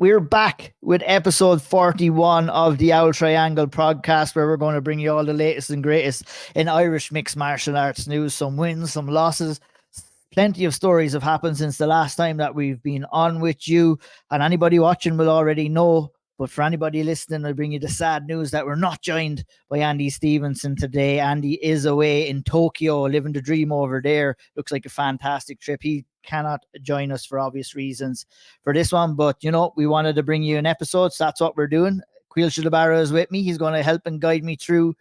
We're back with episode 41 of the Auld Triangle podcast, where we're going to bring you all the latest and greatest in Irish mixed martial arts news, some wins, some losses. Plenty of stories have happened since the last time that we've been on with you, and anybody watching will already know. But for anybody listening, I'll bring you the sad news that we're not joined by Andy Stevenson today. Andy is away in Tokyo, living the dream over there. Looks like a fantastic trip. He cannot join us for obvious reasons for this one, but we wanted to bring you an episode, so that's what we're doing. Caoilte Barra is with me. He's going to help and guide me through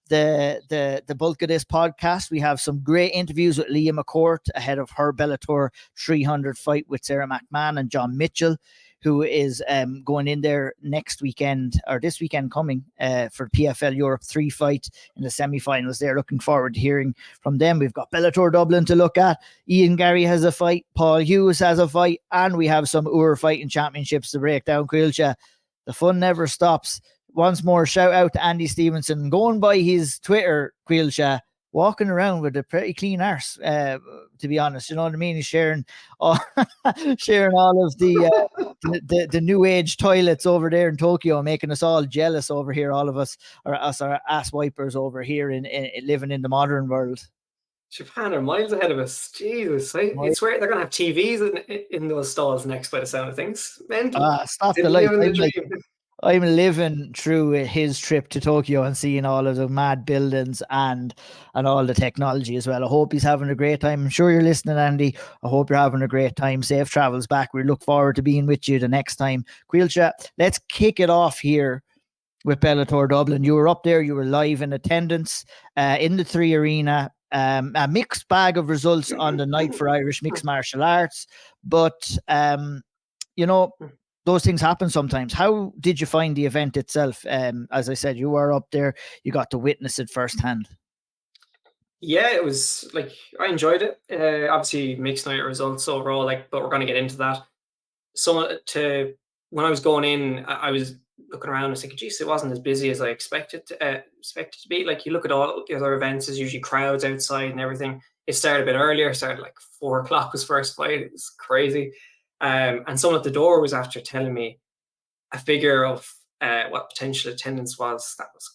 the bulk of this podcast. We have some great interviews with Leah McCourt ahead of her Bellator 300 fight with Sara McMann and John Mitchell, who is going in there next weekend, or this weekend coming, for PFL Europe 3 fight in the semi-finals. They're looking forward to hearing from them. We've got Bellator Dublin to look at. Ian Garry has a fight. Paul Hughes has a fight. And we have some IÚR Fighting Championships to break down. Caoilte, the fun never stops. Once more, shout out to Andy Stevenson. Going by his Twitter, Caoilte, walking around with a pretty clean arse, to be honest. You know what I mean? He's sharing all of the new age toilets over there in Tokyo, making us all jealous over here. All of us are ass wipers over here in living in the modern world. Japan are miles ahead of us. Jesus, I swear they're gonna have TVs in those stalls next, by the sound of things. Stop the light. I'm living through his trip to Tokyo and seeing all of the mad buildings and all the technology as well. I hope he's having a great time. I'm sure you're listening, Andy. I hope you're having a great time. Safe travels back. We look forward to being with you the next time. Caoilte, let's kick it off here with Bellator Dublin. You were up there. You were live in attendance in the 3 arena. A mixed bag of results on the night for Irish mixed martial arts. But, those things happen sometimes. How did you find the event itself? As I said, you were up there. You got to witness it firsthand. Yeah, it was I enjoyed it. Obviously, mixed night results overall, but we're going to get into that. So when I was going in, I was looking around and thinking, geez, it wasn't as busy as I expected to be. You look at all the other events, there's usually crowds outside and everything. It started a bit earlier. It started 4 o'clock was first fight. It was crazy. And someone at the door was after telling me a figure of what potential attendance was. That was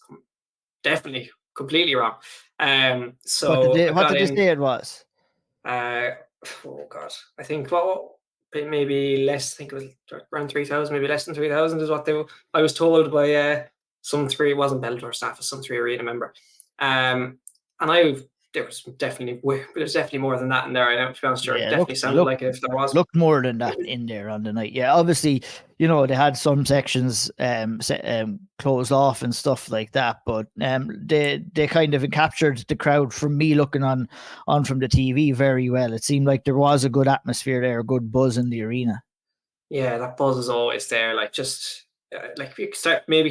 definitely completely wrong. So what did they say it was? Oh God, I think maybe less. I think it was around 3,000, maybe less than 3,000 is what I was told by some 3. It wasn't Bellator staff, it was some 3 arena member. And there's definitely more than that in there. I know, to be honest, it definitely sounded like if there was. Looked more than that in there on the night. Yeah, obviously, they had some sections closed off and stuff like that, but they kind of captured the crowd from me looking on from the TV very well. It seemed like there was a good atmosphere there, a good buzz in the arena. Yeah, that buzz is always there. We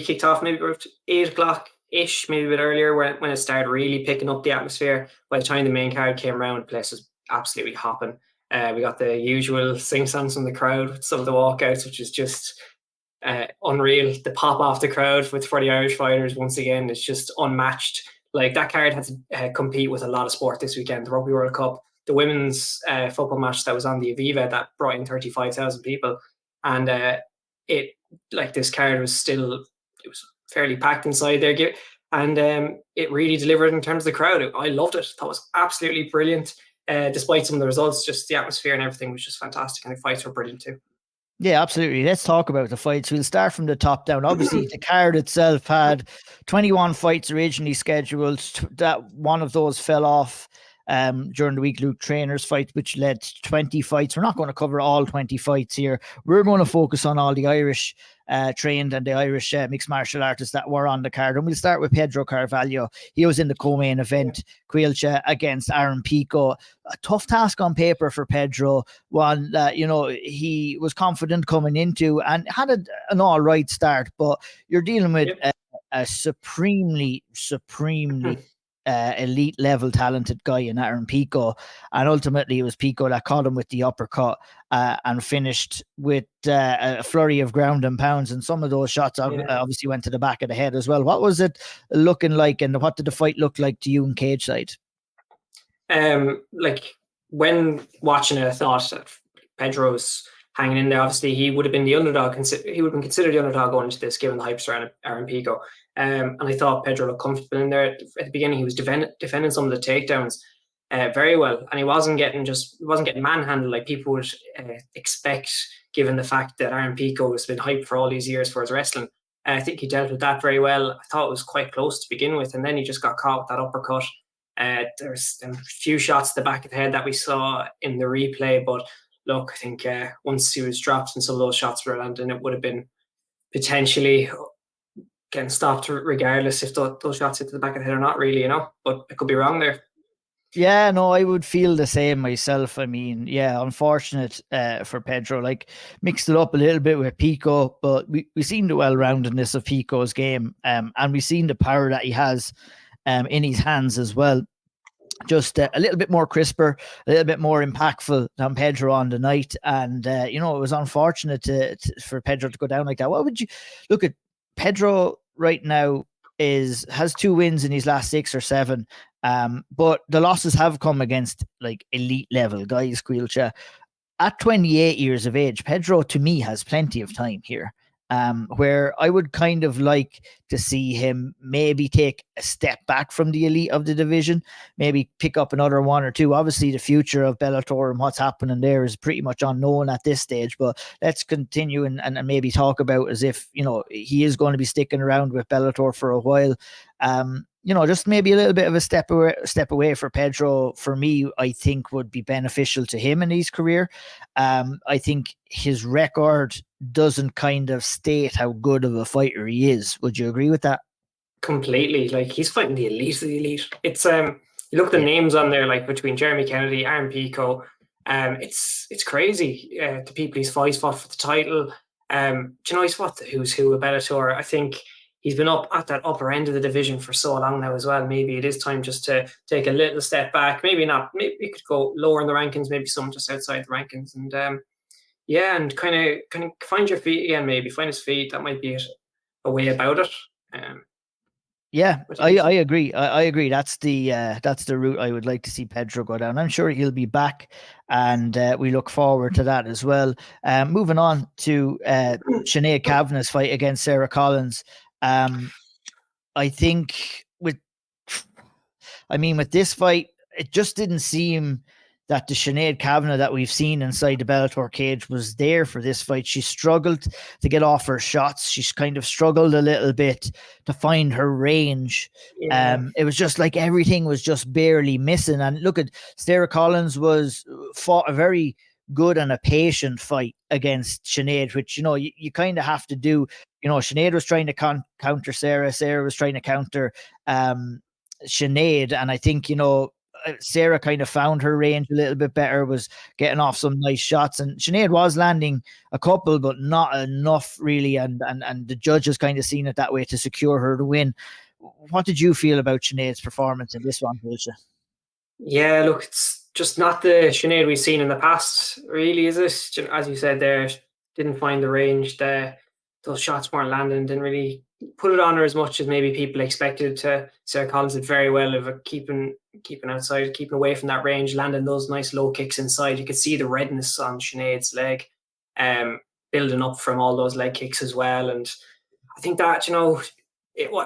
kicked off maybe about 8 o'clock. Ish, maybe a bit earlier when it started really picking up the atmosphere. By the time the main card came around, the place was absolutely hopping. We got the usual sing-songs from the crowd with some of the walkouts, which is just unreal. The pop off the crowd for the Irish fighters, once again, is just unmatched. That card had to compete with a lot of sport this weekend. The Rugby World Cup, the women's football match that was on the Aviva that brought in 35,000 people. And this card was it was fairly packed inside there, and it really delivered in terms of the crowd. I loved it. That was absolutely brilliant. Despite some of the results, just the atmosphere and everything was just fantastic, and the fights were brilliant too. Yeah, absolutely. Let's talk about the fights. We'll start from the top down. Obviously, the card itself had 21 fights originally scheduled. That one of those fell off during the week. Luke Trainer's fight, which led to 20 fights. We're not going to cover all 20 fights here. We're going to focus on all the Irish trained and the Irish mixed martial artists that were on the card. And we'll start with Pedro Carvalho. He was in the co-main event, Caoilte, against Aaron Pico. A tough task on paper for Pedro. One that, he was confident coming into and had an all right start, but you're dealing with a supremely elite level talented guy in Aaron Pico, and ultimately it was Pico that caught him with the uppercut and finished with a flurry of ground and pounds, and some of those shots obviously went to the back of the head as well. What was it looking like, and what did the fight look like to you in cage side? When watching it, I thought that Pedro's hanging in there. Obviously, he would have been the underdog. He would have been considered the underdog going into this, given the hype surrounding Aaron Pico. And I thought Pedro looked comfortable in there. At the beginning, he was defending some of the takedowns very well, and he wasn't getting manhandled like people would expect, given the fact that Aaron Pico has been hyped for all these years for his wrestling. I think he dealt with that very well. I thought it was quite close to begin with, and then he just got caught with that uppercut. There's a few shots to the back of the head that we saw in the replay, but look, I think once he was dropped and some of those shots were landing, it would have been potentially getting stopped regardless if those shots hit to the back of the head or not, really, but I could be wrong there. Yeah, no, I would feel the same myself. I mean, yeah, unfortunate for Pedro. Like, mixed it up a little bit with Pico, but we seen the well-roundedness of Pico's game, and we seen the power that he has in his hands as well. Just a little bit more crisper, a little bit more impactful than Pedro on the night. And, it was unfortunate for Pedro to go down like that. What would you look at Pedro right now? Has 2 wins in his last 6 or 7. But the losses have come against like elite level guys, Caoilte. At 28 years of age, Pedro to me has plenty of time here. Where I would kind of like to see him maybe take a step back from the elite of the division, maybe pick up another 1 or 2. Obviously, the future of Bellator and what's happening there is pretty much unknown at this stage, but let's continue and maybe talk about as if, he is going to be sticking around with Bellator for a while. Just maybe a little bit of a step away for Pedro, for me, I think would be beneficial to him in his career. I think his record doesn't kind of state how good of a fighter he is. Would you agree with that? Completely. Like, he's fighting the elite of the elite. It's you look at the names on there, like between Jeremy Kennedy, Aaron Pico. It's crazy. The people he's fought for the title. He's fought the who's who of Bellator. I think he's been up at that upper end of the division for so long now as well. Maybe it is time just to take a little step back. Maybe not. Maybe you could go lower in the rankings. Maybe some just outside the rankings, and and kind of find your feet again. Maybe find his feet. That might be a way about it. Yeah, I agree. I agree. That's the route I would like to see Pedro go down. I'm sure he'll be back, and we look forward to that as well. Moving on to Sinead Kavanagh's fight against Sarah Collins. I think with this fight, it just didn't seem that the Sinead Kavanagh that we've seen inside the Bellator cage was there for this fight. She struggled to get off her shots. She's kind of struggled a little bit to find her range. Yeah. It was just like everything was just barely missing. And look at Sarah Collins fought a very good and a patient fight against Sinead, which, you kind of have to do. Sinead was trying to counter Sarah. Sarah was trying to counter Sinead. And I think, Sarah kind of found her range a little bit better, was getting off some nice shots, and Sinead was landing a couple, but not enough really. And the judges kind of seen it that way to secure her to win. What did you feel about Sinead's performance in this one, Wilsha? Yeah, look, it's just not the Sinead we've seen in the past, really, is it? As you said there, didn't find the range. Those shots weren't landing, didn't really put it on her as much as maybe people expected. Sarah Collins did very well of keeping outside, keeping away from that range, landing those nice low kicks inside. You could see the redness on Sinead's leg, building up from all those leg kicks as well. And I think that,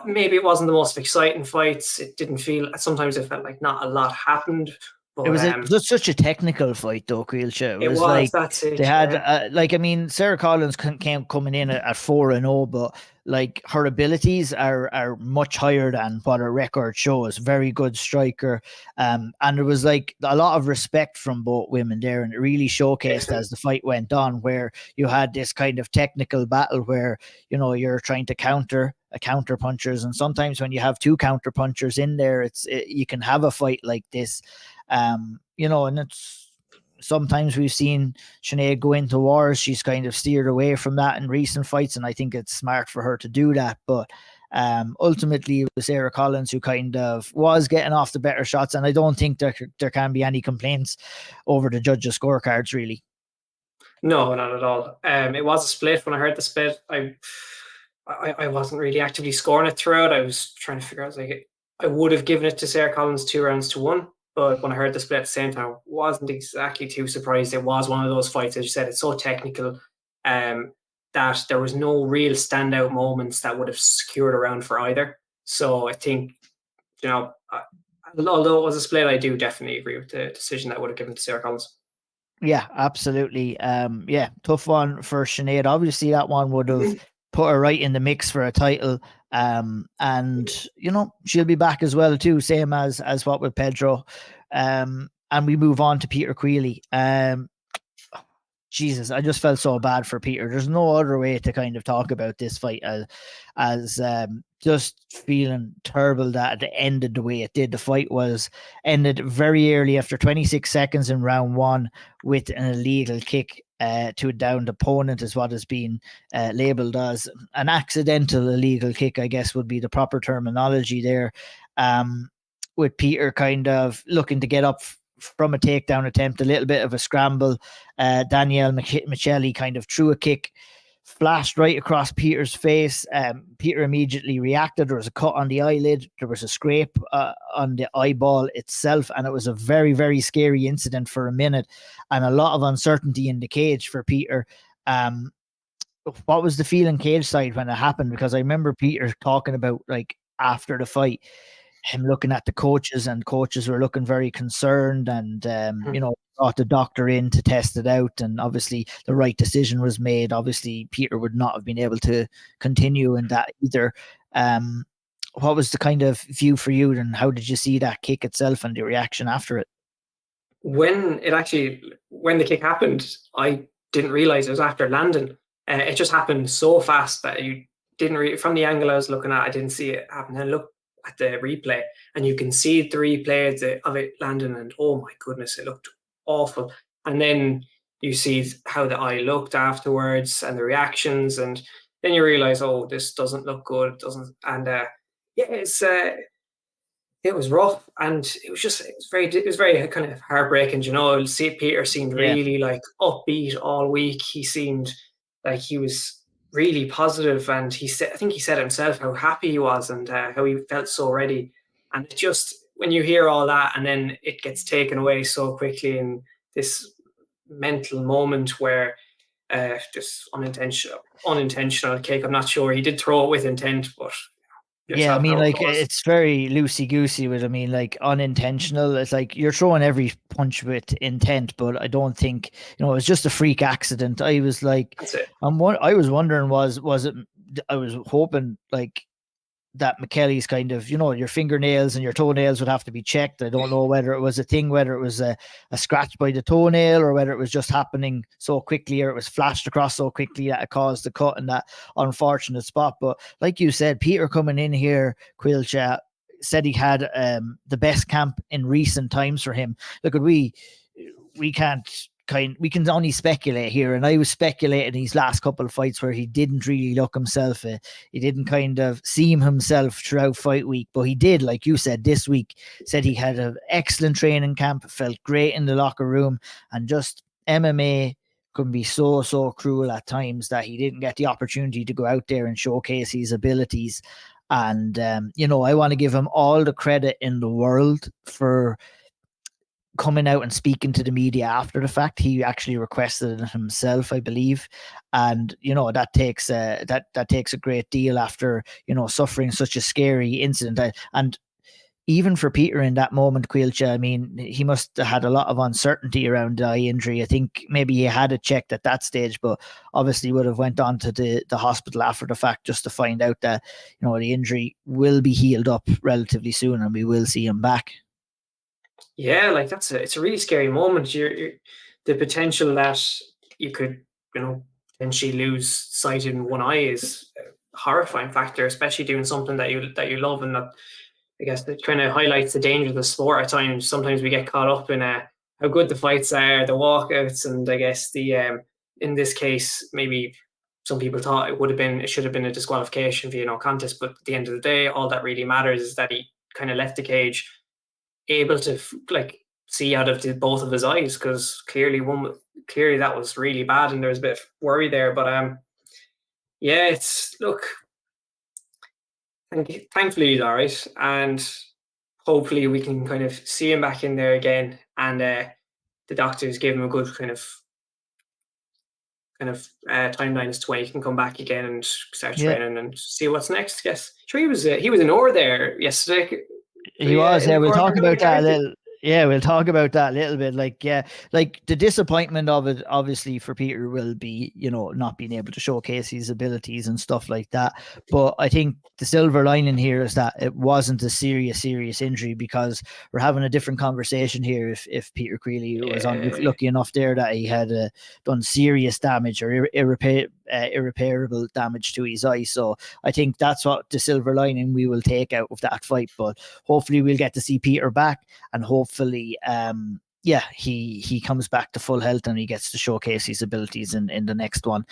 maybe it wasn't the most exciting fights. It didn't feel, sometimes it felt like not a lot happened. But, it was such a technical fight, though, Caoilte. It was like that's it. They had, Sarah Collins came coming in at 4-0, but like her abilities are much higher than what her record shows. Very good striker, and there was like a lot of respect from both women there, and it really showcased as the fight went on, where you had this kind of technical battle where you're trying to counter punchers, and sometimes when you have 2 counter punchers in there, you can have a fight like this. And it's sometimes we've seen Sinead go into wars. She's kind of steered away from that in recent fights, and I think it's smart for her to do that. But ultimately, it was Sarah Collins who kind of was getting off the better shots, and I don't think there can be any complaints over the judges' scorecards, really. No, not at all. It was a split. When I heard the split, I wasn't really actively scoring it throughout. I was trying to figure out, I would have given it to Sarah Collins 2 rounds to 1. But when I heard the split at the same time, I wasn't exactly too surprised. It was one of those fights, as you said, it's so technical, that there was no real standout moments that would have secured a round for either. So I think, although it was a split, I do definitely agree with the decision that would have given to Sarah Collins. Yeah, absolutely. Yeah, tough one for Sinead. Obviously, that one would have put her right in the mix for a title. And she'll be back as well too, same as what with Pedro. And we move on to Peter Quayle. Jesus, I just felt so bad for Peter. There's no other way to kind of talk about this fight as just feeling terrible that it ended the way it did. The fight ended very early after 26 seconds in round one with an illegal kick to a downed opponent, is what is being labeled as an accidental illegal kick, I guess would be the proper terminology there. With Peter kind of looking to get up from a takedown attempt, a little bit of a scramble. Danielle Michelli kind of threw a kick, flashed right across Peter's face. Peter immediately reacted. There was a cut on the eyelid. There was a scrape on the eyeball itself. And it was a very, very scary incident for a minute and a lot of uncertainty in the cage for Peter. What was the feeling cage side when it happened? Because I remember Peter talking about, like, after the fight, him looking at the coaches, and coaches were looking very concerned, and brought the doctor in to test it out, and obviously the right decision was made. Obviously Peter would not have been able to continue in that either. What was the kind of view for you, and how did you see that kick itself and the reaction after it? When the kick happened, I didn't realize it was after landing. It just happened so fast that you didn't from the angle I was looking at, I didn't see it happen. And look at the replay, and you can see the replay of it landing, and oh my goodness, it looked awful. And then you see how the eye looked afterwards and the reactions, and then you realize, oh, this doesn't look good. It doesn't. And it was rough, and it was very kind of heartbreaking. See, Peter seemed really like upbeat all week. He seemed like he was really positive, and I think he said himself how happy he was and how he felt so ready. And it just, when you hear all that and then it gets taken away so quickly in this mental moment where just unintentional kick. I'm not sure he did throw it with intent, but yeah, I mean, like, it's very loosey goosey with, I mean, like, unintentional. It's like you're throwing every punch with intent, but I don't think, it was just a freak accident. I was like, that's it. I was wondering, was it, I was hoping, like, that McKelly's kind of, your fingernails and your toenails would have to be checked. I don't know whether it was a thing, whether it was a scratch by the toenail, or whether it was just happening so quickly, or it was flashed across so quickly that it caused the cut in that unfortunate spot. But like you said, Peter coming in here, Caoilte, said he had the best camp in recent times for him. Look, we can only speculate here, and I was speculating these last couple of fights where he didn't really look himself. He didn't kind of seem himself throughout fight week, but he did, like you said, this week. Said he had an excellent training camp, felt great in the locker room, and just MMA can be so cruel at times that he didn't get the opportunity to go out there and showcase his abilities. And I want to give him all the credit in the world for coming out and speaking to the media after the fact. He actually requested it himself, I believe, and that takes a great deal after suffering such a scary incident. And even for Peter in that moment, Caoilte, I mean, he must have had a lot of uncertainty around the eye injury. I think maybe he had it checked at that stage, but obviously would have went on to the hospital after the fact just to find out that the injury will be healed up relatively soon and we will see him back. Yeah, like it's a really scary moment. You're the potential that you could, potentially lose sight in one eye is a horrifying factor, especially doing something that you love. And that, I guess, it kind of highlights the danger of the sport at times. Sometimes we get caught up in how good the fights are, the walkouts, and I guess the in this case, maybe some people thought it should have been a disqualification for contest. But at the end of the day, all that really matters is that he kind of left the cage able to see out of both of his eyes, because clearly that was really bad and there was a bit of worry there. But thankfully he's all right, and hopefully we can kind of see him back in there again, and the doctors give him a good kind of timeline as to when he can come back again and start training and see what's next. I guess sure he was in IÚR there yesterday. He was. Yeah, we'll talk about that a little. Yeah, we'll talk about that a little bit. Like the disappointment of it, obviously, for Peter will be, not being able to showcase his abilities and stuff like that. But I think the silver lining here is that it wasn't a serious injury, because we're having a different conversation here if Peter Creeley was lucky enough there that he had done serious damage or irreparable damage to his eye. So I think that's what the silver lining we will take out of that fight. But hopefully we'll get to see Peter back, and hopefully he comes back to full health and he gets to showcase his abilities in the next one.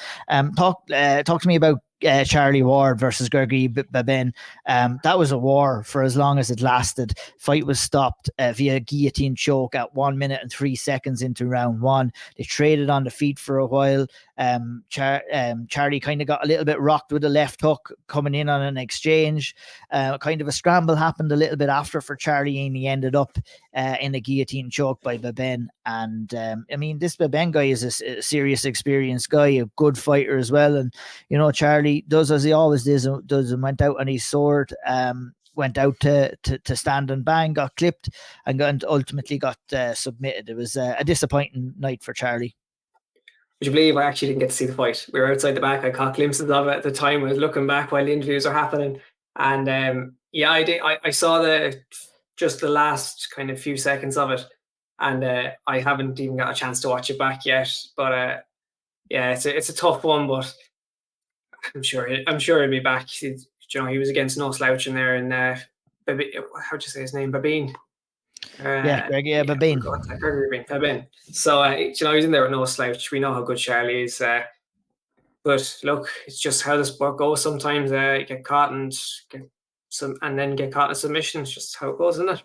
Talk to me about Charlie Ward versus Gregory Babin. That was a war for as long as it lasted. Fight was stopped via guillotine choke at 1 minute and 3 seconds into round one. They traded on the feet for a while. Charlie kind of got a little bit rocked with a left hook coming in on an exchange. Kind of a scramble happened a little bit after for Charlie, and he ended up in a guillotine choke by Babin. And this Babin guy is a serious experienced guy, a good fighter as well. And Charlie does as he always does, and went out on his sword, went out to stand and bang, got clipped, and ultimately got submitted. It was a disappointing night for Charlie. Would you believe I actually didn't get to see the fight? We were outside the back. I caught glimpses of it at the time. I was looking back while the interviews are happening, and I did. I saw the last kind of few seconds of it, and I haven't even got a chance to watch it back yet. But it's a tough one, but I'm sure he'll be back. He was against no slouch in there, and how'd you say his name? Babin. Babin. Babin. So he was in there with no slouch. We know how good Charlie is. But look, it's just how the sport goes. Sometimes you get caught and then get caught in a submission. It's just how it goes, isn't it?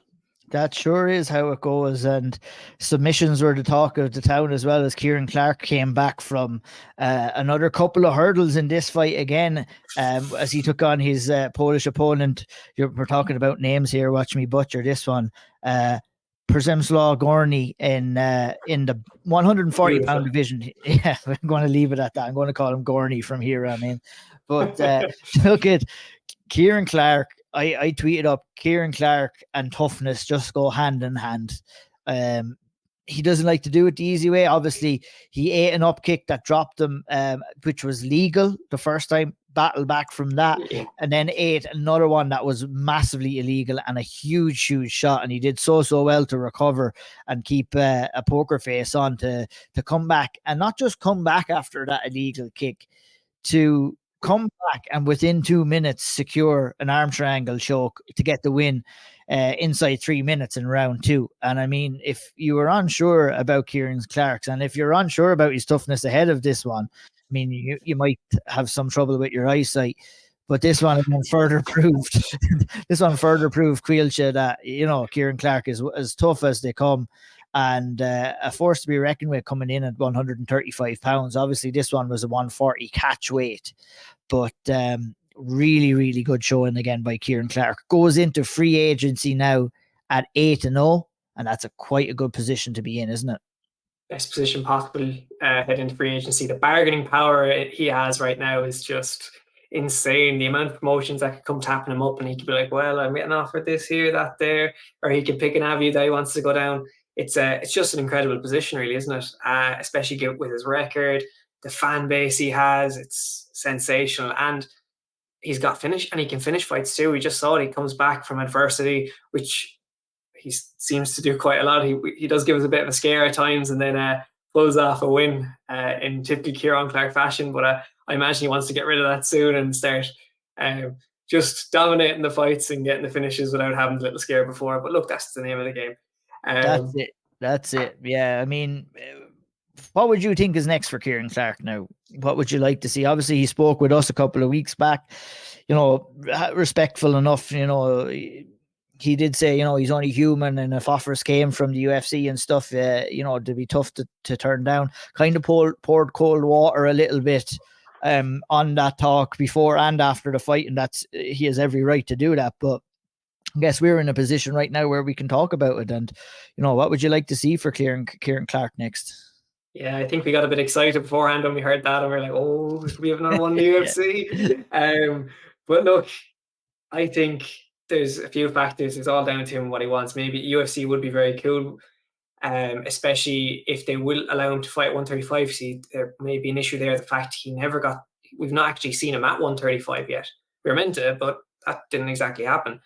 That sure is how it goes, and submissions were the talk of the town, as well as Kieran Clark came back from another couple of hurdles in this fight again, as he took on his Polish opponent. We're talking about names here. Watch me butcher this one. Przemysław Gorny in the 140-pound division. Yeah, I'm going to leave it at that. I'm going to call him Gorny from here on in. But look at Kieran Clark. I tweeted up Kieran Clark and toughness just go hand in hand. He doesn't like to do it the easy way. Obviously, he ate an up kick that dropped him, which was legal the first time, battled back from that, and then ate another one that was massively illegal and a huge shot. And he did so well to recover and keep a poker face on to come back, and not just come back after that illegal kick, to come back and within 2 minutes secure an arm triangle choke to get the win inside 3 minutes in round two. And I mean, if you were unsure about Kieran Clark's, and if you're unsure about his toughness ahead of this one, I mean, you might have some trouble with your eyesight. But this one further proved Caoilte that, Kieran Clark is as tough as they come, and a force to be reckoned with coming in at 135 pounds. Obviously, this one was a 140 catch weight, but really good showing again by Kieran Clark. Goes into free agency now at 8-0, and that's quite a good position to be in, isn't it? Best position possible heading into free agency. The bargaining power he has right now is just insane. The amount of promotions that could come tapping him up, and he could be like, well, I'm getting offered this here, that there, or he can pick an avenue that he wants to go down. It's just an incredible position, really, isn't it? Especially with his record, the fan base he has, it's sensational. And he's got finish, and he can finish fights too. We just saw it. He comes back from adversity, which he seems to do quite a lot. He does give us a bit of a scare at times, and then pulls off a win in typical Kieran Clark fashion. But I imagine he wants to get rid of that soon and start just dominating the fights and getting the finishes without having the little scare before. But look, that's the name of the game. That's it. Yeah, I mean, what would you think is next for Kieran Clark now? What would you like to see? Obviously, he spoke with us a couple of weeks back, respectful enough. He did say, he's only human, and if offers came from the UFC and stuff, it'd be tough to turn down. Kind of poured cold water a little bit on that talk before and after the fight, and he has every right to do that. But I guess we're in a position right now where we can talk about it. And, what would you like to see for Kieran Clark next? Yeah, I think we got a bit excited beforehand when we heard that, and we're like, oh, we have another one in the UFC. But look, I think there's a few factors. It's all down to him, what he wants. Maybe UFC would be very cool, especially if they will allow him to fight 135. See, there may be an issue there. The fact we've not actually seen him at 135 yet. We were meant to, but that didn't exactly happen.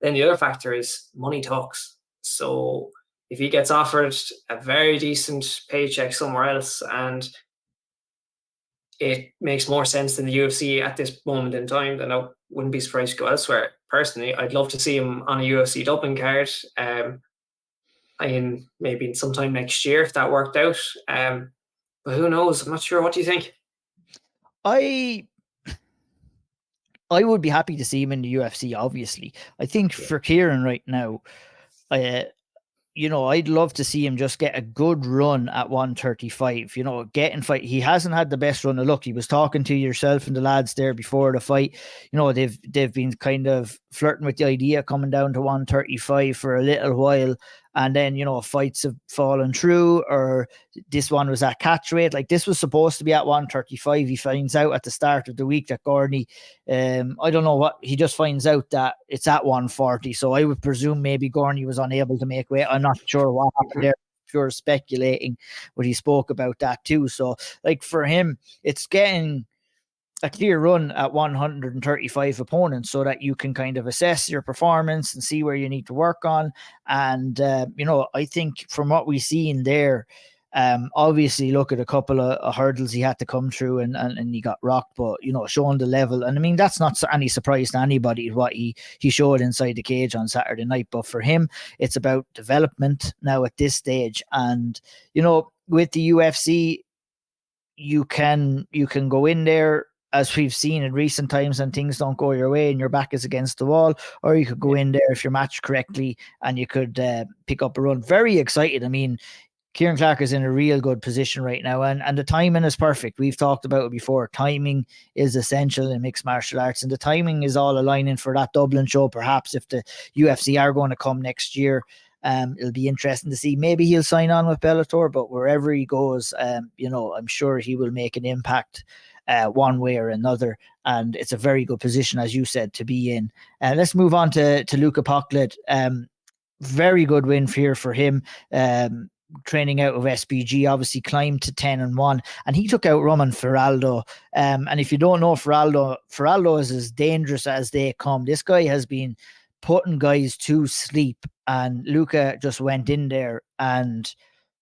Then the other factor is money talks. So if he gets offered a very decent paycheck somewhere else and it makes more sense than the UFC at this moment in time, then I wouldn't be surprised to go elsewhere. Personally, I'd love to see him on a UFC Dublin card. Maybe sometime next year if that worked out. But who knows? I'm not sure. What do you think? I would be happy to see him in the UFC, obviously. I think for Kieran right now, I'd love to see him just get a good run at 135, getting fight. He hasn't had the best run of luck. He was talking to yourself and the lads there before the fight. They've been kind of flirting with the idea coming down to 135 for a little while. And then, fights have fallen through, or this one was at catch weight. Like, this was supposed to be at 135. He finds out at the start of the week that Gorney, I don't know what, he just finds out that it's at 140. So I would presume maybe Gorney was unable to make weight. I'm not sure what happened there. Pure speculating, but he spoke about that too. So, like, for him, it's getting a clear run at 135 opponents so that you can kind of assess your performance and see where you need to work on. And, I think from what we've seen there, obviously look at a couple of hurdles he had to come through and he got rocked, but, showing the level. And I mean, that's not any surprise to anybody what he showed inside the cage on Saturday night. But for him, it's about development now at this stage. And, with the UFC, you can go in there, as we've seen in recent times, and things don't go your way and your back is against the wall, or you could go in there if you're matched correctly and you could pick up a run. Very excited. I mean, Kieran Clark is in a real good position right now, and the timing is perfect. We've talked about it before. Timing is essential in mixed martial arts, and the timing is all aligning for that Dublin show. Perhaps if the UFC are going to come next year, it'll be interesting to see. Maybe he'll sign on with Bellator, but wherever he goes, I'm sure he will make an impact one way or another, and it's a very good position, as you said, to be in. Let's move on to Luque Poklet. Very good win here for him. Training out of SBG, obviously climbed to 10-1, and he took out Roman Feraldo. And if you don't know Feraldo is as dangerous as they come. This guy has been putting guys to sleep, and Luque just went in there and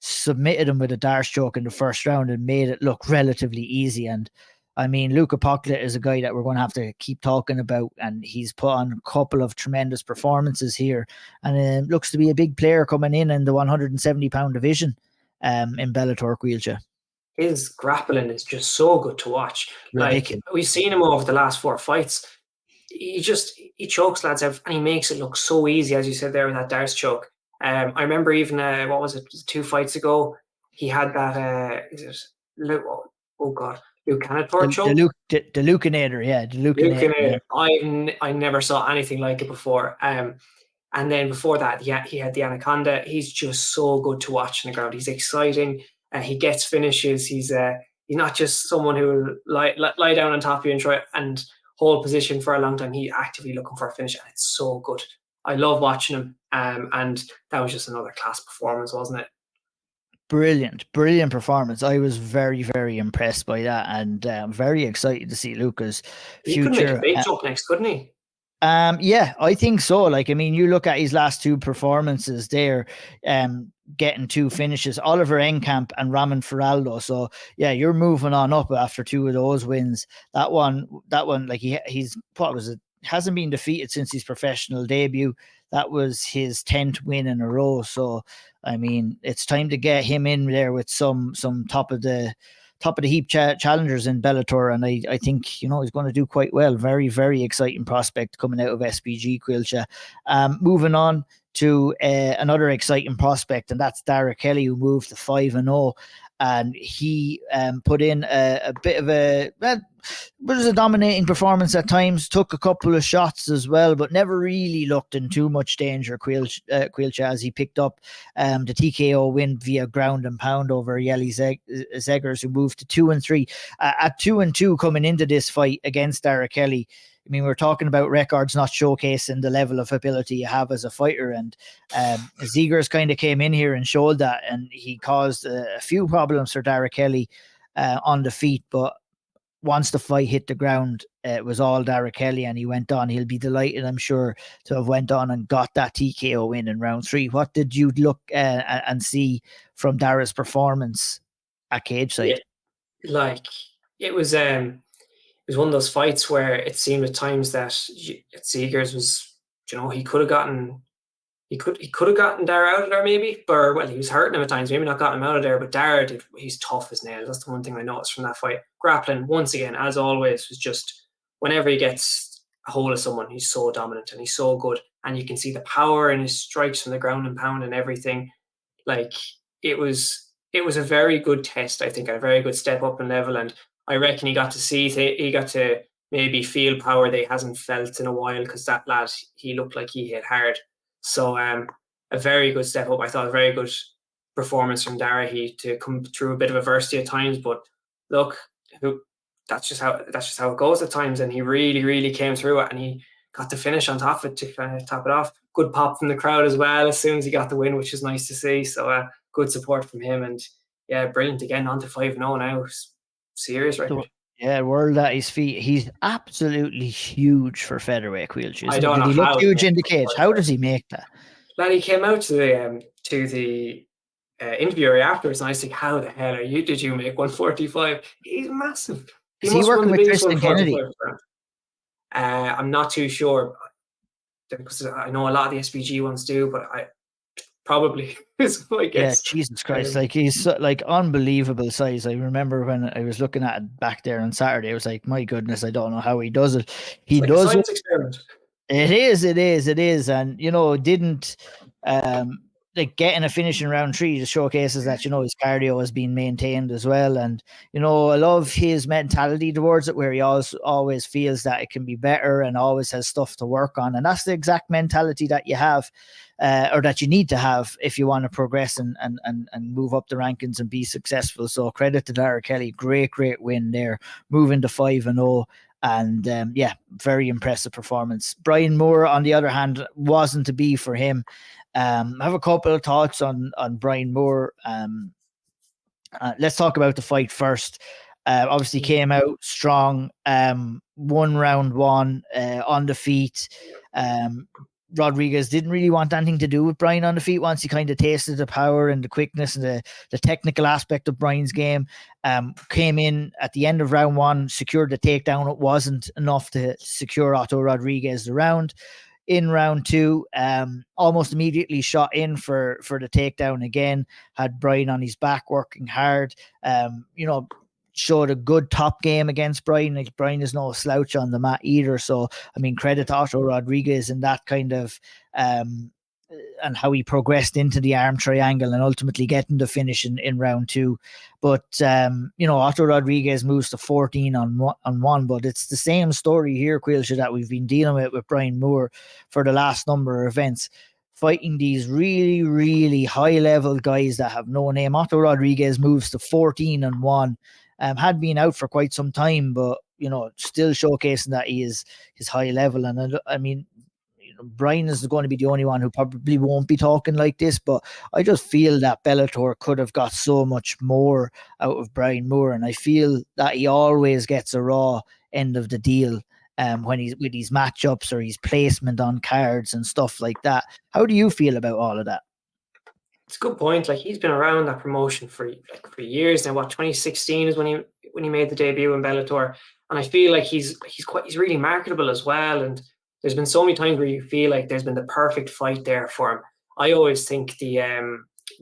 submitted him with a Darce choke in the first round and made it look relatively easy. And I mean, Luque Poklet is a guy that we're going to have to keep talking about, and he's put on a couple of tremendous performances here, and looks to be a big player coming in the 170-pound division in Bellator, Caoilte. His grappling is just so good to watch. Ridiculous. Like, we've seen him over the last 4 fights. He chokes lads out, and he makes it look so easy, as you said there with that Darce choke. I remember even, 2 fights ago, he had that, oh God, Lucanor choke? The Lucanator, yeah. The Lucanator. Yeah. I never saw anything like it before. And then before that, he had the Anaconda. He's just so good to watch on the ground. He's exciting. He gets finishes. He's not just someone who will lie down on top of you and try and hold position for a long time. He's actively looking for a finish, and it's so good. I love watching him. And that was just another class performance, wasn't it? Brilliant performance. I was very, very impressed by that, and I'm very excited to see Luca's future. He could make a big jump next, couldn't he? Yeah, I think so. Like, I mean, you look at his last 2 performances there, getting 2 finishes, Oliver Enkamp and Roman Feraldo. So yeah, you're moving on up after 2 of those wins. That one, like he's what was it? Hasn't been defeated since his professional debut. That was his 10th win in a row. So, I mean, it's time to get him in there with some top of the heap challengers in Bellator, and I think he's going to do quite well. Very, very exciting prospect coming out of SBG, Caoilte. Moving on to another exciting prospect, and that's Dara Kelly, who moved to 5-0. and he put in a bit of a was a dominating performance at times, took a couple of shots as well, but never really looked in too much danger, Caoilte, as he picked up the TKO win via ground and pound over Yeli Zegers, who moved to 2-3. At 2-2 coming into this fight against Dara Kelly, I mean, we're talking about records not showcasing the level of ability you have as a fighter, and Zegers kind of came in here and showed that, and he caused a few problems for Dara Kelly on the feet, but once the fight hit the ground, it was all Dara Kelly, and he went on. He'll be delighted, I'm sure, to have went on and got that TKO win in round 3. What did you look and see from Dara's performance at cage side? Yeah, like it was one of those fights where it seemed at times that Zegers was, he could have gotten. He could have gotten Dara out of there maybe, or well, he was hurting him at times, maybe not gotten him out of there, but Dara he's tough as nails. That's the one thing I noticed from that fight. Grappling, once again, as always, was just whenever he gets a hold of someone, he's so dominant and he's so good. And you can see the power in his strikes from the ground and pound and everything. Like it was a very good test, I think, a very good step up in level. And I reckon he got to maybe feel power that he hasn't felt in a while, because that lad, he looked like he hit hard. So a very good step up. I thought a very good performance from Dara. To come through a bit of adversity at times, but look, that's just how it goes at times. And he really, really came through it, and he got the finish on top of it to kind of top it off. Good pop from the crowd as well as soon as he got the win, which is nice to see. So good support from him, and yeah, brilliant again. On to 5-0 now. Serious record. Yeah, world at his feet. He's absolutely huge for featherweight, Caoilte. I don't know. Did he look huge in the cage? How does he make that? Then he came out to the interviewer afterwards, and I was like, "How the hell did you make 145?" He's massive. Is he working with Tristan Kennedy? I'm not too sure, because I know a lot of the SBG ones do, but I probably is my guess. Yeah, Jesus Christ! Like he's like unbelievable size. I remember when I was looking at it back there on Saturday, I was like, my goodness, I don't know how he does it. He does a science experiment. It is, and didn't like getting a finish in round 3 just showcases that his cardio has been maintained as well, and I love his mentality towards it, where he always feels that it can be better and always has stuff to work on, and that's the exact mentality that you have, or that you need to have if you want to progress and move up the rankings and be successful. So credit to Dara Kelly, great win there, moving to 5-0. And very impressive performance. Brian Moore, on the other hand, wasn't to be for him. I have a couple of thoughts on Brian Moore. Let's talk about the fight first. Obviously came out strong, won round 1 on the feet. Rodriguez didn't really want anything to do with Brian on the feet once he kind of tasted the power and the quickness and the technical aspect of Brian's game. Came in at the end of round 1, secured the takedown. It wasn't enough to secure Otto Rodriguez the round. In round 2, almost immediately shot in for the takedown again, had Brian on his back working hard. Showed a good top game against Brian. Like, Brian is no slouch on the mat either. So, I mean, credit to Otto Rodriguez and that kind of, and how he progressed into the arm triangle and ultimately getting the finish in round 2. But, Otto Rodriguez moves to 14-1, but it's the same story here, Caoilte, that we've been dealing with Brian Moore for the last number of events. Fighting these really, really high-level guys that have no name. Otto Rodriguez moves to 14-1. Had been out for quite some time, but still showcasing that he is his high level. And I mean, Brian is going to be the only one who probably won't be talking like this, but I just feel that Bellator could have got so much more out of Brian Moore, and I feel that he always gets a raw end of the deal when he's with his matchups or his placement on cards and stuff like that. How do you feel about all of that? It's a good point. Like, he's been around that promotion for years now. 2016 is when he made the debut in Bellator, and I feel like he's really marketable as well. And there's been so many times where you feel like there's been the perfect fight there for him. I always think the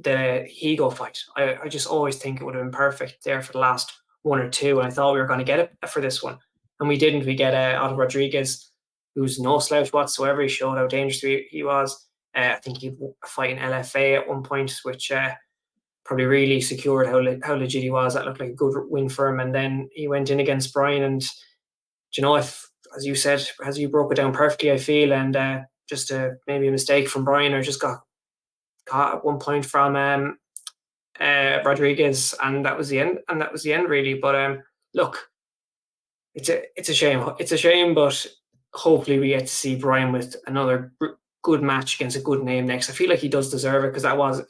Higo fight. I just always think it would have been perfect there for the last 1 or 2, and I thought we were going to get it for this one, and we didn't. We get Otto Rodriguez, who's no slouch whatsoever. He showed how dangerous he was. I think he fought in LFA at one point, which probably really secured how legit he was. That looked like a good win for him. And then he went in against Brian, and if, as you said, as you broke it down perfectly, I feel, and just maybe a mistake from Brian, or just got caught at one point from Rodriguez, and that was the end. And that was the end, really. But look, it's a shame. It's a shame, but hopefully we get to see Brian with another good match against a good name next. I feel like he does deserve it, because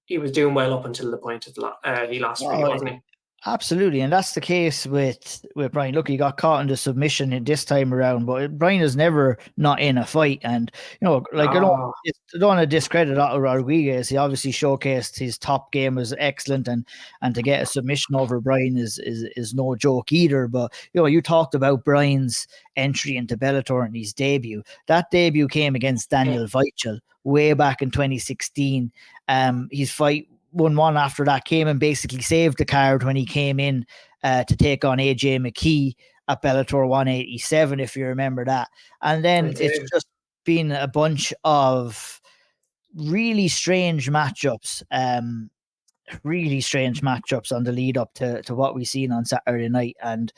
he was doing well up until the point he lost, really, wasn't he? Absolutely, and that's the case with Brian. Look, he got caught in the submission in this time around, but Brian is never not in a fight. And I don't want to discredit Rodriguez. He obviously showcased his top game was excellent, and to get a submission over Brian is no joke either. But you talked about Brian's entry into Bellator and his debut. That debut came against Danni Wojcik way back in 2016. His fight 1-1 after that came and basically saved the card when he came in to take on AJ McKee at Bellator 187, if you remember that. And then it's just been a bunch of really strange matchups on the lead up to what we've seen on Saturday night. And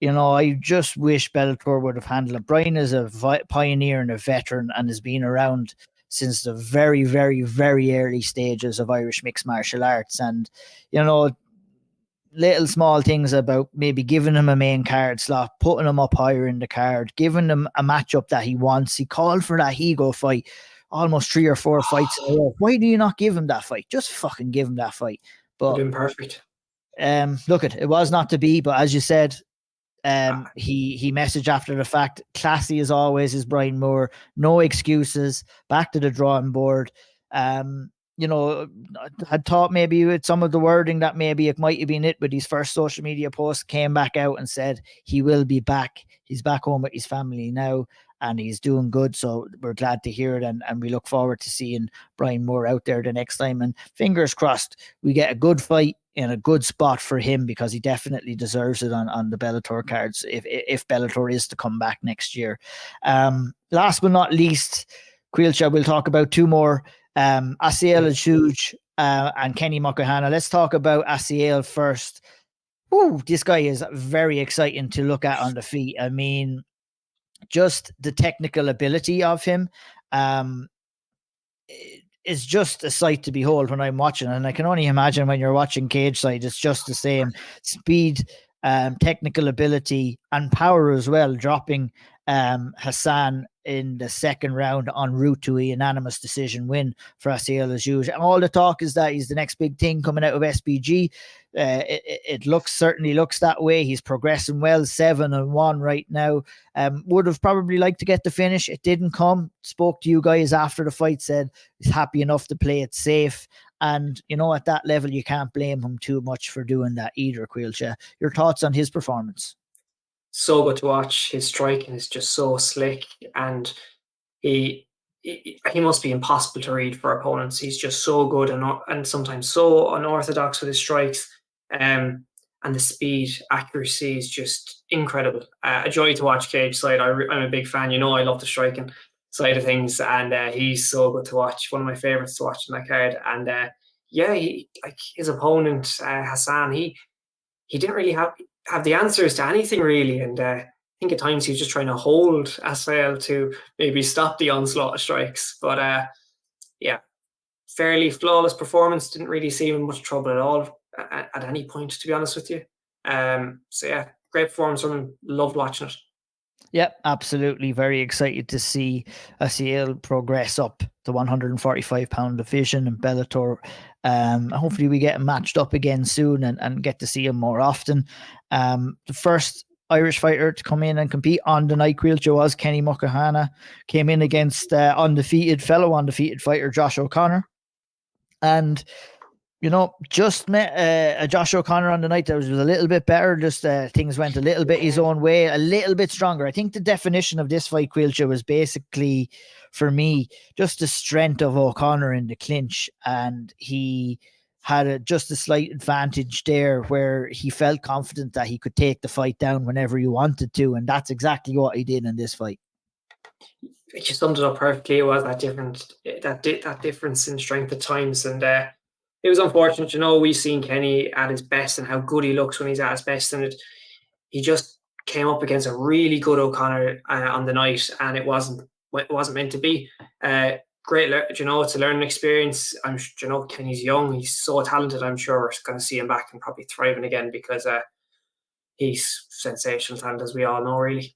I just wish Bellator would have handled it. Brian is a pioneer and a veteran, and has been around since the very, very, very early stages of Irish mixed martial arts. And, little small things about maybe giving him a main card slot, putting him up higher in the card, giving him a matchup that he wants. He called for that Higo fight almost 3 or 4 fights in a row. Why do you not give him that fight? Just fucking give him that fight. But perfect. Look, it was not to be, but as you said, he messaged after the fact, classy as always is Brian Moore, no excuses, back to the drawing board. I thought maybe with some of the wording that maybe it might have been it, but his first social media post came back out and said he will be back. He's back home with his family now, and he's doing good. So we're glad to hear it, and we look forward to seeing Brian Moore out there the next time. And fingers crossed we get a good fight in a good spot for him, because he definitely deserves it on the Bellator cards if Bellator is to come back next year. Last but not least, Caoilte, we'll talk about 2 more. Asiel is huge, and Kenny Mucahana. Let's talk about Asiel first. Ooh, this guy is very exciting to look at on the feet. I mean, just the technical ability of him is just a sight to behold when I'm watching. And I can only imagine when you're watching cage side, it's just the same speed, technical ability, and power as well, dropping Hassan in the second round en route to a unanimous decision win for Asiel Hughes. And all the talk is that he's the next big thing coming out of SBG. It certainly looks that way. He's progressing well, 7-1 right now. Would have probably liked to get the finish. It didn't come. Spoke to you guys after the fight, said he's happy enough to play it safe. And, at that level, you can't blame him too much for doing that either, Caoilte. Your thoughts on his performance? So good to watch. His striking is just so slick, and he must be impossible to read for opponents. He's just so good and sometimes so unorthodox with his strikes. And the speed, accuracy is just incredible. A joy to watch cage side. I'm a big fan. I love the striking side of things, and he's so good to watch. One of my favorites to watch in that card. And his opponent Hassan, he didn't really have the answers to anything, really, and I think at times he was just trying to hold Asiel to maybe stop the onslaught of strikes. But fairly flawless performance. Didn't really see him in much trouble at all at any point, to be honest with you. Great performance from him. Loved watching it. Yep, absolutely. Very excited to see Asiel progress up the 145-pound division in Bellator. Hopefully we get him matched up again soon and get to see him more often. The first Irish fighter to come in and compete on the night, Caoilte, was Kenny Mucahana. Came in against fellow undefeated fighter Josh O'Connor. And just met a Josh O'Connor on the night that was a little bit better. Just things went a little bit his own way, a little bit stronger. I think the definition of this fight, Caoilte, was basically, for me, just the strength of O'Connor in the clinch. And he had just a slight advantage there where he felt confident that he could take the fight down whenever he wanted to. And that's exactly what he did in this fight. You summed it up perfectly. It was that difference in strength at times. And it was unfortunate. We've seen Kenny at his best and how good he looks when he's at his best, and he just came up against a really good O'Connor on the night, and it wasn't meant to be. Great, it's a learning experience. Kenny's young, he's so talented. I'm sure we're going to see him back and probably thriving again, because he's sensational talent, as we all know, really.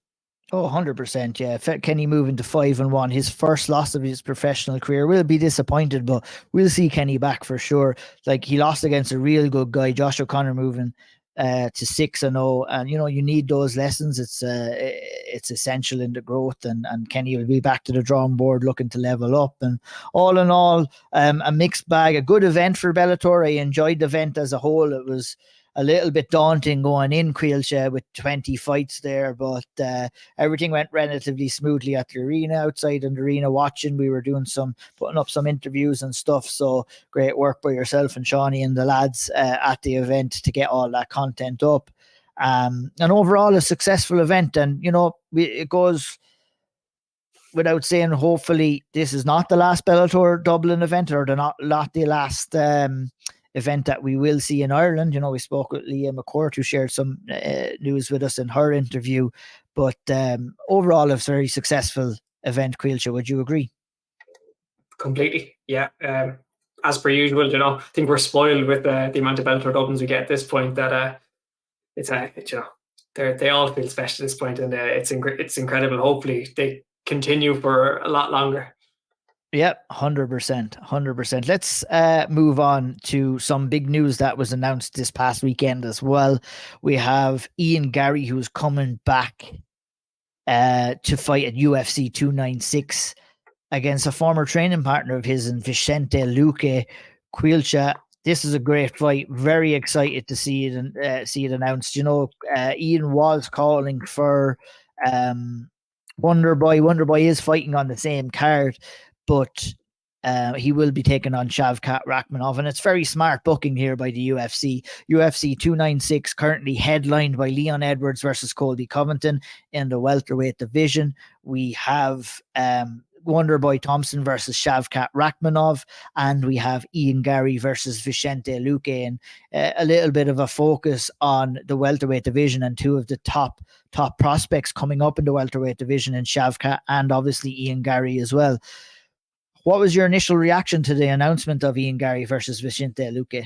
Oh, 100%, yeah. Kenny moving to 5-1, his first loss of his professional career. We'll be disappointed, but we'll see Kenny back for sure. Like, he lost against a real good guy, Josh O'Connor, moving to 6-0, and you need those lessons. It's essential in the growth, and Kenny will be back to the drawing board looking to level up. And all in all, a mixed bag, a good event for Bellator. I enjoyed the event as a whole. It was a little bit daunting going in Caoilte with 20 fights there, but everything went relatively smoothly at the arena. Outside in the arena watching, we were putting up some interviews and stuff, so great work by yourself and Shawnee and the lads at the event to get all that content up. And overall, a successful event, and it goes without saying, hopefully this is not the last Bellator Dublin event, or not the last event that we will see in Ireland. We spoke with Leah McCourt, who shared some news with us in her interview, but overall, a very successful event, Caoilte. Would you agree? Completely, yeah. As per usual, I think we're spoiled with the amount of Bellator Dublins we get at this point, that they all feel special at this point, and it's incredible. Hopefully they continue for a lot longer. Yep, 100%. Let's move on to some big news that was announced this past weekend as well. We have Ian Garry, who's coming back to fight at UFC 296 against a former training partner of his, in Vincente Luque. Caoilte, this is a great fight. Very excited to see it announced. Ian was calling for Wonderboy. Wonderboy is fighting on the same card, but he will be taking on Shavkat Rakhmonov, and it's very smart booking here by the UFC. UFC 296 currently headlined by Leon Edwards versus Colby Covington in the welterweight division. We have Wonderboy Thompson versus Shavkat Rakhmonov, and we have Ian Garry versus Vincente Luque, and a little bit of a focus on the welterweight division and two of the top prospects coming up in the welterweight division, in Shavkat and obviously Ian Garry as well. What was your initial reaction to the announcement of Ian Garry versus Vincente Luque?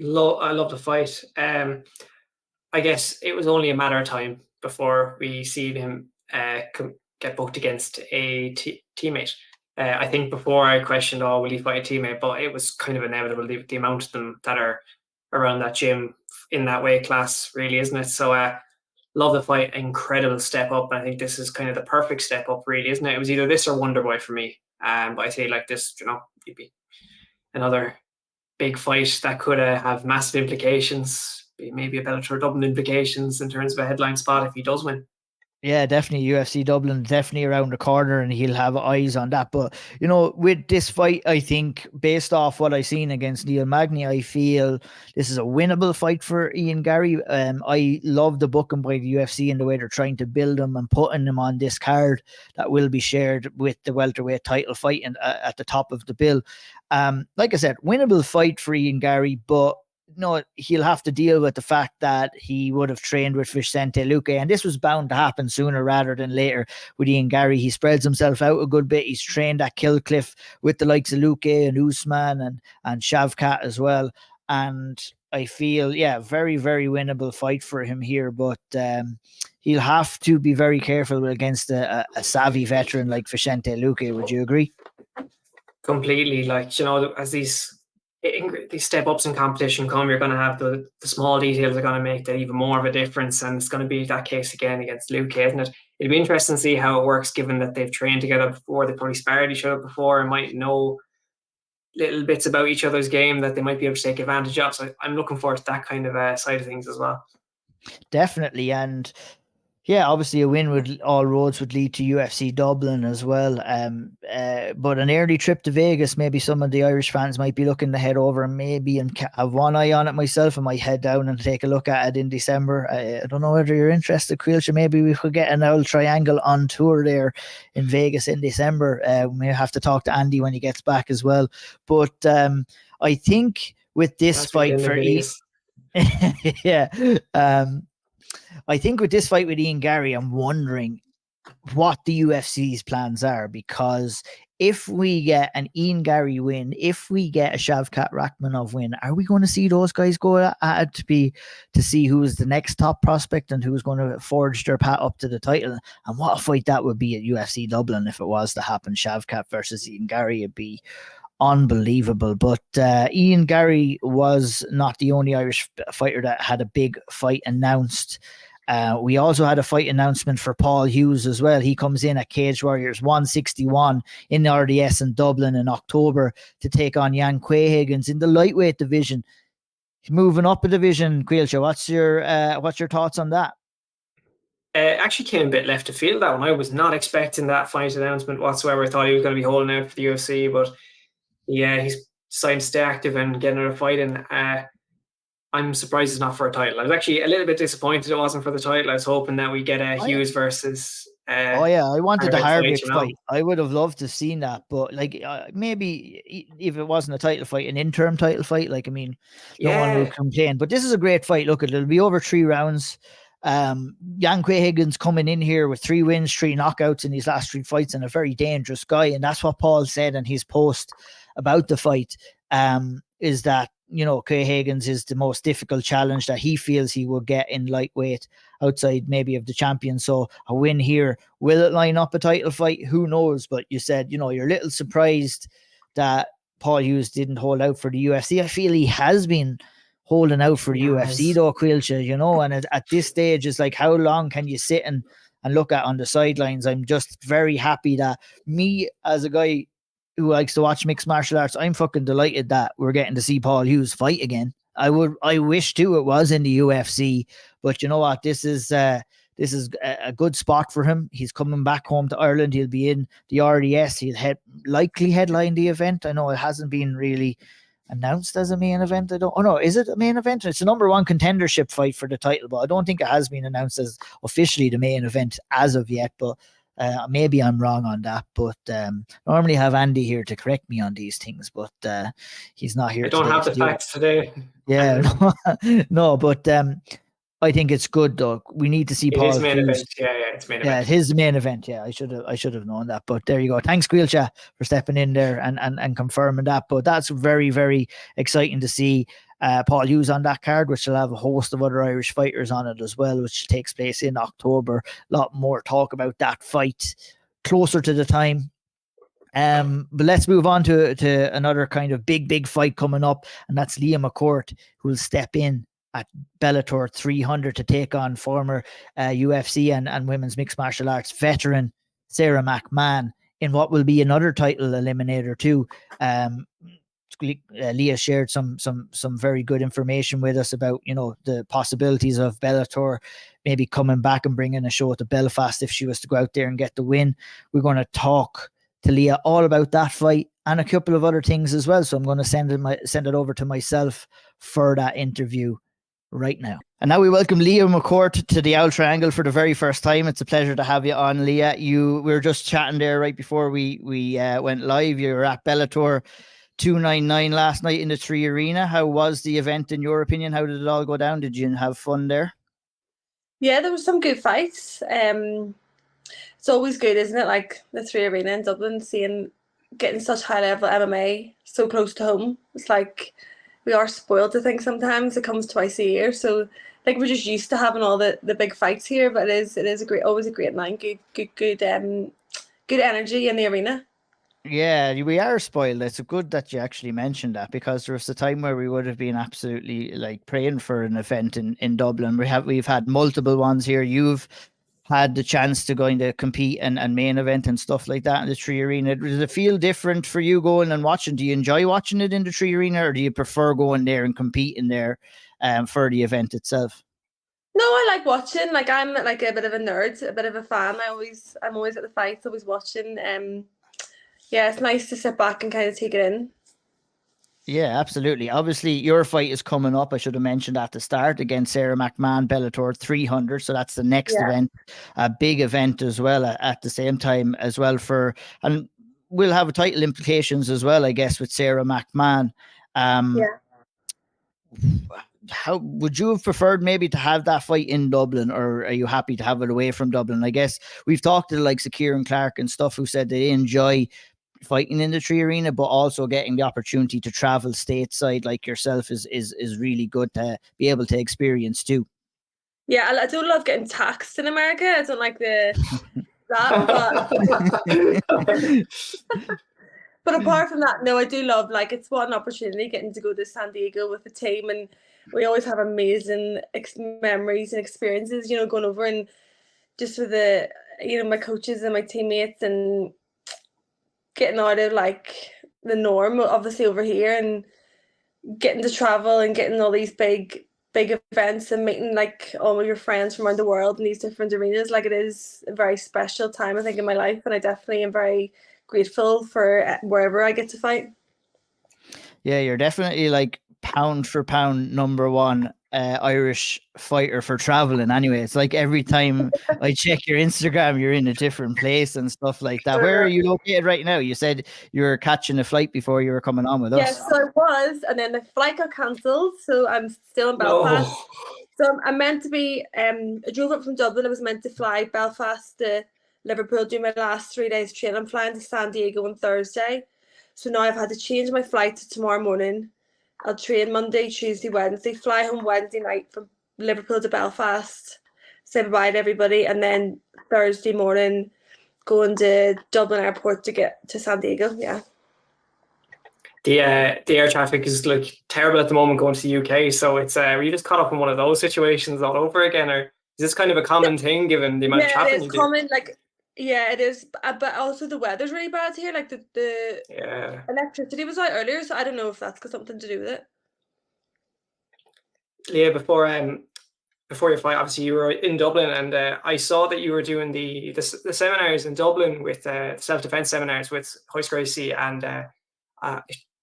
I love the fight. I guess it was only a matter of time before we see him get booked against a teammate. I think before I questioned, will he fight a teammate? But it was kind of inevitable, the amount of them that are around that gym in that weight class, really, isn't it? So love the fight, incredible step up. And I think this is kind of the perfect step up, really, isn't it? It was either this or Wonderboy for me. But I say like this, it'd be another big fight that could have massive implications, maybe a Bellator Dublin implications in terms of a headline spot if he does win. Yeah, definitely. UFC Dublin, definitely around the corner, and he'll have eyes on that. But, with this fight, I think, based off what I've seen against Neil Magny, I feel this is a winnable fight for Ian Garry. I love the booking by the UFC and the way they're trying to build him and putting him on this card that will be shared with the welterweight title fight at the top of the bill. Like I said, winnable fight for Ian Garry, but he'll have to deal with the fact that he would have trained with Vincente Luque, and this was bound to happen sooner rather than later with Ian Garry. He spreads himself out a good bit. He's trained at Killcliff with the likes of Luque and Usman and Shavkat as well, and I feel, very, very winnable fight for him here, but he'll have to be very careful against a savvy veteran like Vincente Luque. Would you agree? Completely. As these step ups in competition come, you're going to have the small details are going to make that even more of a difference, and it's going to be that case again against Luque, isn't it? It'll be interesting to see how it works, given that they've trained together before, they probably sparred each other before and might know little bits about each other's game that they might be able to take advantage of. So I'm looking forward to that kind of side of things as well. Definitely. And Yeah, obviously a win would all roads would lead to UFC Dublin as well. But an early trip to Vegas, maybe some of the Irish fans might be looking to head over and maybe and have one eye on it myself. I might head down and take a look at it in December. I don't know whether you're interested, Caoilte. Maybe we could get an Auld Triangle on tour there in Vegas in December. We may have to talk to Andy when he gets back as well. But I think with this fight for yeah. I think with this fight with Ian Garry, I'm wondering what the UFC's plans are, because if we get an Ian Garry win, if we get a Shavkat Rakhmonov win, are we going to see those guys go at it to see who is the next top prospect and who's going to forge their path up to the title? And what a fight that would be at UFC Dublin if it was to happen. Shavkat versus Ian Garry, it'd be unbelievable. But Ian Garry was not the only Irish fighter that had a big fight announced. We also had a fight announcement for Paul Hughes as well. He comes in at Cage Warriors 161 in the RDS in Dublin in October to take on Jan Quaeyhaegens in the lightweight division. He's moving up a division. Caoilte, what's your thoughts on that? Actually came a bit left of field, that one. I was not expecting that fight announcement whatsoever. I thought he was going to be holding out for the UFC, but yeah, he's decided to stay active and get another fight in. I'm surprised it's not for a title. I was actually a little bit disappointed it wasn't for the title. I was hoping that we get a Hughes versus. I wanted the Harvick fight. I would have loved to have seen that, but like maybe if it wasn't a title fight, an interim title fight. Like, I mean, no one would complain. But this is a great fight. Look, it'll be over 3 rounds. Jan Quaeyhaegens coming in here with 3 wins, 3 knockouts in these last 3 fights, and a very dangerous guy. And that's what Paul said in his post about the fight. Is that, you know, Quaeyhaegens is the most difficult challenge that he feels he will get in lightweight outside maybe of the champion. So a win here, will it line up a title fight? Who knows? But you said, you know, you're a little surprised that Paul Hughes didn't hold out for the UFC. I feel he has been holding out for the UFC though, Caoilte, you know, and at this stage it's like, how long can you sit and look at on the sidelines? I'm just very happy that me as a guy who likes to watch mixed martial arts, I'm fucking delighted that we're getting to see Paul Hughes fight again. I wish too it was in the UFC, but you know what? This is a good spot for him. He's coming back home to Ireland. He'll be in the RDS. He'll likely headline the event. I know it hasn't been really announced as a main event. Is it a main event? It's a number 1 contendership fight for the title, but I don't think it has been announced as officially the main event as of yet. But maybe I'm wrong on that, but normally have Andy here to correct me on these things, but he's not here. I don't have the facts today. Yeah, no, but I think it's good though. We need to see Paul Hughes. Event. Yeah, it's main event. Yeah, it is the main event. Yeah, I should have known that. But there you go. Thanks, Caoilte, for stepping in there and confirming that. But that's very, very exciting to see Paul Hughes on that card, which will have a host of other Irish fighters on it as well, which takes place in October. A lot more talk about that fight closer to the time. But let's move on to another kind of big fight coming up, and that's Leah McCourt, who will step in at Bellator 300 to take on former UFC and women's mixed martial arts veteran Sara McMann in what will be another title eliminator too. Leah shared some very good information with us about, you know, the possibilities of Bellator maybe coming back and bringing a show to Belfast if she was to go out there and get the win. We're going to talk to Leah all about that fight and a couple of other things as well. So I'm going to send it over to myself for that interview right now. And now we welcome Leah McCourt to the Auld Triangle for the very first time. It's a pleasure to have you on, Leah. We were just chatting there right before we went live. You were at Bellator 299 last night in the Tree Arena. How was the event in your opinion? How did it all go down? Did you have fun there? Yeah, there was some good fights. It's always good, isn't it? Like the Tree Arena in Dublin, getting such high level MMA so close to home. It's like we are spoiled to think sometimes it comes twice a year. So I think we're just used to having all the big fights here, but it is always a great night. Good energy in the arena. Yeah, we are spoiled. It's good that you actually mentioned that, because there was a time where we would have been absolutely like praying for an event in Dublin. We've had multiple ones here. You've had the chance to go in to compete and main event and stuff like that in the Tree Arena. Does it feel different for you going and watching? Do you enjoy watching it in the Tree Arena, or do you prefer going there and competing there for the event itself? No, I like watching. Like I'm like a bit of a nerd, a bit of a fan. I'm always at the fights, always watching. Yeah, it's nice to sit back and kind of take it in. Yeah, absolutely. Obviously, your fight is coming up. I should have mentioned at the start against Sara McMann, Bellator 300. So that's the next Yeah. event, a big event as well at the same time as well and we'll have title implications as well, I guess, with Sara McMann. Yeah. How would you have preferred maybe to have that fight in Dublin, or are you happy to have it away from Dublin? I guess we've talked to like Kieran Clark and stuff who said they enjoy fighting in the Tree Arena, but also getting the opportunity to travel stateside like yourself is really good to be able to experience too. Yeah, I do love getting taxed in America. I don't like that, but apart from that, no, I do love, like, it's what an opportunity getting to go to San Diego with the team, and we always have amazing memories and experiences, you know, going over and just with the, you know, my coaches and my teammates, and getting out of like the norm obviously over here, and getting to travel and getting all these big events and meeting like all of your friends from around the world in these different arenas. Like, it is a very special time, I think, in my life, and I definitely am very grateful for wherever I get to fight. Yeah, you're definitely like pound for pound number one Irish fighter for traveling. Anyway, it's like every time I check your Instagram, you're in a different place and stuff like that. Where are you located right now? You said you were catching a flight before you were coming on with us. Yes, so I was, and then the flight got cancelled, so I'm still in Belfast. No. So I'm meant to be, I drove up from Dublin. I was meant to fly Belfast to Liverpool, do my last 3 days training. I'm flying to San Diego on Thursday. So now I've had to change my flight to tomorrow morning. I'll train Monday, Tuesday, Wednesday, fly home Wednesday night from Liverpool to Belfast, say bye to everybody, and then Thursday morning going to Dublin Airport to get to San Diego. Yeah. The air traffic is like terrible at the moment going to the UK. So it's were you just caught up in one of those situations all over again, or is this kind of a common thing given the amount of traffic? Yeah, it is common. Like, yeah, it is. But also the weather's really bad here. Like the electricity was out earlier, so I don't know if that's got something to do with it. Leah, before your fight, obviously you were in Dublin, and I saw that you were doing the seminars in Dublin with self-defense seminars with Hoist Gracie and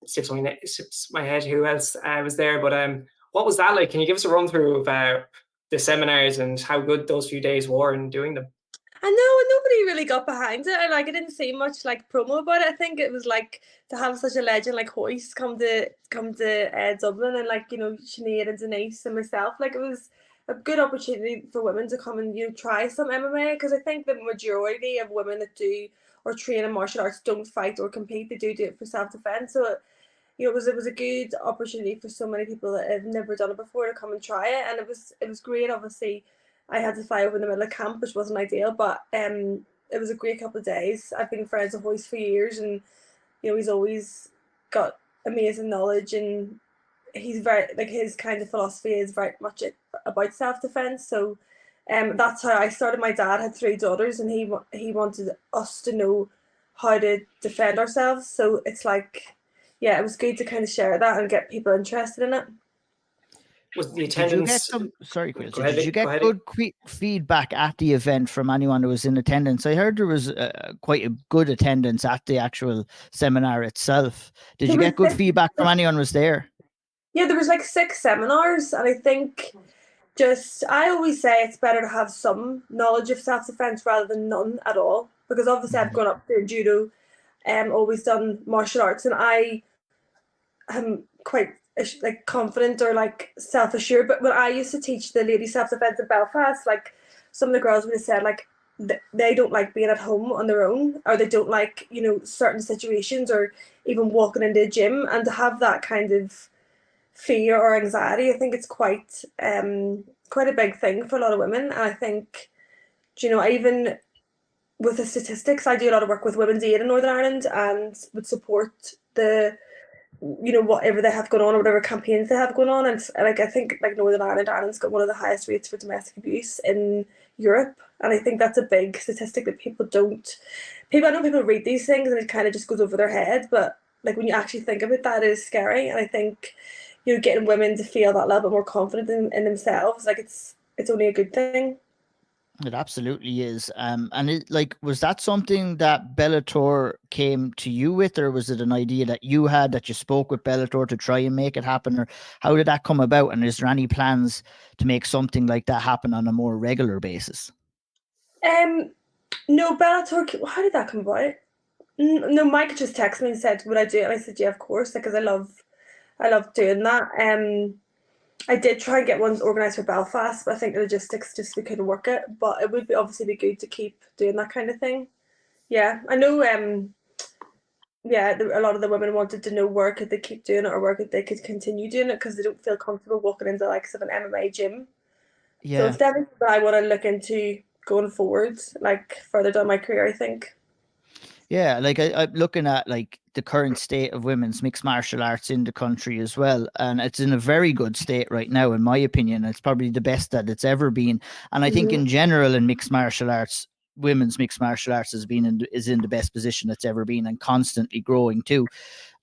slips my head who else was there, but what was that like? Can you give us a run through of the seminars and how good those few days were in doing them? I know, nobody really got behind it. I didn't see much like promo about it. I think it was like to have such a legend like Hoist come to Dublin, and like, you know, Sinead and Denise and myself, like it was a good opportunity for women to come and, you know, try some MMA, because I think the majority of women that do or train in martial arts don't fight or compete. They do it for self-defense. So you know, it was a good opportunity for so many people that have never done it before to come and try it, and it was great. Obviously, I had to fly over in the middle of camp, which wasn't ideal, but it was a great couple of days. I've been friends with Hoist for years, and you know, he's always got amazing knowledge, and he's very, like, his kind of philosophy is very much about self-defense. So that's how I started. My dad had 3 daughters, and he wanted us to know how to defend ourselves. So it's like, yeah, it was good to kind of share that and get people interested in it. Was the attendance? Did you get good feedback at the event from anyone who was in attendance? I heard there was quite a good attendance at the actual seminar itself. Did you get good feedback from anyone who was there? Yeah, there was like 6 seminars, and I think I always say it's better to have some knowledge of self-defense rather than none at all, because obviously I've gone up doing judo, always done martial arts, and I am quite like confident or like self-assured. But when I used to teach the ladies self-defense in Belfast, like some of the girls would have said like they don't like being at home on their own, or they don't like, you know, certain situations, or even walking into a gym, and to have that kind of fear or anxiety, I think it's quite a big thing for a lot of women. And I think, you know, even with the statistics, I do a lot of work with Women's Aid in Northern Ireland, and would support the, you know, whatever they have going on or whatever campaigns they have going on. And like, I think like Northern Ireland's got one of the highest rates for domestic abuse in Europe, and I think that's a big statistic that I know people read these things and it kind of just goes over their head, but like when you actually think of it, that is scary. And I think, you know, getting women to feel that little bit more confident in themselves, like it's it's only a good thing. It absolutely is. And it, like, was that something that Bellator came to you with, or was it an idea that you had that you spoke with Bellator to try and make it happen, or how did that come about? And is there any plans to make something like that happen on a more regular basis? No, Bellator. How did that come about? No, Mike just texted me and said, "Would I do it?" And I said, "Yeah, of course," because I love doing that. I did try and get ones organised for Belfast, but I think the logistics just we couldn't work it. But it would be obviously be good to keep doing that kind of thing. Yeah, I know. Yeah, a lot of the women wanted to know where could they keep doing it or where could they continue doing it because they don't feel comfortable walking into the likes of an MMA gym. So it's definitely something I want to look into going forward, like further down my career, I think. Yeah, like I'm looking at like the current state of women's mixed martial arts in the country as well, and it's in a very good state right now, in my opinion. It's probably the best that it's ever been, and I think in general in mixed martial arts, women's mixed martial arts is in the best position it's ever been, and constantly growing too.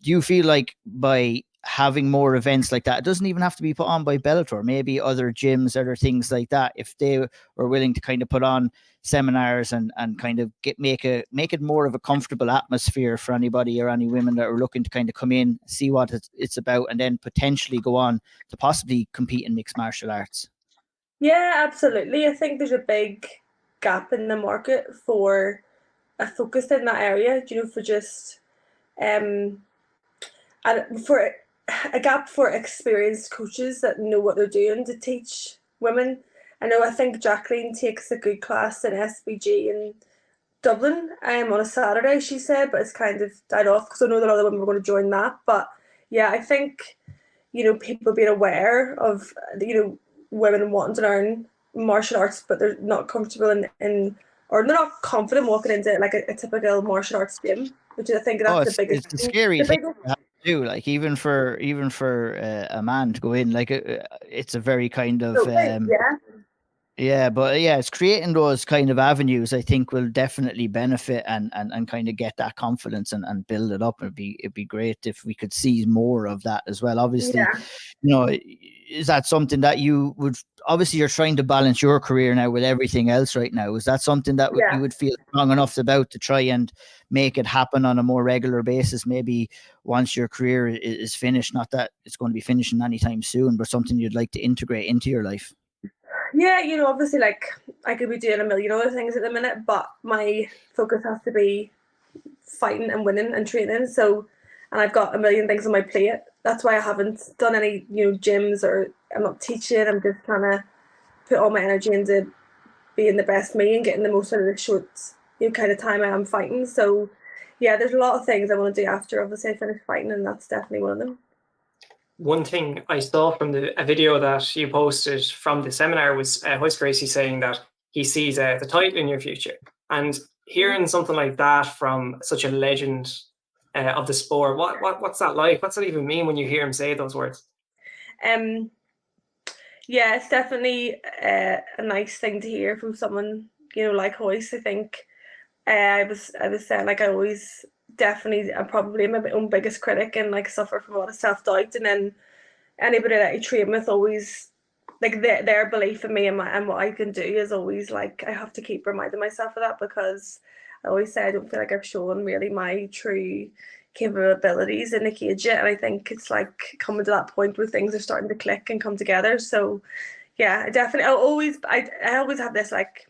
Do you feel like by having more events like that, it doesn't even have to be put on by Bellator, maybe other gyms, other things like that, if they were willing to kind of put on seminars and kind of make it more of a comfortable atmosphere for anybody or any women that are looking to kind of come in, see what it's about, and then potentially go on to possibly compete in mixed martial arts? Yeah, absolutely. I think there's a big gap in the market for a focus in that area, for just and for a gap for experienced coaches that know what they're doing to teach women. I think Jacqueline takes a good class in SBG in Dublin on a Saturday, she said, but it's kind of died off because I know that other women were going to join that. But yeah, I think, people being aware of, women wanting to learn martial arts, but they're not comfortable in or they're not confident walking into like a typical martial arts gym, which I think that's the biggest. It's a scary thing to have to do. Like even for a man to go in, like it's a very kind of yeah, but yeah, it's creating those kind of avenues I think will definitely benefit and kind of get that confidence and build it up. It'd be great if we could see more of that as well. Obviously, is that something that you would, obviously you're trying to balance your career now with everything else right now. Is that something that you would feel strong enough about to try and make it happen on a more regular basis, maybe once your career is finished? Not that it's going to be finishing anytime soon, but something you'd like to integrate into your life? Yeah, obviously, like I could be doing a million other things at the minute, but my focus has to be fighting and winning and training. So, and I've got a million things on my plate. That's why I haven't done any, gyms, or I'm not teaching. I'm just trying to put all my energy into being the best me and getting the most out of the short, kind of time I am fighting. So, yeah, there's a lot of things I want to do after obviously I finish fighting, and that's definitely one of them. One thing I saw from a video that you posted from the seminar was Royce Gracie saying that he sees the title in your future. And hearing something like that from such a legend of the sport, what's that like? What's that even mean when you hear him say those words? Yeah, it's definitely a nice thing to hear from someone, like Royce. I think I was saying, like, I always definitely, I'm probably my own biggest critic and like suffer from a lot of self-doubt, and then anybody that I train with always, like, their belief in me and what I can do is always like, I have to keep reminding myself of that, because I always say I don't feel like I've shown really my true capabilities in the cage yet, and I think it's like coming to that point where things are starting to click and come together. So yeah, I always have this, like,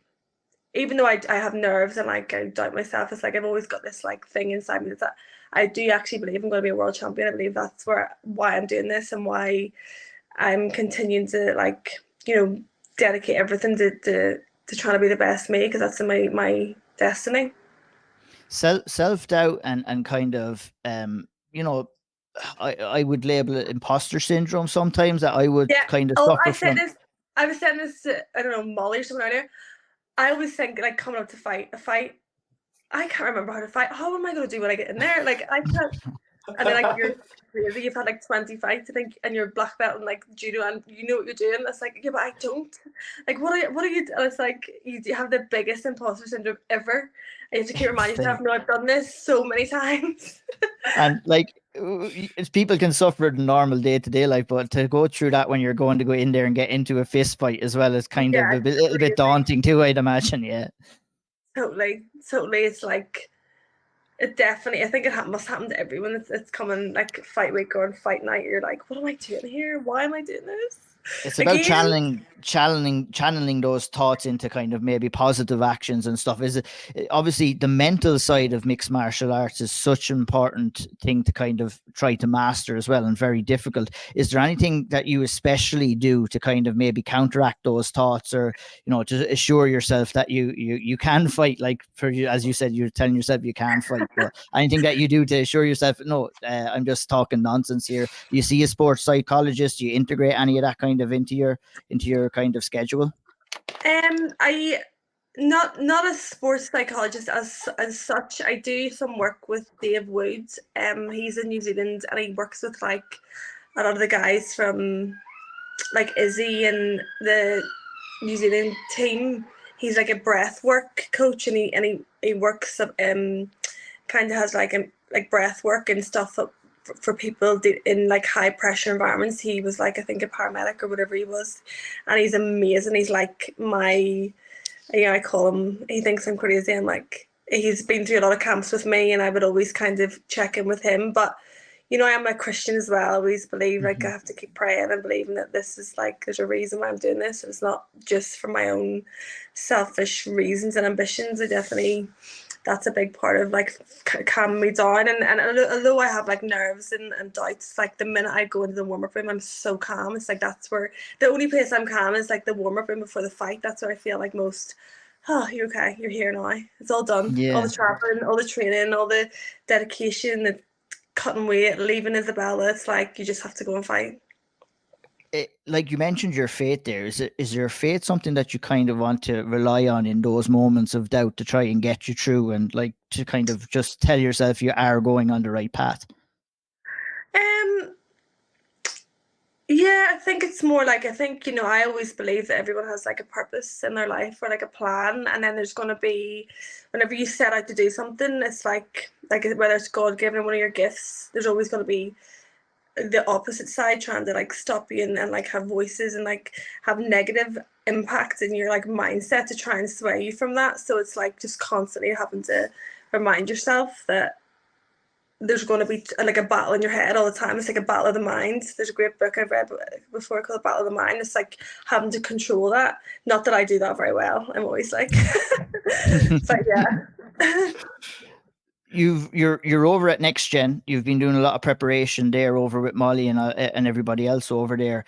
even though I have nerves and like I doubt myself, it's like I've always got this like thing inside me that I do actually believe I'm going to be a world champion. I believe that's why I'm doing this and why I'm continuing to, like, dedicate everything to trying to be the best me, because that's my destiny. Self-doubt and kind of I would label it imposter syndrome sometimes, that I would kind of suffer from. I was saying this to, I don't know, Molly or someone earlier. I always think, like, coming up to fight a fight, I can't remember how to fight. How am I going to do when I get in there? Like, I can't. And then, like, you're crazy. You've had like 20 fights, I think, and you're black belt in like judo, and you know what you're doing. It's like, yeah, but I don't. Like, what are you? And it's like you have the biggest imposter syndrome ever. And you have to keep reminding yourself, no, I've done this so many times. And like, People can suffer the normal day-to-day life, but to go through that when you're going to go in there and get into a fist fight as well is kind of a little bit daunting too, I'd imagine. Yeah, totally. It's like, it definitely, I think it must happen to everyone. It's coming like fight week or fight night. You're like, what am I doing here? Why am I doing this? it's about channeling those thoughts into kind of maybe positive actions and stuff. Is it obviously the mental side of mixed martial arts is such an important thing to kind of try to master as well, and very difficult. Is there anything that you especially do to kind of maybe counteract those thoughts, or to assure yourself that you can fight? Like, for you, as you said, you're telling yourself you can fight, but anything that you do to assure yourself, no, I'm just talking nonsense here? Do you see a sports psychologist? Do you integrate any of that kind of into your kind of schedule? I not a sports psychologist as such. I do some work with Dave Wood. He's in New Zealand and he works with like a lot of the guys from like Izzy and the New Zealand team. He's like a breath work coach, and he works kind of has like breath work and stuff for people in like high pressure environments. He was like, I think, a paramedic or whatever he was, and he's amazing. He's like I call him, he thinks I'm crazy. I'm like, he's been through a lot of camps with me, and I would always kind of check in with him. But I am a Christian as well. I always believe like I have to keep praying and believing that this is like, there's a reason why I'm doing this. It's not just for my own selfish reasons and ambitions. That's a big part of like calming me down. And although I have like nerves and doubts, like the minute I go into the warm-up room, I'm so calm. It's like, that's where the only place I'm calm is like the warm-up room before the fight. That's where I feel like most, you're okay, you're here now, it's all done. All the traveling, all the training, all the dedication, the cutting weight, leaving Isabella, it's like you just have to go and fight. Like you mentioned your faith there, is your faith something that you kind of want to rely on in those moments of doubt to try and get you through, and like to kind of just tell yourself you are going on the right path? Yeah, I think it's more like, I think, I always believe that everyone has like a purpose in their life or like a plan, and then there's going to be, whenever you set out to do something, it's like whether it's God given one of your gifts, there's always going to be the opposite side trying to like stop you and like have voices and like have negative impact in your like mindset to try and sway you from that. So it's like just constantly having to remind yourself that there's going to be like a battle in your head all the time. It's like a battle of the mind. There's a great book I've read before called Battle of the Mind. It's like having to control that. Not that I do that very well. I'm always like, but yeah. You're over at Next Gen. You've been doing a lot of preparation there over with Molly and everybody else over there.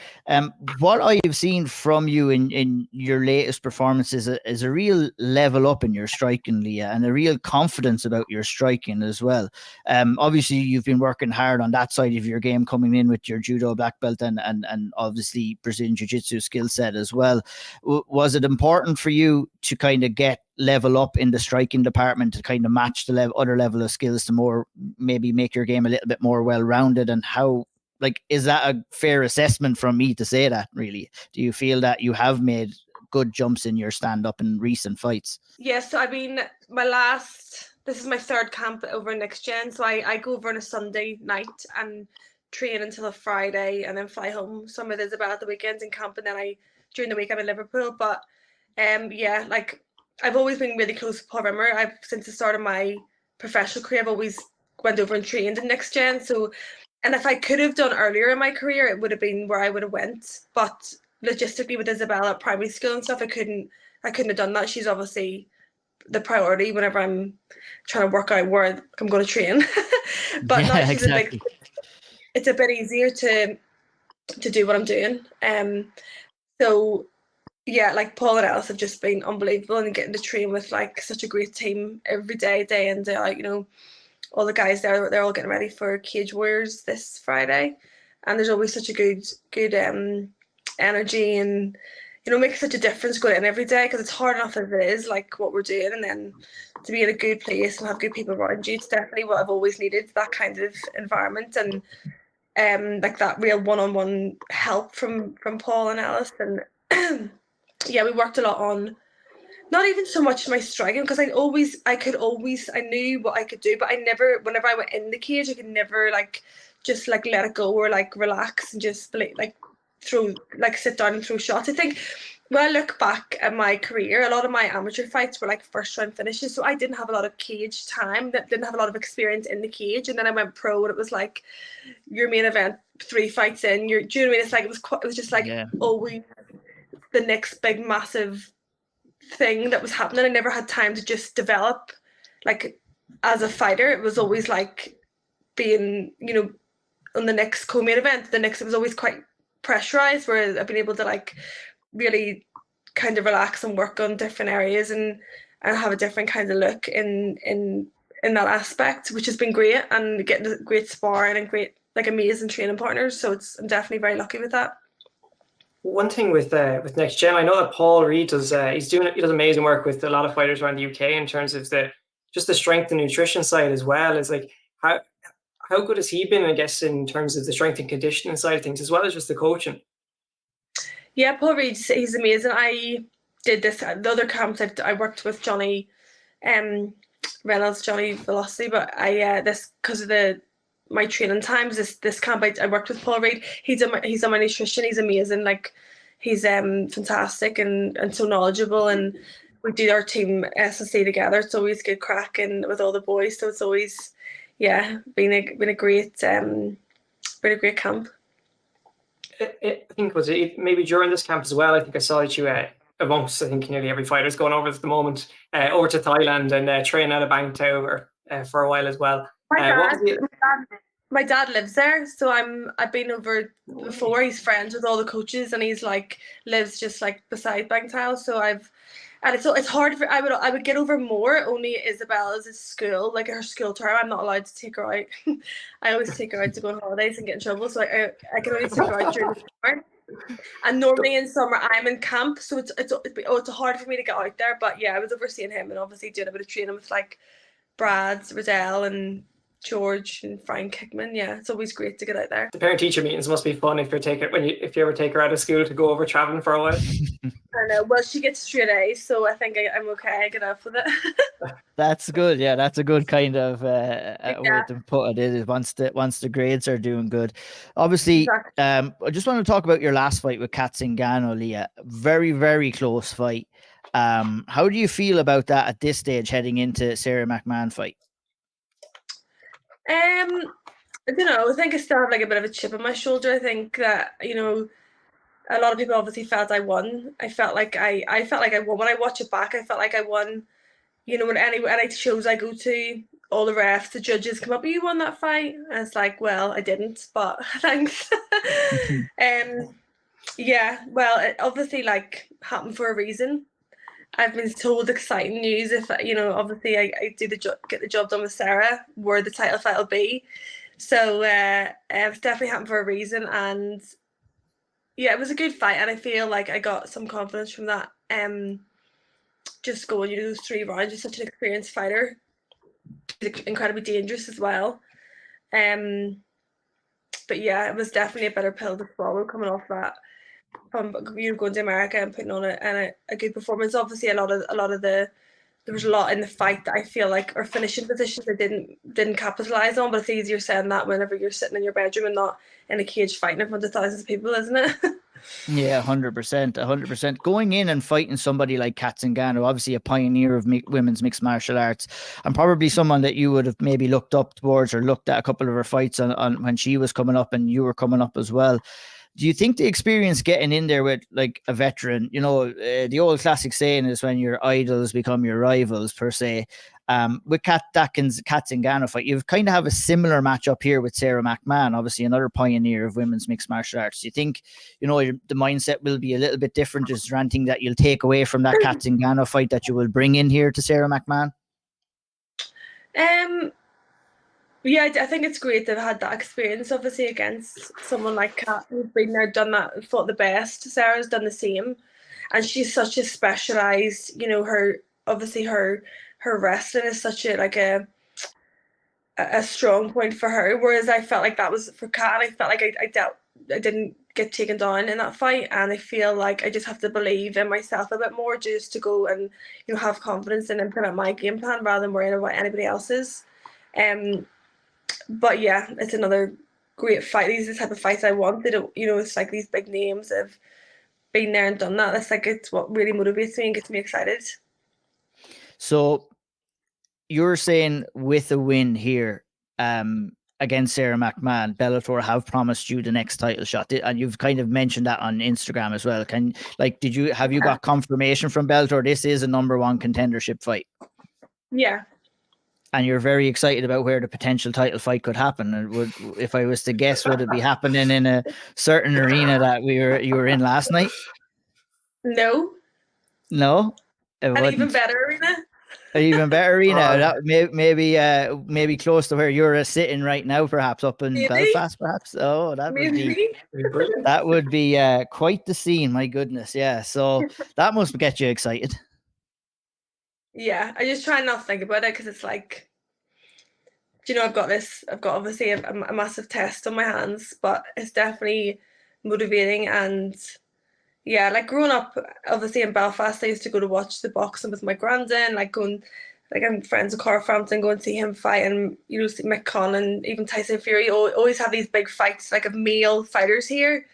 What I've seen from you in your latest performances is a real level up in your striking, Leah, and a real confidence about your striking as well. Obviously you've been working hard on that side of your game, coming in with your judo black belt and obviously Brazilian jiu-jitsu skill set as well. Was it important for you to kind of level up in the striking department to kind of match the other level of skills to more maybe make your game a little bit more well-rounded? And how, like, is that a fair assessment from me to say that? Really, do you feel that you have made good jumps in your stand-up in recent fights? Yes, so I mean, this is my third camp over Next Gen, so I go over on a Sunday night and train until a Friday and then fly home. So I'm with Isabel at the weekends in camp, and then during the week I'm in Liverpool. But yeah, like I've always been really close to Paul Rimmer. Since the start of my professional career, I've always went over and trained in Next Gen. So, and if I could have done earlier in my career, it would have been where I would have went. But logistically with Isabella at primary school and stuff, I couldn't have done that. She's obviously the priority whenever I'm trying to work out where I'm going to train. But now she's exactly. It's a bit easier to do what I'm doing. So yeah, like Paul and Alice have just been unbelievable, and getting to train with like such a great team every day, day in, day out. All the guys there, they're all getting ready for Cage Warriors this Friday, and there's always such a good energy, and makes such a difference going in every day, because it's hard enough as it is, like what we're doing, and then to be in a good place and have good people around you, it's definitely what I've always needed, that kind of environment, and like that real one-on-one help from Paul and Alice. And yeah, we worked a lot on not even so much my striking, because I knew what I could do, but whenever I went in the cage, I could never like just like let it go or like relax and just like sit down and throw shots. I think when I look back at my career, a lot of my amateur fights were like first round finishes, so I didn't have a lot of cage time, didn't have a lot of experience in the cage, and then I went pro and it was like your main event 3 fights in, do you know what I mean? It's like it was just like always the next big massive thing that was happening. I never had time to just develop like as a fighter. It was always like being, on the next co-main event, it was always quite pressurized, where I've been able to like really kind of relax and work on different areas and have a different kind of look in that aspect, which has been great, and getting great sparring and great like amazing training partners. So I'm definitely very lucky with that. One thing with Next Gen, I know that Paul Reed does he does amazing work with a lot of fighters around the UK in terms of the strength and nutrition side as well. Is like how good has he been, I guess, in terms of the strength and conditioning side of things, as well as just the coaching? Yeah, Paul Reed, he's amazing. I did the other camps. I worked with Johnny Reynolds, Johnny Velocity, but because of my training times, this camp I worked with Paul Reed. He's on my nutrition. He's amazing. Like he's fantastic and so knowledgeable, and we do our team SSC together. It's always good crack and with all the boys. So it's always been a great camp. I think was it maybe during this camp as well. I think I saw that you amongst nearly every fighter's going over at the moment over to Thailand and training out of Bangkok for a while as well. My dad lives there, so I've been over before. He's friends with all the coaches, and he's like lives just like beside Bangkok. So it's hard for I would get over more. Only Isabella's at school, like her school term. I'm not allowed to take her out. I always take her out to go on holidays and get in trouble. So I can only take her out during the summer. And normally in summer I'm in camp, so it's hard for me to get out there. But yeah, I was overseeing him and obviously doing a bit of training with like Brad, Riddell, and George and Frank Hickman. Yeah, it's always great to get out there. The parent-teacher meetings must be fun if you ever take her out of school to go over traveling for a while. I know. Well, she gets straight A's, so I think I'm okay. I get off with it. That's good. Yeah, that's a good kind of way to put it. Is once the grades are doing good. Obviously, exactly. I just want to talk about your last fight with Kat Zingano, Leah. Very, very close fight. How do you feel about that at this stage, heading into Sara McMann fight? I don't know. I think I still have like a bit of a chip on my shoulder. I think that a lot of people obviously felt I won. I felt like I won. When I watch it back, I felt like I won. When any shows I go to, all the refs, the judges come up, you won that fight. And it's like, well, I didn't, but thanks. Yeah, well, it obviously like happened for a reason. I've been told exciting news if obviously I get the job done with Sara, where the title fight will be. So it's definitely happened for a reason, and yeah, it was a good fight, and I feel like I got some confidence from that. Just going those 3 rounds. You're such an experienced fighter, incredibly dangerous as well. But yeah, it was definitely a better pill to swallow coming off that. From going to America and putting on a good performance. Obviously, there was a lot in the fight that I feel like are finishing positions I didn't capitalize on. But it's easier saying that whenever you're sitting in your bedroom and not in a cage fighting in front of thousands of people, isn't it? Yeah, 100%. Going in and fighting somebody like Kat Zingano, obviously a pioneer of women's mixed martial arts, and probably someone that you would have maybe looked up towards or looked at a couple of her fights on when she was coming up and you were coming up as well. Do you think the experience getting in there with like a veteran, the old classic saying is when your idols become your rivals per se, with Kat Zingano fight, you kind of have a similar matchup here with Sara McMann, obviously another pioneer of women's mixed martial arts. Do you think, the mindset will be a little bit different? Is there anything that you'll take away from that Kat Zingano fight that you will bring in here to Sara McMann? Yeah, I think it's great to have had that experience, obviously, against someone like Kat, who's been there, done that, fought the best. Sarah's done the same, and she's such a specialized. Her wrestling is such a strong point for her. Whereas I felt like that was for Kat. I felt like I didn't get taken down in that fight, and I feel like I just have to believe in myself a bit more just to go and have confidence and implement my game plan rather than worrying about anybody else's. But yeah, it's another great fight. These are the type of fights I want. They don't, it's like these big names have been there and done that. That's like, it's what really motivates me and gets me excited. So you're saying with a win here, against Sara McMann, Bellator have promised you the next title shot, and you've kind of mentioned that on Instagram as well. Have you got confirmation from Bellator this is a #1 contendership fight? Yeah. And you're very excited about where the potential title fight could happen. And if I was to guess, would it be happening in a certain arena that you were in last night? No. An even better arena. An even better arena. That maybe close to where you're sitting right now, perhaps up in Belfast, perhaps. Oh, that would be quite the scene. My goodness, yeah. So that must get you excited. Yeah, I just try not to think about it because it's like, I've got obviously a massive test on my hands, but it's definitely motivating. And yeah, like growing up, obviously in Belfast, I used to go to watch the boxing with my granddad, I'm friends with Carl Frampton, go and see him fight, and see Mick Conlan, even Tyson Fury, always have these big fights like of male fighters here,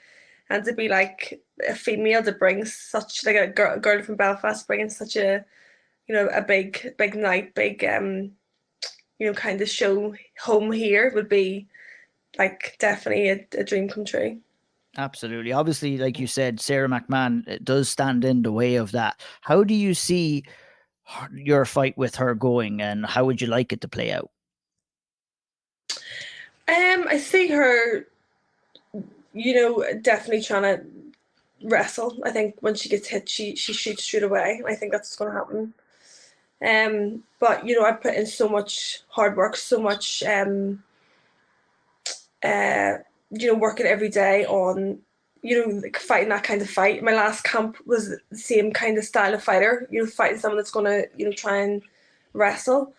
and to be like a female to bring such like a girl from Belfast bringing such a a big night, big kind of show home here would be like definitely a dream come true. Absolutely. Obviously, like you said, Sara McMann does stand in the way of that. How do you see your fight with her going, and how would you like it to play out? I see her, definitely trying to wrestle. I think when she gets hit, she shoots straight away. I think that's what's going to happen. But I put in so much hard work, so much working every day on like fighting that kind of fight. My last camp was the same kind of style of fighter, fighting someone that's gonna try and wrestle,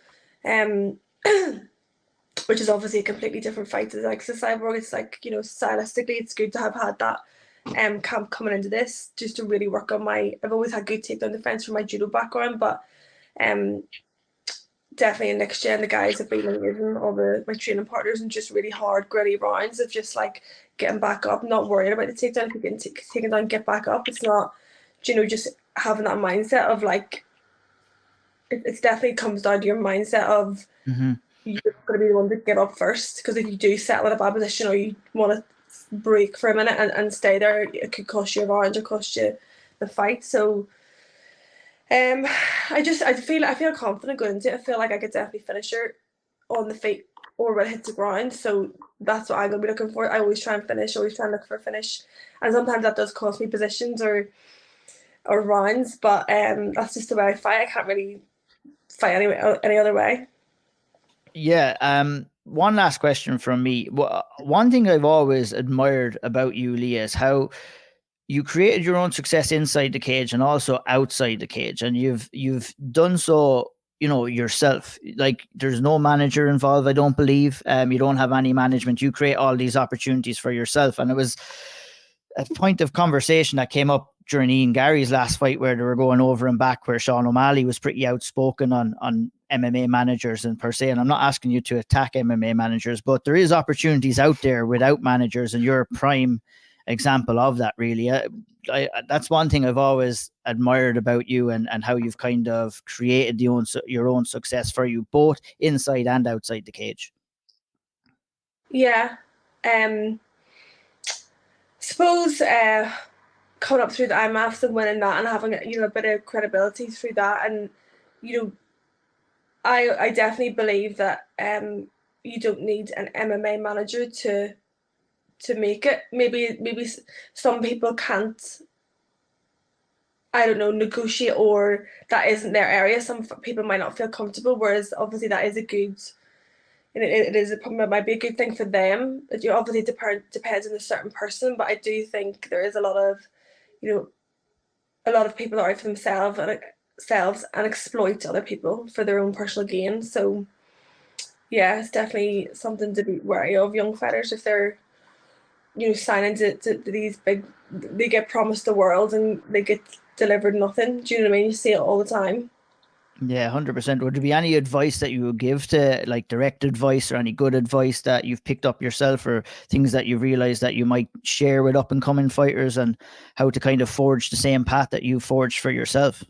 which is obviously a completely different fight to like the Cyborg. It's like stylistically it's good to have had that camp coming into this just to really work on I've always had good takedown defense from my judo background, but definitely in next gen the guys have been amazing, all my training partners, and just really hard gritty rounds of just like getting back up, not worrying about the takedown. If you're getting taken down, get back up. It's not just having that mindset of like it's definitely comes down to your mindset of you're going to be the one to get up first, because if you do settle in a bad position or you want to break for a minute and stay there, it could cost you a round or cost you the fight. So I feel confident going into it. I feel like I could definitely finish her on the feet or when it hits the ground. So that's what I'm going to be looking for. I always try and finish, always try and look for a finish. And sometimes that does cost me positions or rounds, but that's just the way I fight. I can't really fight any other way. Yeah. One last question from me. One thing I've always admired about you, Leah, is how you created your own success inside the cage and also outside the cage, and you've done so yourself. Like there's no manager involved, I don't believe. You don't have any management. You create all these opportunities for yourself, and it was a point of conversation that came up during Ian Garry's last fight where they were going over and back, where Sean O'Malley was pretty outspoken on MMA managers and per se. And I'm not asking you to attack MMA managers, but there is opportunities out there without managers, and you're a prime example of that, really. That's one thing I've always admired about you, and how you've kind of created your own success for you, both inside and outside the cage. Yeah. Suppose coming up through the IMMAFs and winning that and having a bit of credibility through that, and I definitely believe that you don't need an MMA manager to make it. Maybe some people can't, I don't know, negotiate, or that isn't their area. Some people might not feel comfortable, whereas obviously that is a good, and it might be a good thing for them. It obviously depends on a certain person, but I do think there is a lot of people that are out for themselves and exploit other people for their own personal gain. So yeah, it's definitely something to be wary of, young fighters, if they're sign into these big, they get promised the world and they get delivered nothing. Do you know what I mean? You see it all the time. Yeah, 100%. Would there be any advice that you would give to, like, direct advice or any good advice that you've picked up yourself, or things that you realize that you might share with up and coming fighters, and how to kind of forge the same path that you forged for yourself?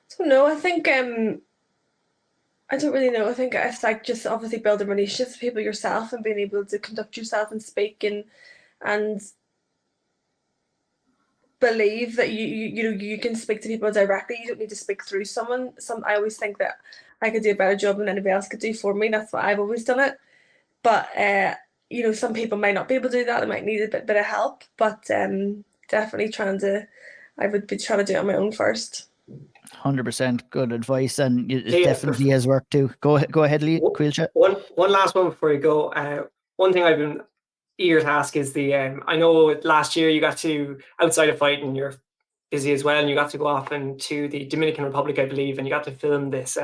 So no, I think I don't really know. I think it's like just obviously building relationships with people yourself and being able to conduct yourself and speak and believe that you can speak to people directly. You don't need to speak through someone. I always think that I could do a better job than anybody else could do for me. That's why I've always done it. But some people might not be able to do that. They might need a bit of help. But definitely I would be trying to do it on my own first. 100% good advice, and it definitely has worked too. Go ahead, Leah. One last one before you go. One thing I've been eager to ask is I know last year you got to, outside of fighting, you're busy as well, and you got to go off into the Dominican Republic, I believe, and you got to film this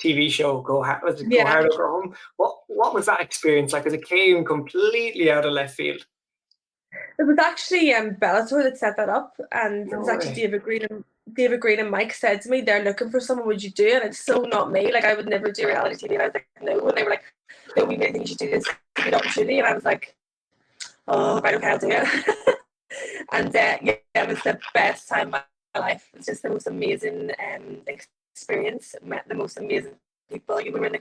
TV show, Go Hard or Go Home. What was that experience like? Because it came completely out of left field. It was actually Bellator that set that up, and it was actually David Green and Mike said to me, they're looking for someone, would you do it? And it's so not me. Like, I would never do reality TV. And I was like, no. And they were like, no, we really think you should do this. It's a good opportunity. And I was like, oh, right, okay, I'll do it. And it was the best time of my life. It was just the most amazing experience. Met the most amazing people. We were in the...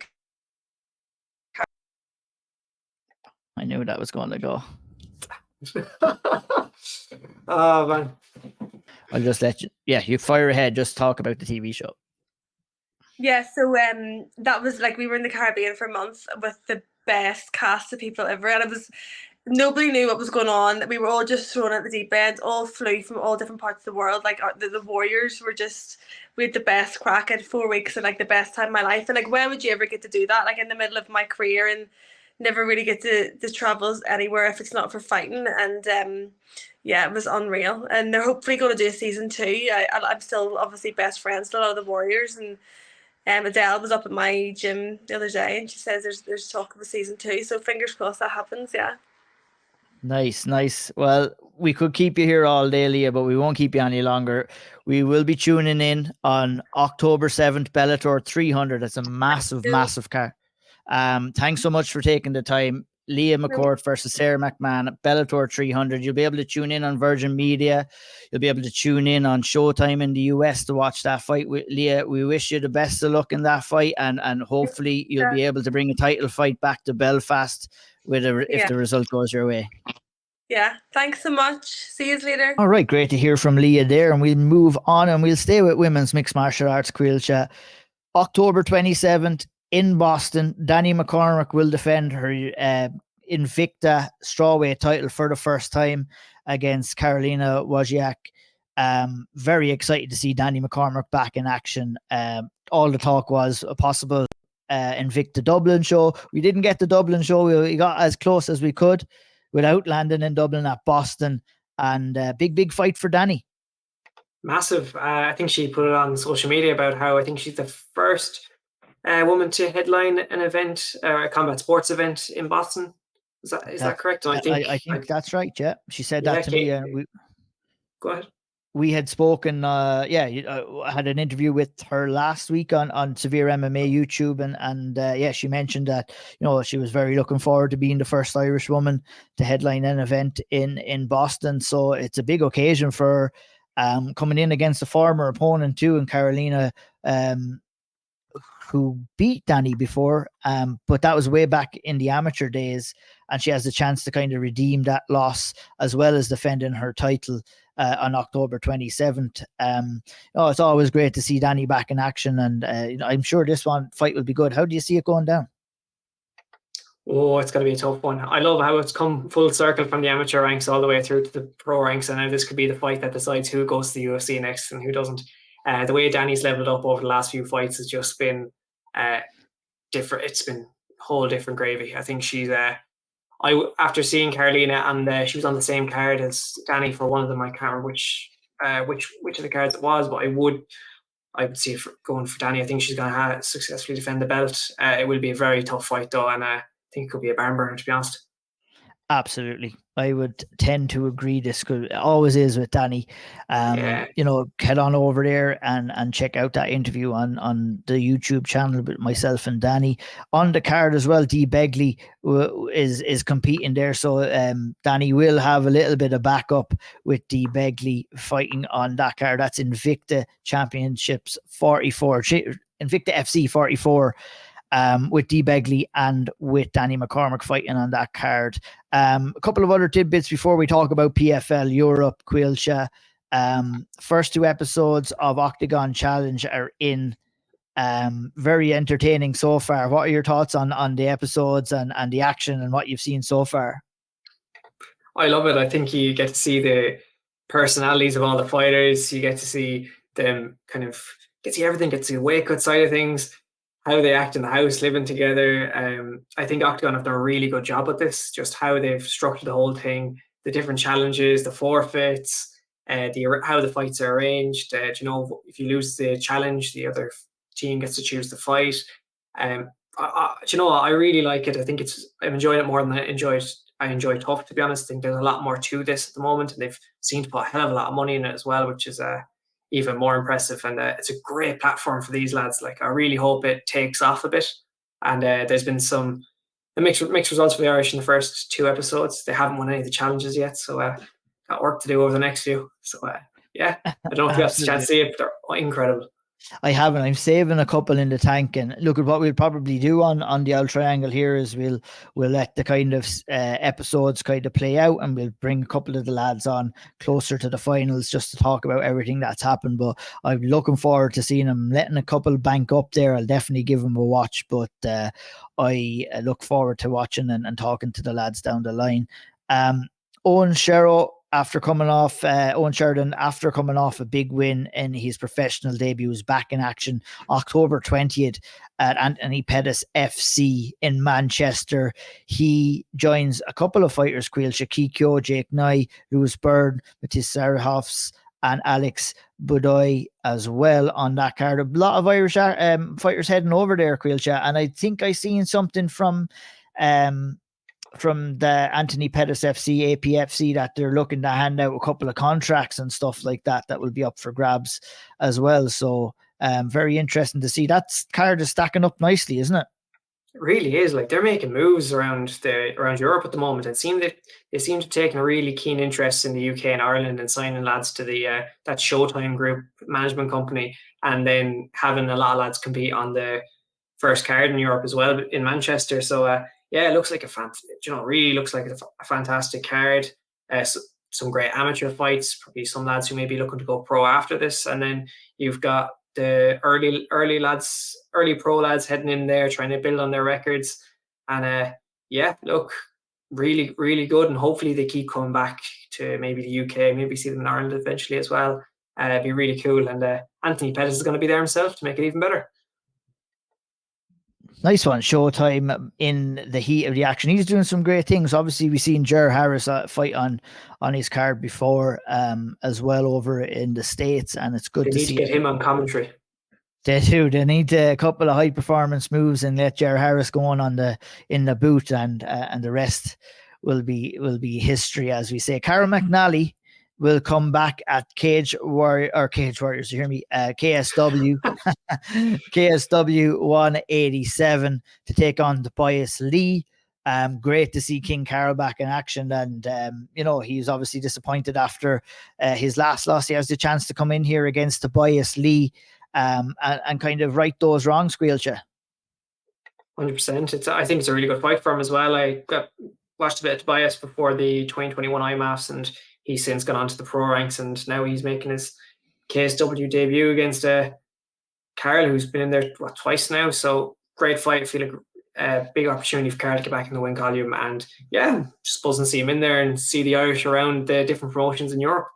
I knew that was going to go. Oh, man. I'll just let you, you fire ahead. Just talk about the TV show. Yeah, so that was like, we were in the Caribbean for a month with the best cast of people ever, and nobody knew what was going on. We were all just thrown at the deep end, all flew from all different parts of the world. Like the warriors were we had the best crack. I had 4 weeks and like the best time of my life. And like, when would you ever get to do that? Like in the middle of my career, and never really get to travel anywhere if it's not for fighting. And it was unreal. And they're hopefully going to do a season 2. I'm still obviously best friends with a lot of the warriors, and Adele was up at my gym the other day and she says there's talk of a season 2, so fingers crossed that happens. Yeah. Nice. Well, we could keep you here all day, Leah, but we won't keep you any longer. We will be tuning in on October 7th, Bellator 300. It's a massive card. Thanks so much for taking the time. Leah McCourt versus Sara McMann, Bellator 300. You'll be able to tune in on Virgin Media. You'll be able to tune in on Showtime in the US to watch that fight with Leah. We wish you the best of luck in that fight, and hopefully you'll be able to bring a title fight back to Belfast if the result goes your way. Yeah, thanks so much. See you later. All right, great to hear from Leah there, and we'll move on and we'll stay with women's mixed martial arts, Caoilte. October 27th in Boston, Danni McCormack will defend her Invicta strawweight title for the first time against Karolina Wojcik. Very excited to see Danni McCormack back in action. All the talk was a possible Invicta Dublin show. We didn't get the Dublin show. We got as close as we could without landing in Dublin at Boston. And big fight for Danni. Massive. I think she put it on social media about how I think she's the first woman to headline an event, a combat sports event in Boston. Is that correct? And I think that's right. Yeah, she said that to me. Go ahead. We had spoken. I had an interview with her last week on SevereMMA YouTube, and she mentioned that she was very looking forward to being the first Irish woman to headline an event in Boston. So it's a big occasion for her, coming in against a former opponent too, and Karolina, who beat Danni before, but that was way back in the amateur days, and she has the chance to kind of redeem that loss as well as defending her title on October 27th. It's always great to see Danni back in action, and I'm sure this fight will be good. How do you see it going down? Oh, it's going to be a tough one. I love how it's come full circle from the amateur ranks all the way through to the pro ranks, and now this could be the fight that decides who goes to the UFC next and who doesn't. The way Danni's leveled up over the last few fights has just been different. It's been a whole different gravy. I think she's after seeing Karolina, and she was on the same card as Danni for one of them. I can't remember which of the cards it was, but I would see it going for Danni. I think she's going to successfully defend the belt. It will be a very tough fight though, and I think it could be a barn burner, to be honest. Absolutely. I would tend to agree. This always is with Danny. You know, head on over there and check out that interview on the YouTube channel with myself and Danny. On the card as well, Dee Begley is competing there. So Danny will have a little bit of backup with Dee Begley fighting on that card. That's Invicta Championships 44, Invicta FC 44. With Dee Begley and with Danni McCormack fighting on that card. A couple of other tidbits before we talk about PFL Europe, Caoilte. First 2 episodes of Octagon Challenge are in. Very entertaining so far. What are your thoughts on the episodes and the action and what you've seen so far? I love it. I think you get to see the personalities of all the fighters. You get to see them get to see everything, get to see the weight cut side of things, how they act in the house, living together. I think Octagon have done a really good job at this, just how they've structured the whole thing, the different challenges, the forfeits, how the fights are arranged. If you lose the challenge, the other team gets to choose the fight. I really like it. I think I'm enjoying it more than I enjoy Tough, to be honest. I think there's a lot more to this at the moment, and they've seemed to put a hell of a lot of money in it as well, which is even more impressive. And it's a great platform for these lads. Like, I really hope it takes off a bit. And there's been some mixed results for the Irish in the first 2 episodes. They haven't won any of the challenges yet, so got work to do over the next few. So I don't know if you have the chance to see it, but they're incredible. I haven't. I'm saving a couple in the tank, and look at what we'll probably do on the Auld Triangle here is we'll let the kind of episodes kind of play out, and we'll bring a couple of the lads on closer to the finals just to talk about everything that's happened. But I'm looking forward to seeing them, letting a couple bank up there. I'll definitely give them a watch, but I look forward to watching and talking to the lads down the line. Owen Sheridan, after coming off a big win in his professional debut, is back in action October 20th at Anthony Pettis FC in Manchester. He joins a couple of fighters, Caoilte Kikyo, Jake Nye, Lewis Byrne, Matthias Sarahofs, and Alex Budoy as well on that card. A lot of Irish fighters heading over there, Caoilte, and I think I seen something from the Anthony Pettis FC, APFC, that they're looking to hand out a couple of contracts and stuff like that will be up for grabs as well. So very interesting to see. That card is stacking up nicely, isn't it? It really is. Like, they're making moves around Europe at the moment. It seemed that they seem to have taken a really keen interest in the UK and Ireland and signing lads to the that Showtime Group management company, and then having a lot of lads compete on first card in Europe as well in Manchester. So it looks like really looks like a fantastic card. Some great amateur fights, probably some lads who may be looking to go pro after this, and then you've got the early pro lads heading in there trying to build on their records. And look, really, really good, and hopefully they keep coming back to maybe the UK, maybe see them in Ireland eventually as well. It'd be really cool, and Anthony Pettis is going to be there himself to make it even better. Nice one. Showtime in the heat of the action. He's doing some great things. Obviously, we've seen Ger Harris fight on his card before as well over in the States, and it's good to see. They need to get him on commentary. They do. They need a couple of high performance moves and let Ger Harris go on in the boot, and the rest will be history, as we say. Carol McNally will come back at Cage Warriors, you hear me? KSW, KSW 187 to take on Tobias Lee. Great to see King Carol back in action, and he's obviously disappointed after his last loss. He has the chance to come in here against Tobias Lee and kind of right those wrongs, Caoilte. 100%. I think it's a really good fight for him as well. I watched a bit of Tobias before the 2021 IMMAFs, and he's since gone on to the pro ranks, and now he's making his KSW debut against Carl, who's been in there twice now. So great fight. I feel like a big opportunity for Carl to get back in the win column, and just buzzing to see him in there and see the Irish around the different promotions in Europe.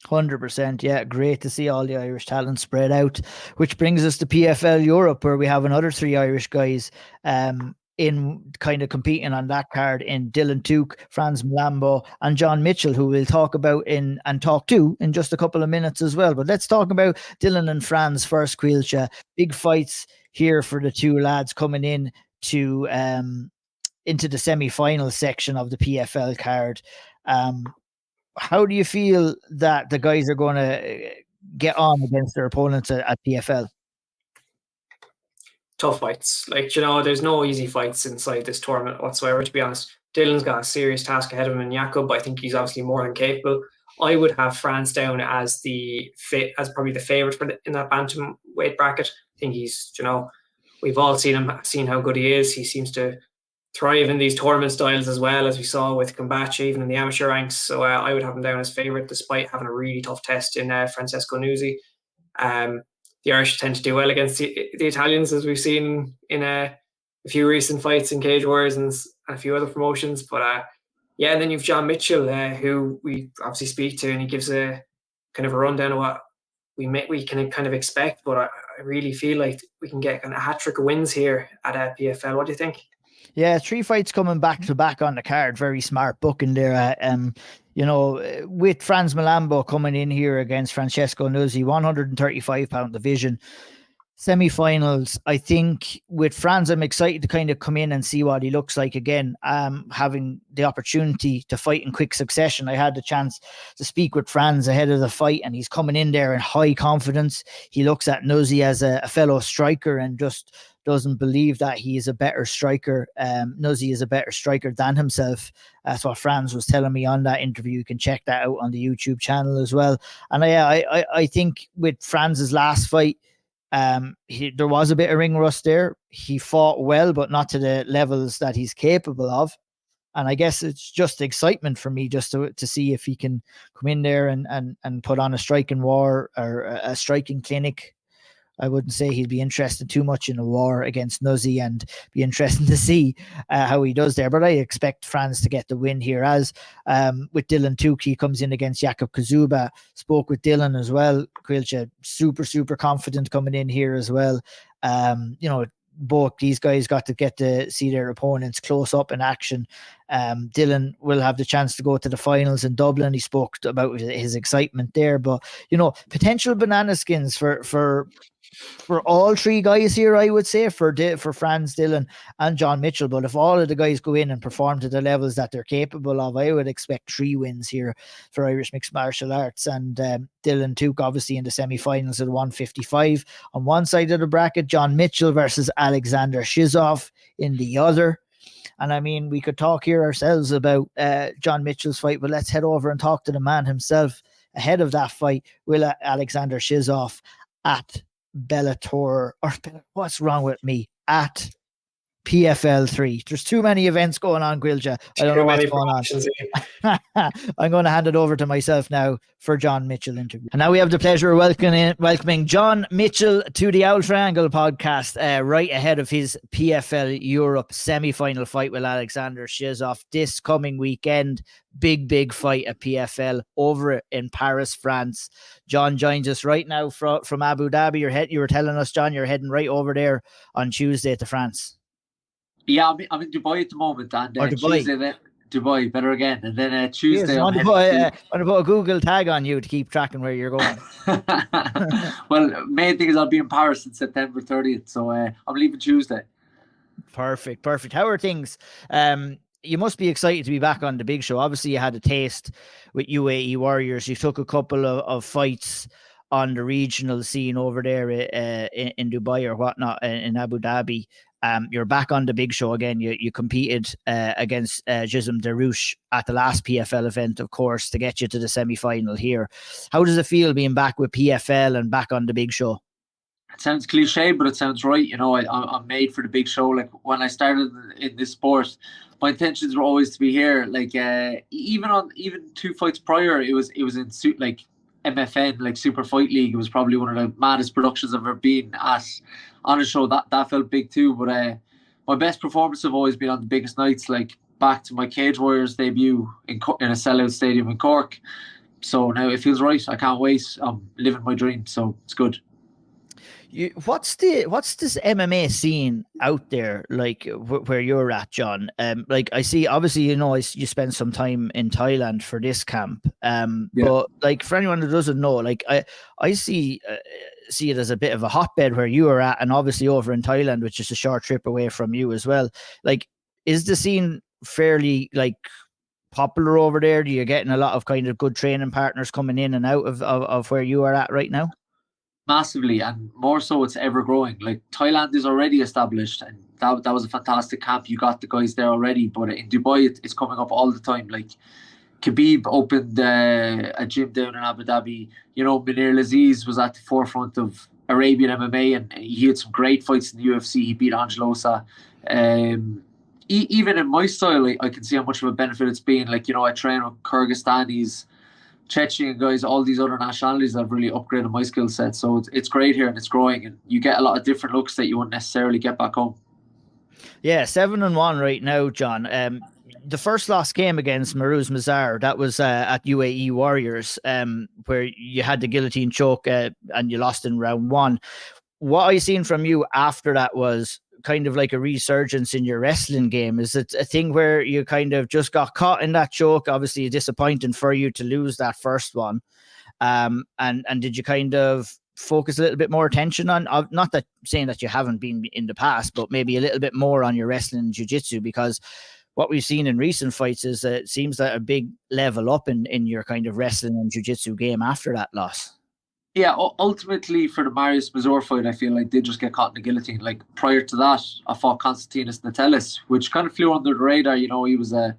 100%. Yeah, great to see all the Irish talent spread out, which brings us to PFL Europe, where we have another 3 Irish guys in kind of competing on that card in Dylan Tuke, Franz Malambo, and John Mitchell, who we'll talk about and talk to in just a couple of minutes as well. But let's talk about Dylan and Franz first, Caoilte. Big fights here for the 2 lads coming in to into the semi-final section of the PFL card. How do you feel that the guys are going to get on against their opponents at PFL? Tough fights. Like, there's no easy fights inside this tournament whatsoever, to be honest. Dylan's got a serious task ahead of him in Jakob. I think he's obviously more than capable. I would have France down as probably the favourite in that bantamweight bracket. I think he's, we've all seen how good he is. He seems to thrive in these tournament styles as well, as we saw with Combacha, even in the amateur ranks. So I would have him down as favourite, despite having a really tough test in Francesco Nuzzi. The Irish tend to do well against the Italians, as we've seen in a few recent fights in Cage Warriors and a few other promotions. But and then you've John Mitchell, who we obviously speak to, and he gives a kind of a rundown of what we can kind of expect. But I really feel like we can get a hat-trick of wins here at PFL. What do you think? Yeah, 3 fights coming back to back on the card. Very smart booking there. With Franz Malambo coming in here against Francesco Nuzzi, 135-pound division. Semi-finals, I think with Franz, I'm excited to kind of come in and see what he looks like again. Having the opportunity to fight in quick succession, I had the chance to speak with Franz ahead of the fight, and he's coming in there in high confidence. He looks at Nuzzi as a fellow striker and just doesn't believe that he is a better striker. Nuzzi is a better striker than himself. That's what Franz was telling me on that interview. You can check that out on the YouTube channel as well. And I think with Franz's last fight, there was a bit of ring rust there. He fought well, but not to the levels that he's capable of. And I guess it's just excitement for me just to see if he can come in there and put on a striking war or a striking clinic. I wouldn't say he'd be interested too much in a war against Nuzzi, and be interesting to see how he does there. But I expect Franz to get the win here, as with Dylan Tuke, he comes in against Jakub Kazuba. Spoke with Dylan as well. Caoilte, super confident coming in here as well. Both these guys got to see their opponents close up in action. Dylan will have the chance to go to the finals in Dublin. He spoke about his excitement there, but potential banana skins for all 3 guys here, I would say, for Franz, Dylan and John Mitchell. But if all of the guys go in and perform to the levels that they're capable of, I would expect 3 wins here for Irish mixed martial arts. And Dylan Tuke obviously in the semi-finals at 155 on one side of the bracket, John Mitchell versus Alexander Shizov in the other. And I mean, we could talk here ourselves about John Mitchell's fight, but let's head over and talk to the man himself ahead of that fight. Will Alexander Shizov at Bellator, or what's wrong with me, at PFL 3. There's too many events going on, Caoilte. I don't know what's going on. I'm going to hand it over to myself now for John Mitchell interview. And now we have the pleasure of welcoming John Mitchell to the Auld Triangle podcast, right ahead of his PFL Europe semi-final fight with Alexander Shizov this coming weekend. Big fight at PFL over in Paris, France. John joins us right now from Abu Dhabi. You were telling us, John, you're heading right over there on Tuesday to France. Yeah, I'm in Dubai at the moment, and Dubai. Tuesday then Dubai, better again, and then Tuesday. Yes, I'm going to put a Google tag on you to keep tracking where you're going. Well, main thing is I'll be in Paris on September 30th, so I'm leaving Tuesday. Perfect. How are things? You must be excited to be back on the big show. Obviously, you had a taste with UAE Warriors. You took a couple of fights on the regional scene over there in Dubai or whatnot, in Abu Dhabi. You're back on the big show again. You competed against Jism Darush at the last PFL event, of course, to get you to the semi-final here. How does it feel being back with PFL and back on the big show? It sounds cliche, but it sounds right. I'm made for the big show. Like when I started in this sport, my intentions were always to be here. Like even 2 fights prior, it was in like MFN, like Super Fight League. It was probably one of the maddest productions I've ever been at on a show. That felt big too. But my best performance have always been on the biggest nights, like back to my Cage Warriors debut in a sellout stadium in Cork. So now it feels right. I can't wait. I'm living my dream, so it's good. What's this MMA scene out there like where you're at, John? Like I see, obviously, you spent some time in Thailand for this camp. But like for anyone who doesn't know, like I see it as a bit of a hotbed where you are at, and obviously over in Thailand, which is a short trip away from you as well. Like, is the scene fairly like popular over there? Do you getting a lot of kind of good training partners coming in and out of where you are at right now? Massively, and more so it's ever growing. Like Thailand is already established, and that was a fantastic camp. You got the guys there already, but in Dubai it's coming up all the time. Like Khabib opened a gym down in Abu Dhabi. You know, Munir Laziz was at the forefront of Arabian MMA, and he had some great fights in the UFC. He beat Angelosa. Even in my style, I can see how much of a benefit it's been. Like, you know, I train with Kyrgyzstanis, Chechen guys, all these other nationalities that have really upgraded my skill set. So it's great here, and it's growing, and you get a lot of different looks that you wouldn't necessarily get back home. Yeah, 7-1 right now, John. The first loss came against Maruz Mazar. That was at UAE Warriors, where you had the guillotine choke and you lost in round 1. What I seen from you after that was kind of like a resurgence in your wrestling game. Is it a thing where you kind of just got caught in that choke? Obviously disappointing for you to lose that first one. And did you kind of focus a little bit more attention on, not that saying that you haven't been in the past, but maybe a little bit more on your wrestling and jiu-jitsu? Because what we've seen in recent fights is that it seems that a big level up in your kind of wrestling and jiu-jitsu game after that loss. Yeah, ultimately for the Marius Mazur fight, I feel like they just get caught in the guillotine. Like prior to that, I fought Konstantinos Natellis, which kind of flew under the radar. You know, he was a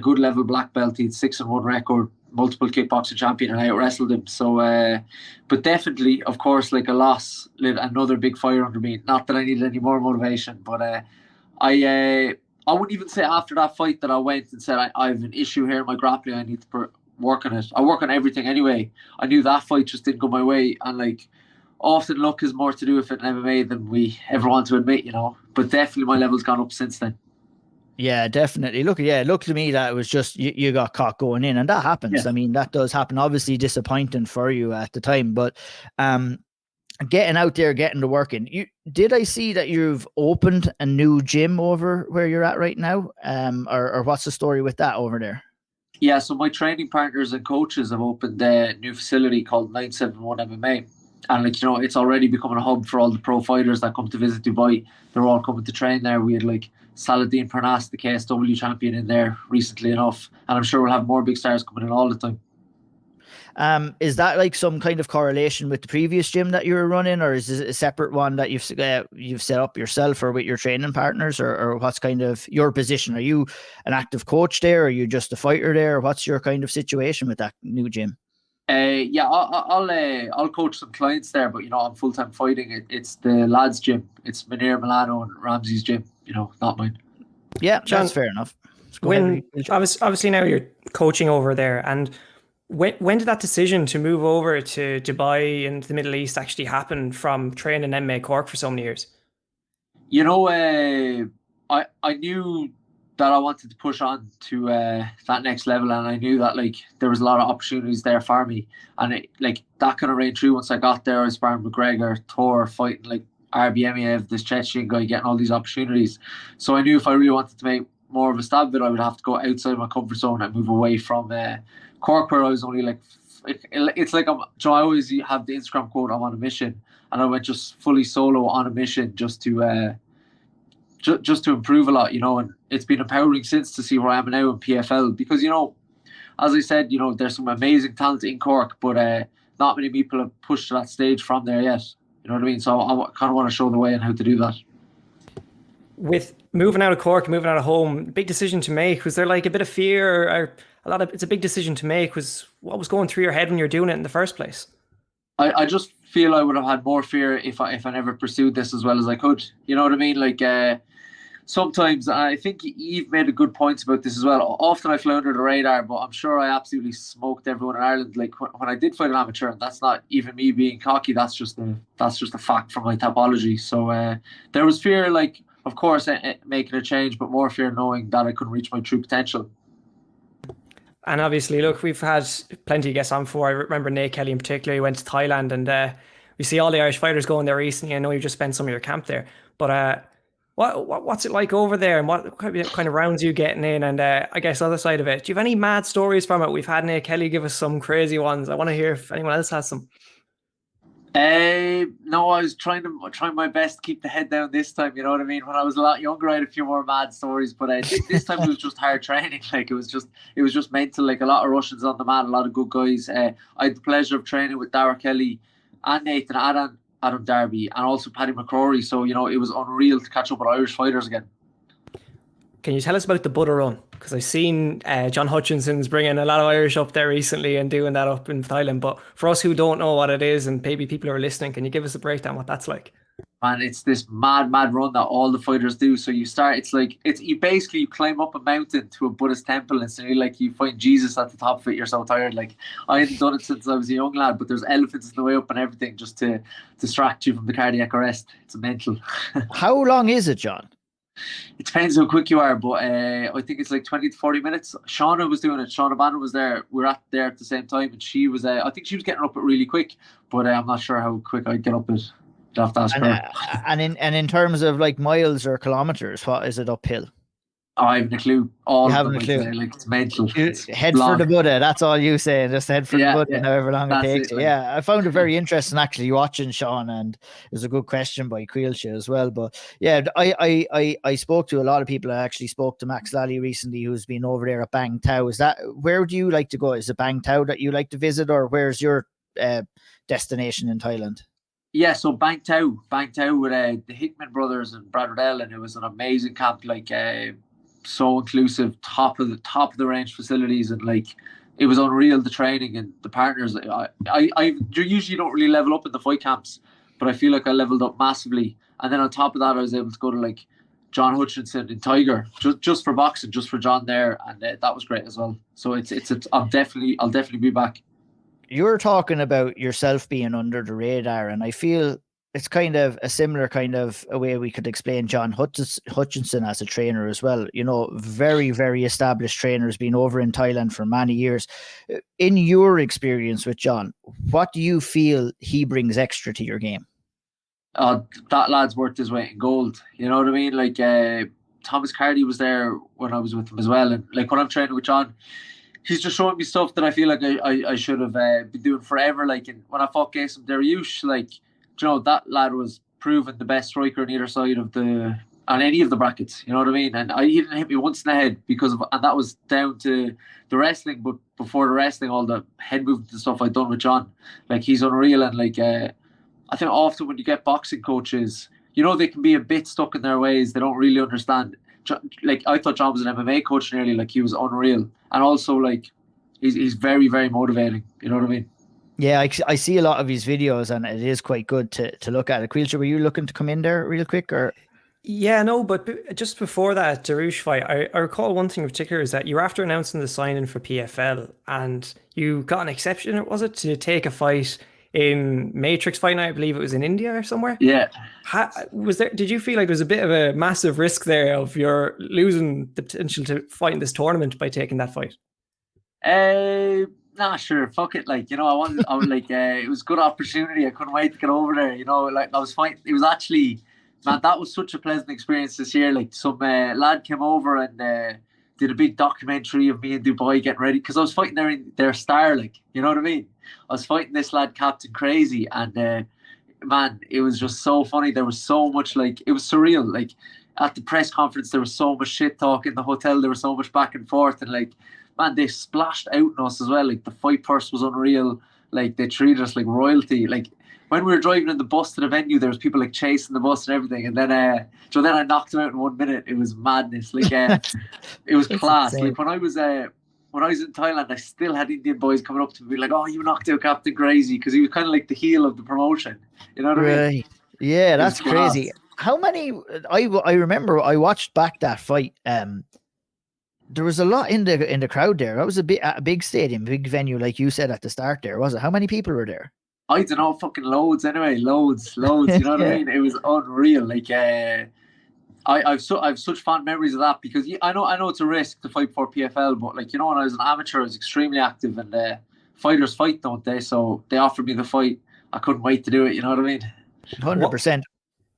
good level black belt. He had 6-1 record, multiple kickboxing champion, and I out wrestled him. So, but definitely, of course, like a loss lit another big fire under me. Not that I needed any more motivation, but I wouldn't even say after that fight that I went and said I have an issue here in my grappling. I need to work on it. I work on everything anyway. I knew that fight just didn't go my way, and like often luck is more to do with it in MMA than we ever want to admit, you know. But definitely my level's gone up since then. Yeah, definitely. Look to me that it was just you got caught going in, and that happens. Yeah. I mean, that does happen. Obviously disappointing for you at the time, but getting out there, getting to work in. Did I see that you've opened a new gym over where you're at right now? Or what's the story with that over there? Yeah, so my training partners and coaches have opened a new facility called 971 MMA. And like, you know, it's already becoming a hub for all the pro fighters that come to visit Dubai. They're all coming to train there. We had like Saladin Parnas, the KSW champion, in there recently enough. And I'm sure we'll have more big stars coming in all the time. Is that like some kind of correlation with the previous gym that you were running, or is it a separate one that you've set up yourself or with your training partners, or what's kind of your position? Are you an active coach there? Or are you just a fighter there? Or what's your kind of situation with that new gym? Yeah, I'll coach some clients there, but you know, I'm full time fighting. It's the lads' gym. It's Munir, Milano, and Ramsey's gym. You know, not mine. Yeah, John, that's fair enough. Obviously now you're coaching over there, and when did that decision to move over to Dubai and the Middle East actually happen from training MMA Cork for so many years? You know, I knew that I wanted to push on to that next level, and I knew that like there was a lot of opportunities there for me, and it, like that kind of ran true. Once I got there, I was sparring McGregor, Thor, fighting like RBMEF, this Chechen guy, getting all these opportunities. So I knew if I really wanted to make more of a stab at it, I would have to go outside my comfort zone and move away from Cork, where I was only like, it's like I always have the Instagram quote, I'm on a mission, and I went just fully solo on a mission just to improve a lot, you know. And it's been empowering since to see where I am now in PFL, because, you know, as I said, you know, there's some amazing talent in Cork, but not many people have pushed to that stage from there yet. You know what I mean? So I kind of want to show the way on how to do that. With moving out of Cork, moving out of home, big decision to make. Was there like a bit of fear, or it's a big decision to make? What was going through your head when you were doing it in the first place? I just feel I would have had more fear if I never pursued this as well as I could. You know what I mean? Like sometimes, I think Eve made a good point about this as well. Often I fly under the radar, but I'm sure I absolutely smoked everyone in Ireland. Like when I did fight an amateur, and that's not even me being cocky. That's just a fact from my topology. So there was fear, like, of course, making a change, but more fear knowing that I couldn't reach my true potential. And obviously, look, we've had plenty of guests on before. I remember Nate Kelly in particular. He went to Thailand, and we see all the Irish fighters going there recently. I know you just spent some of your camp there, but what's it like over there, and what kind of rounds are you getting in? And I guess other side of it, do you have any mad stories from it? We've had Nate Kelly give us some crazy ones. I want to hear if anyone else has some. No, I was trying my best to keep the head down this time. You know what I mean? When I was a lot younger, I had a few more mad stories, but this time it was just hard training. Like it was just mental. Like a lot of Russians on the mat, a lot of good guys. I had the pleasure of training with Dara Kelly and Nathan Adam Darby, and also Paddy McCrory. So it was unreal to catch up with Irish fighters again. Can you tell us about the Butter Run? Because I've seen John Hutchinson's bringing a lot of Irish up there recently and doing that up in Thailand. But for us who don't know what it is, and maybe people who are listening, can you give us a breakdown what that's like? Man, it's this mad run that all the fighters do. So you basically climb up a mountain to a Buddhist temple, and so you find Jesus at the top of it. You're so tired. Like I hadn't done it since I was a young lad, but there's elephants in the way up and everything just to distract you from the cardiac arrest. It's mental. How long is it, John? It depends how quick you are, but I think it's like 20 to 40 minutes. Shauna was doing it. Shauna Bannon was there. We were there at the same time, and she was. I think she was getting up it really quick, but I'm not sure how quick I'd get up it. I'd have to ask her. And in terms of like miles or kilometers, what is it uphill? I haven't a clue. You haven't a clue. Like it's mental. Head for the Buddha. That's all you say. Just head for the Buddha, however long it takes. Yeah, I found it very interesting actually watching Sean, and it was a good question by Caoilte as well. But yeah, I spoke to a lot of people. I actually spoke to Max Lally recently, who's been over there at Bang Tao. Is that where do you like to go? Is it Bang Tao that you like to visit, or where's your destination in Thailand? Yeah, so Bang Tao with the Hickman brothers and Brad Riddell, and it was an amazing camp. Like. So inclusive, top of the range facilities, and like it was unreal, the training and the partners. I usually don't really level up in the fight camps, but I feel like I leveled up massively. And then on top of that, I was able to go to like John Hutchinson in Tiger just for boxing, just for John there, and that was great as well. So I'll definitely be back. You were talking about yourself being under the radar, and I feel it's kind of a similar kind of a way we could explain John Hutchinson as a trainer as well. Very, very established trainer, has been over in Thailand for many years. In your experience with John, what do you feel he brings extra to your game? That lad's worth his weight in gold. You know what I mean? Like Thomas Cardy was there when I was with him as well. And like when I'm training with John, he's just showing me stuff that I feel like I should have been doing forever. Like when I fought Gayson Dariush, like, that lad was proven the best striker on either side of on any of the brackets. You know what I mean? And he didn't hit me once in the head and that was down to the wrestling. But before the wrestling, all the head movement and stuff I'd done with John, like he's unreal. And like I think often when you get boxing coaches, they can be a bit stuck in their ways. They don't really understand. Like I thought John was an MMA coach nearly. Like he was unreal, and also like he's very, very motivating. You know what I mean? Yeah, I see a lot of his videos, and it is quite good to look at it. Caoilte, were you looking to come in there real quick, or? Yeah, no, but just before that Darush fight, I recall one thing in particular is that you were after announcing the signing for PFL, and you got an exception, was it, to take a fight in Matrix Fight Night? I believe it was in India or somewhere. Yeah. Did you feel like there was a bit of a massive risk there of your losing the potential to fight in this tournament by taking that fight? Nah, sure, fuck it. Like, I was like, it was a good opportunity. I couldn't wait to get over there. Like I was fighting. It was actually, man, that was such a pleasant experience this year. Like some lad came over and did a big documentary of me in Dubai getting ready, because I was fighting their star. Like, you know what I mean? I was fighting this lad, Captain Crazy, and man, it was just so funny. There was so much, like, it was surreal. Like at the press conference, there was so much shit talk. In the hotel, there was so much back and forth, and like, man, they splashed out on us as well. Like the fight purse was unreal. Like they treated us like royalty. Like when we were driving in the bus to the venue, there was people like chasing the bus and everything. And then, then I knocked him out in 1 minute. It was madness. Like it was class. Insane. Like when I was in Thailand, I still had Indian boys coming up to me like, "Oh, you knocked out Captain Crazy," because he was kind of like the heel of the promotion. You know what I mean? Yeah, that's crazy. How many? I remember I watched back that fight. There was a lot in the crowd there. That was a big stadium, big venue, like you said at the start there, was it? How many people were there? I don't know, fucking loads anyway. Loads. You know what I mean? It was unreal. Like I've such fond memories of that, because I know it's a risk to fight for PFL, but like, when I was an amateur, I was extremely active, and fighters fight, don't they? So they offered me the fight. I couldn't wait to do it. You know what I mean? 100%.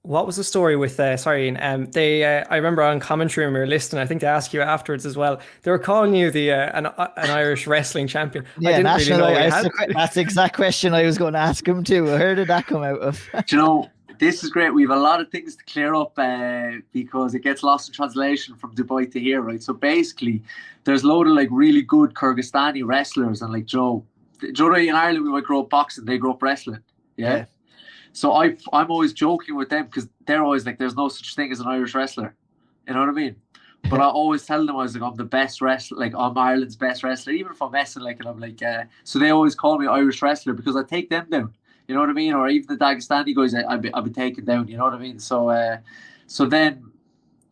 What was the story with sorry, Ian, they I remember on commentary when we were listening, I think they asked you afterwards as well. They were calling you the an Irish wrestling champion. Yeah, I didn't really know you had. That's the exact question I was going to ask him too. Where did that come out of? Do you know, this is great. We have a lot of things to clear up because it gets lost in translation from Dubai to here, right? So basically, there's a load of like really good Kyrgyzstani wrestlers, and like Joe, in Ireland we might grow up boxing, they grow up wrestling, yeah. So I'm always joking with them because they're always like, there's no such thing as an Irish wrestler, you know what I mean? But I always tell them, I was like, I'm the best wrestler, like I'm Ireland's best wrestler, even if I'm messing, like, and I'm like, so they always call me Irish wrestler because I take them down, you know what I mean? Or even the Dagestani guys, I've been taken down, you know what I mean? So so then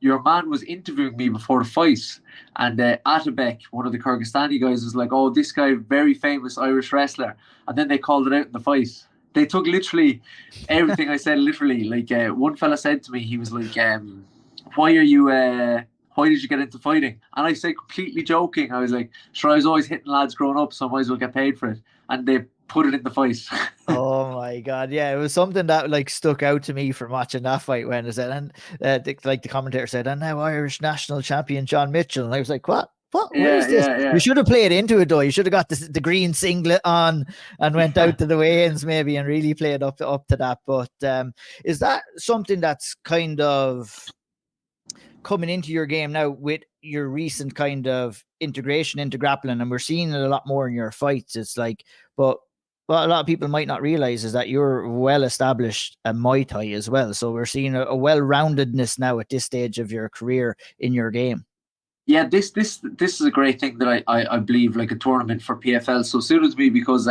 your man was interviewing me before the fight, and Atabek, one of the Kyrgyzstani guys, was like, oh, this guy, very famous Irish wrestler, and then they called it out in the fight. They took literally everything I said literally. Like one fella said to me, he was like, why did you get into fighting? And I said, completely joking, I was like, sure, I was always hitting lads growing up, so I might as well get paid for it. And they put it in the fight. Oh my God. Yeah, it was something that like stuck out to me from watching that fight when it said, and the commentator said, and now Irish national champion John Mitchell. And I was like, what? What is this? Yeah. You should have played into it though. You should have got the green singlet on and went out to the weigh-ins maybe and really played up to that. But is that something that's kind of coming into your game now with your recent kind of integration into grappling? And we're seeing it a lot more in your fights. It's like, but what a lot of people might not realize is that you're well established at Muay Thai as well. So we're seeing a well-roundedness now at this stage of your career in your game. Yeah, this is a great thing that I believe, like a tournament for PFL so suited me because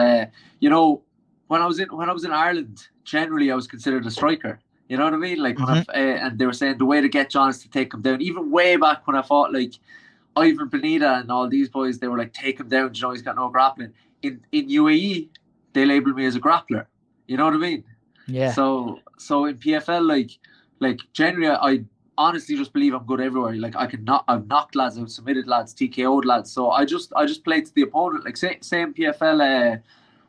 you know, when I was in Ireland, generally I was considered a striker. You know what I mean? Like when and they were saying the way to get John is to take him down. Even way back when I fought like Ivan Benita and all these boys, they were like, take him down. You know, he's got no grappling. In UAE, they labelled me as a grappler. You know what I mean? Yeah. So in PFL, like generally I honestly just believe I'm good everywhere. Like I've knocked lads, I've submitted lads, TKO'd lads. So I just played to the opponent. Like same PFL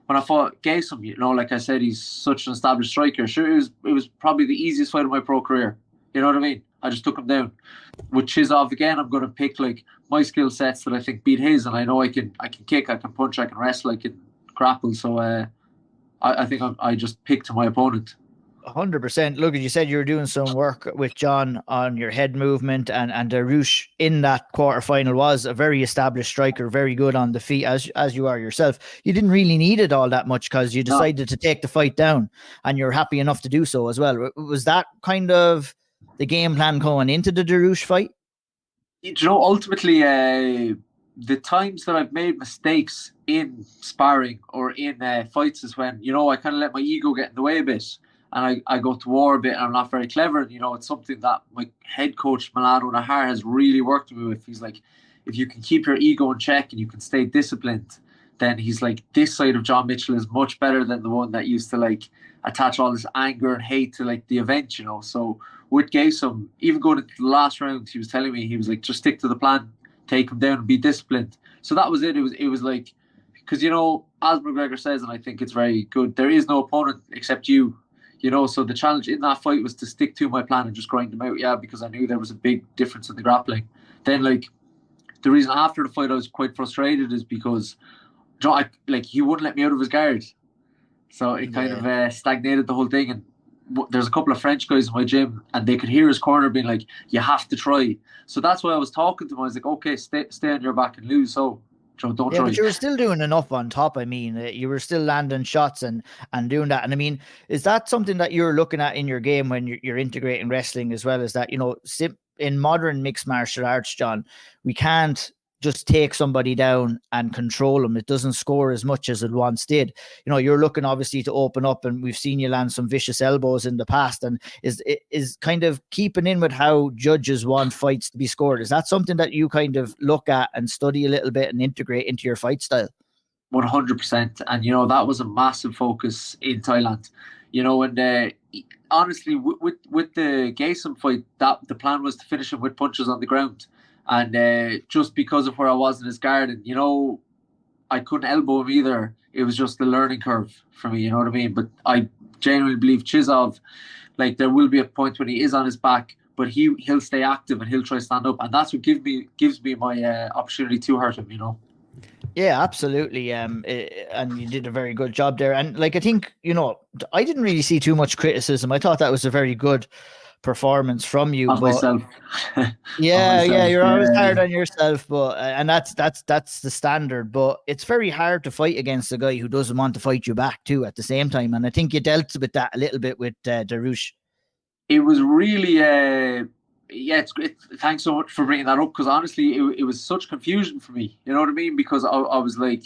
when I fought Gaysom, you know, like I said, he's such an established striker. Sure, it was probably the easiest fight of my pro career. You know what I mean? I just took him down. With Chizov again, I'm gonna pick like my skill sets that I think beat his, and I know I can kick, I can punch, I can wrestle, I can grapple. So I think I just picked to my opponent. 100%. Look, you said you were doing some work with John on your head movement, and Darush in that quarterfinal was a very established striker, very good on the feet, as you are yourself. You didn't really need it all that much because you decided to take the fight down, and you're happy enough to do so as well. Was that kind of the game plan going into the Darush fight? You know, ultimately, the times that I've made mistakes in sparring or in fights is when, you know, I kind of let my ego get in the way a bit. And I go to war a bit, and I'm not very clever. And, you know, it's something that my head coach, Milano Nahar, has really worked with me with. He's like, if you can keep your ego in check and you can stay disciplined, then he's like, this side of John Mitchell is much better than the one that used to, like, attach all this anger and hate to, like, the event, you know. So with Gaysom, even going into the last round, he was telling me, he was like, just stick to the plan, take him down and be disciplined. So that was it. It was like, because, you know, as McGregor says, and I think it's very good, there is no opponent except you. You know, so the challenge in that fight was to stick to my plan and just grind them out. Yeah, because I knew there was a big difference in the grappling. Then, like, the reason after the fight I was quite frustrated is because, you know, he wouldn't let me out of his guard. So it kind of stagnated the whole thing. And there's a couple of French guys in my gym, and they could hear his corner being like, you have to try. So that's why I was talking to him. I was like, okay, stay on your back and lose. So don't try. But you were still doing enough on top. I mean, you were still landing shots and doing that. And I mean, is that something that you're looking at in your game when you're integrating wrestling as well? Is that, you know, in modern mixed martial arts, John, we can't just take somebody down and control them. It doesn't score as much as it once did. You know, you're looking obviously to open up, and we've seen you land some vicious elbows in the past, and is kind of keeping in with how judges want fights to be scored. Is that something that you kind of look at and study a little bit and integrate into your fight style? 100%. And, you know, that was a massive focus in Thailand. You know, and honestly, with the Gaysom fight, that the plan was to finish him with punches on the ground. And just because of where I was in his guard, and, you know, I couldn't elbow him either. It was just the learning curve for me, you know what I mean? But I genuinely believe Chisov, like, there will be a point when he is on his back, but he'll stay active and he'll try to stand up, and that's what gives me my opportunity to hurt him, you know. Yeah, absolutely. And you did a very good job there. And like, I think, you know, I didn't really see too much criticism. I thought that was a very good performance from you. Of myself. Yeah, you're always hard on yourself, but and that's the standard. But it's very hard to fight against a guy who doesn't want to fight you back too at the same time. And I think you dealt with that a little bit with Darush. It was really it's great. Thanks so much for bringing that up, because honestly, it was such confusion for me. You know what I mean? Because I was like,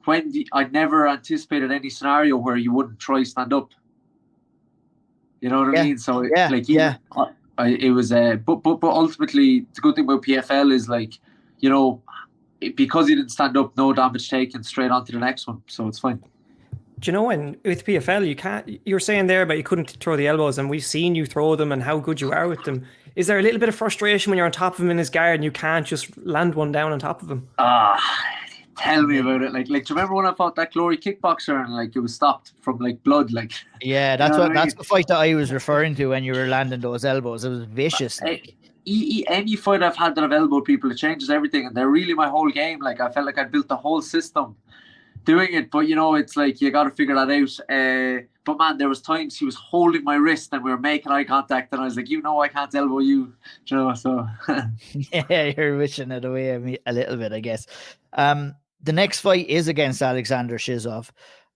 I never anticipated any scenario where you wouldn't try stand up. You know what I mean? So it was but ultimately the good thing about PFL is, like, you know, because he didn't stand up, no damage taken, straight on to the next one, so it's fine. Do you know, when with PFL you were saying there about you couldn't throw the elbows, and we've seen you throw them and how good you are with them. Is there a little bit of frustration when you're on top of him in his guard and you can't just land one down on top of him? Tell me about it. Like, do you remember when I fought that Glory kickboxer and, like, it was stopped from, like, blood? Like, yeah, that's that's the fight that I was referring to when you were landing those elbows. It was vicious. Any fight I've had that I've elbowed people, it changes everything, and they're really my whole game. Like, I felt like I'd built the whole system doing it, but, you know, it's like you got to figure that out. But man, there was times he was holding my wrist and we were making eye contact, and I was like, you know, I can't elbow you, you know. So yeah, you're wishing it away a little bit, I guess. The next fight is against Alexander Chisov.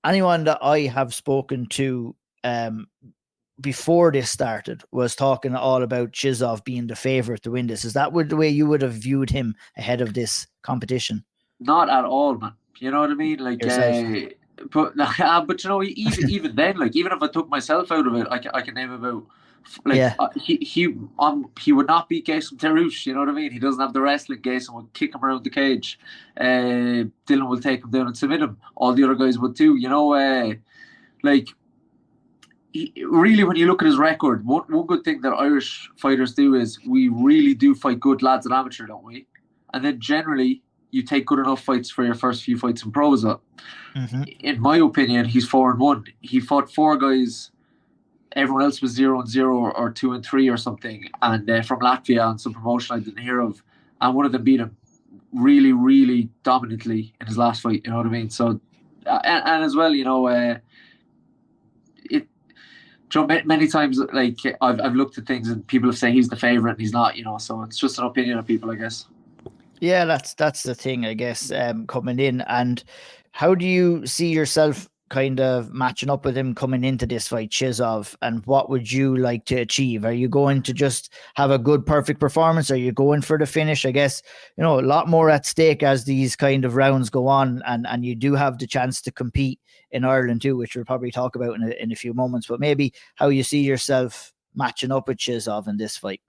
Anyone that I have spoken to before this started was talking all about Chisov being the favorite to win this. Is that the way you would have viewed him ahead of this competition? Not at all, man. You know what I mean? Like, but you know, even then, like, even if I took myself out of it, I can name about, like, he would not beat Gayson Terush. You know what I mean? He doesn't have the wrestling. Gayson would kick him around the cage. Dylan will take him down and submit him. All the other guys would too. You know, like, really, when you look at his record, one good thing that Irish fighters do is we really do fight good lads at amateur, don't we? And then generally, you take good enough fights for your first few fights in pro as well. Mm-hmm. In my opinion, he's 4-1. He fought 4 guys. Everyone else was 0-0 or 2-3 or something. And from Latvia on some promotion I didn't hear of. And one of them beat him really, really dominantly in his last fight. You know what I mean? So, and as well, you know, many times, like, I've looked at things and people have said he's the favourite and he's not, you know. So it's just an opinion of people, I guess. Yeah, that's the thing, I guess, coming in. And how do you see yourself kind of matching up with him coming into this fight, Chisov? And what would you like to achieve? Are you going to just have a good, perfect performance? Are you going for the finish? I guess, you know, a lot more at stake as these kind of rounds go on, and you do have the chance to compete in Ireland too, which we'll probably talk about in a few moments. But maybe how you see yourself matching up with Chisov in this fight.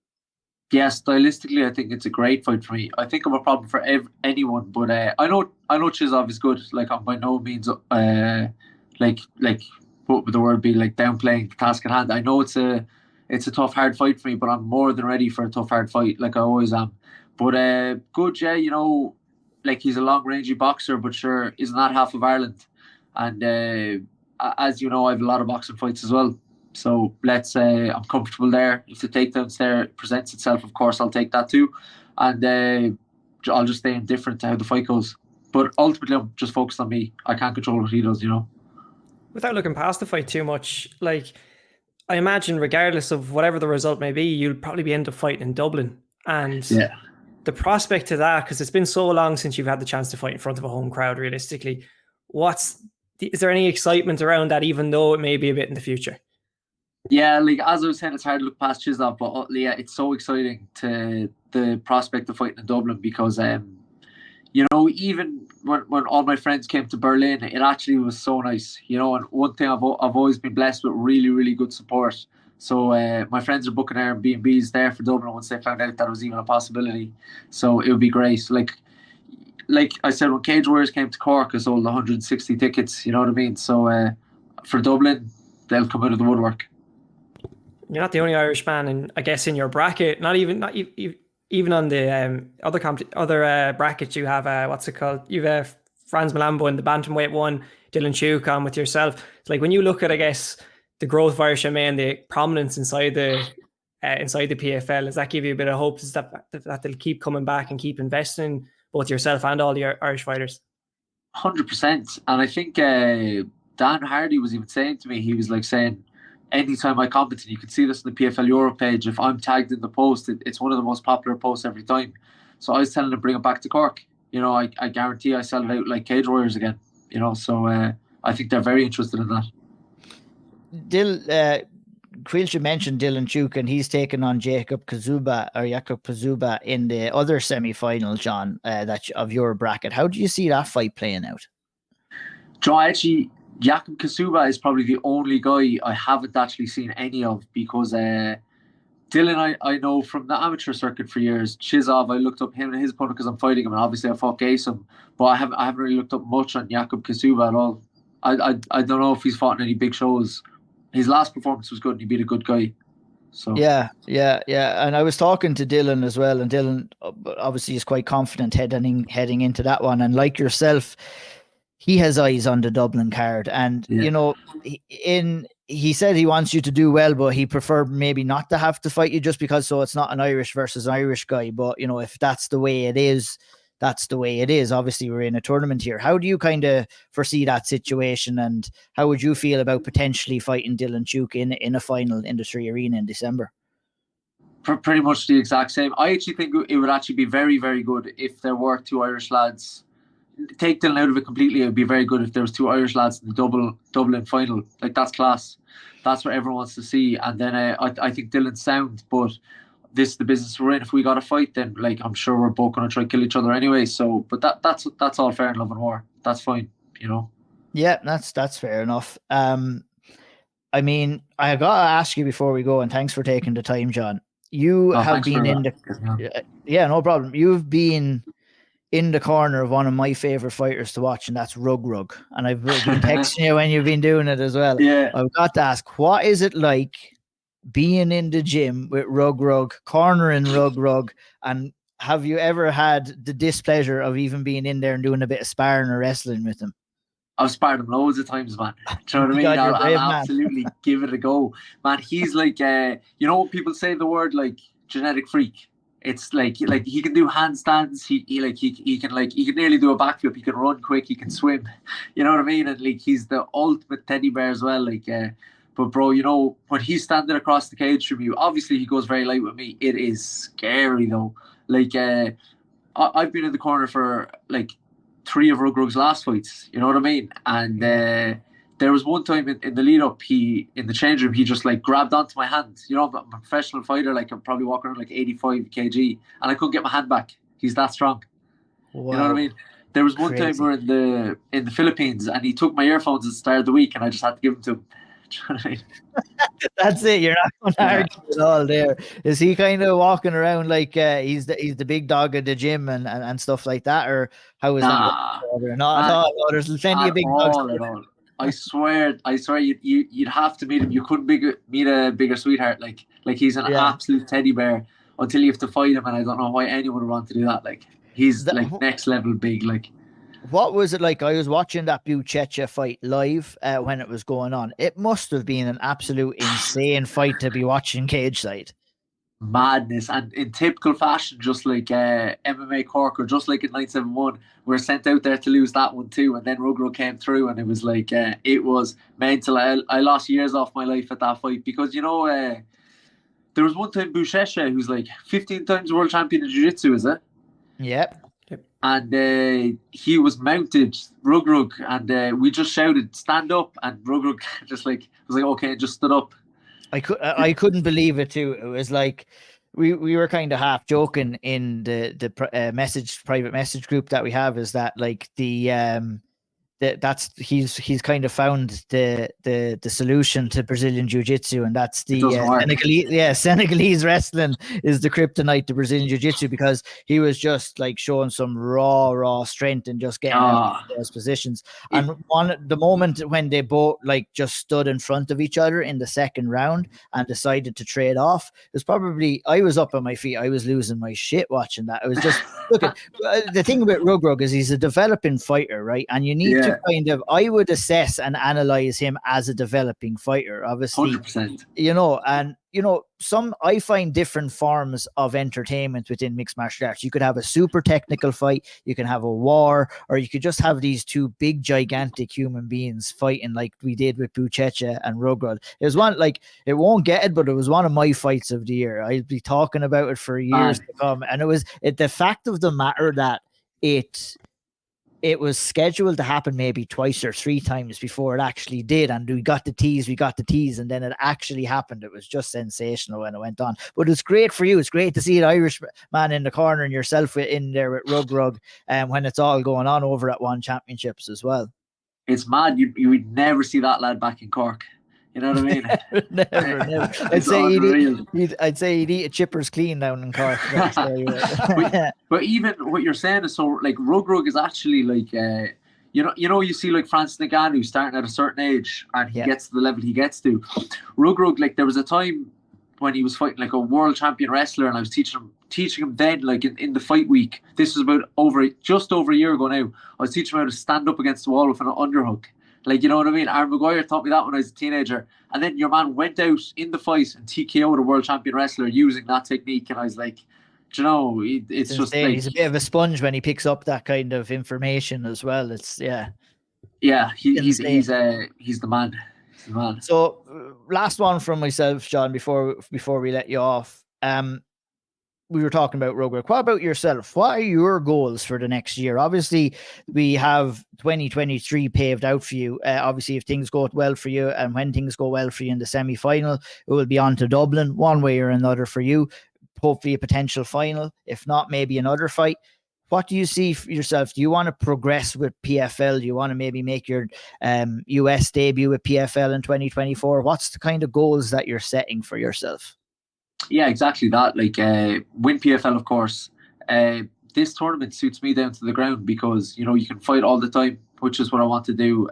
Yeah, stylistically, I think it's a great fight for me. I think I'm a problem for anyone, but I know Chisov is good. Like, I'm by no means like what would the word be, like, downplaying the task at hand. I know it's a tough, hard fight for me, but I'm more than ready for a tough, hard fight, like I always am. But good, yeah, you know, like, he's a long rangey boxer, but sure, isn't that half of Ireland? And as you know, I have a lot of boxing fights as well. So let's say I'm comfortable there. If the takedown's there presents itself, of course, I'll take that too. And I'll just stay indifferent to how the fight goes. But ultimately, I'm just focused on me. I can't control what he does, you know. Without looking past the fight too much, like, I imagine regardless of whatever the result may be, you'll probably end up fighting in Dublin. And the prospect to that, because it's been so long since you've had the chance to fight in front of a home crowd, realistically, is there any excitement around that, even though it may be a bit in the future? Yeah, like, as I was saying, it's hard to look past Chisov, but yeah, it's so exciting to the prospect of fighting in Dublin, because you know, even when all my friends came to Berlin, it actually was so nice, you know. And one thing I've always been blessed with, really, really good support. So my friends are booking Airbnbs there for Dublin once they found out that it was even a possibility. So it would be great. Like I said, when Cage Warriors came to Cork, I sold 160 tickets, you know what I mean? So for Dublin, they'll come out of the woodwork. You're not the only Irish man, and I guess in your bracket, not even on the other brackets, you have what's it called? You have Franz Malambo in the bantamweight one, Dylan Chuk on with yourself. It's like, when you look at, I guess, the growth of Irish MMA and the prominence inside the PFL, does that give you a bit of hope that they'll keep coming back and keep investing in both yourself and all the Irish fighters? 100%. And I think Dan Hardy was even saying to me, he was like saying, anytime I comment, and you can see this on the PFL Europe page, if I'm tagged in the post, it's one of the most popular posts every time. So I was telling him to bring it back to Cork. You know, I guarantee I sell it out like Cage Warriors again. You know, so I think they're very interested in that. Caoilte mentioned Dylan Duke, and he's taken on Jacob Kazuba in the other semi-final, John, of your bracket. How do you see that fight playing out? John, actually, Jacob Kazuba is probably the only guy I haven't actually seen any of, because Dylan, I know from the amateur circuit for years. Chizov, I looked up him and his opponent because I'm fighting him, and obviously I fought Gaysom, but I haven't really looked up much on Jacob Kazuba at all. I don't know if he's fought in any big shows. His last performance was good, and he beat a good guy. So yeah. And I was talking to Dylan as well, and Dylan obviously is quite confident heading into that one. And like yourself, he has eyes on the Dublin card, and you know, he said he wants you to do well, but he preferred maybe not to have to fight you just because, so it's not an Irish versus Irish guy. But you know, if that's the way it is, that's the way it is. Obviously, we're in a tournament here. How do you kind of foresee that situation, and how would you feel about potentially fighting Dylan Duke in a final in the 3 Arena in December? Pretty much the exact same. I actually think it would actually be very, very good if there were 2 Irish lads. Take Dylan out of it completely. It would be very good if there was 2 Irish lads in the Dublin final. Like, that's class. That's what everyone wants to see. And then I think Dylan's sound, but this is the business we're in. If we got a fight, then like I'm sure we're both going to try to kill each other anyway. So, but that's all fair in love and war. That's fine, you know. Yeah, that's fair enough. I mean, I got to ask you before we go, and thanks for taking the time, John. You have been in no problem. You've been in the corner of one of my favorite fighters to watch, and that's Rug. And I've been texting you when you've been doing it as well. Yeah, I've got to ask, what is it like being in the gym with Rug, cornering Rug, and have you ever had the displeasure of even being in there and doing a bit of sparring or wrestling with him? I've sparred him loads of times, man. Do you know what I mean? I'll absolutely give it a go, man. He's like, you know, people say the word like genetic freak. It's like he can do handstands. He can nearly do a backflip. He can run quick. He can swim. You know what I mean? And like, he's the ultimate teddy bear as well. Like, but bro, you know, when he's standing across the cage from you, obviously he goes very light with me. It is scary though. Like, I've been in the corner for like 3 of Rug's last fights. You know what I mean? And there was one time in the lead up, in the change room, he just like grabbed onto my hand. You know, I'm a professional fighter. Like, I'm probably walking around like 85 kg, and I couldn't get my hand back. He's that strong. Wow. You know what I mean? There was one time we were in the Philippines, and he took my earphones at the start of the week, and I just had to give them to him. Do you know what I mean? That's it. You're not going to argue at all there. Is he kind of walking around like he's the big dog of the gym and stuff like that, or how is that? Not at all. No, there's plenty of big dogs. I swear, you'd have to meet him. You couldn't meet a bigger sweetheart. Like he's an absolute teddy bear until you have to fight him, and I don't know why anyone would want to do that. Like, he's like next level big. Like, what was it like? I was watching that Buchecha fight live when it was going on. It must have been an absolute insane fight to be watching cage side. Madness. And in typical fashion, just like MMA Cork, or just like in 971, we were sent out there to lose that one too, and then Rug came through, and it was like it was mental. I lost years off my life at that fight, because you know, there was one time Buchecha, who's like 15 times world champion in jiu-jitsu, is it? Yep. And he was mounted, Rug, and we just shouted, "Stand up!" And Rug just like was like, "Okay," and just stood up. I couldn't believe it too. It was like we were kind of half joking in the private message group that we have, is that like he's kind of found the solution to Brazilian jiu-jitsu, and that's the Senegalese wrestling is the kryptonite to Brazilian jiu-jitsu, because he was just like showing some raw strength and just getting out of those positions. And the moment when they both like just stood in front of each other in the second round and decided to trade off, it was probably, I was up on my feet. I was losing my shit watching that. It was just look at the thing about Rug is he's a developing fighter, right? And you need to kind of, I would assess and analyze him as a developing fighter, obviously. 100%. And I find different forms of entertainment within mixed martial arts. You could have a super technical fight, you can have a war, or you could just have these two big, gigantic human beings fighting like we did with Buchecha and Rugrod. It was one, like, it won't get it, but it was one of my fights of the year. I'll be talking about it for years to come. And the fact of the matter that it was scheduled to happen maybe twice or three times before it actually did. And we got the tease, and then it actually happened. It was just sensational when it went on. But it's great for you. It's great to see an Irish man in the corner and yourself in there with Rug, when it's all going on over at One Championships as well. It's mad. You would never see that lad back in Cork. You know what I mean? Never. I'd say he'd eat a Chippers clean down in Cork. but even what you're saying is so, like, Rug is actually like, you see like Francis Ngannou starting at a certain age and he gets to the level he gets to. Rug, like, there was a time when he was fighting like a world champion wrestler, and I was teaching him then, like in the fight week. This was just over a year ago now. I was teaching him how to stand up against the wall with an underhook. Like, you know what I mean? Aaron Maguire taught me that when I was a teenager. And then your man went out in the fight and TKO'd a world champion wrestler using that technique. And I was like, it's just like... He's a bit of a sponge when he picks up that kind of information as well. It's, Yeah, he's the man. He's the man. So, last one from myself, John, before we let you off. We were talking about Rugwick. What about yourself? What are your goals for the next year? Obviously, we have 2023 paved out for you. Obviously, if things go well for you, and when things go well for you in the semi-final, it will be on to Dublin one way or another for you. Hopefully a potential final. If not, maybe another fight. What do you see for yourself? Do you want to progress with PFL? Do you want to maybe make your US debut with PFL in 2024? What's the kind of goals that you're setting for yourself? Yeah, exactly that. Like, win PFL, of course. This tournament suits me down to the ground because, you can fight all the time, which is what I want to do.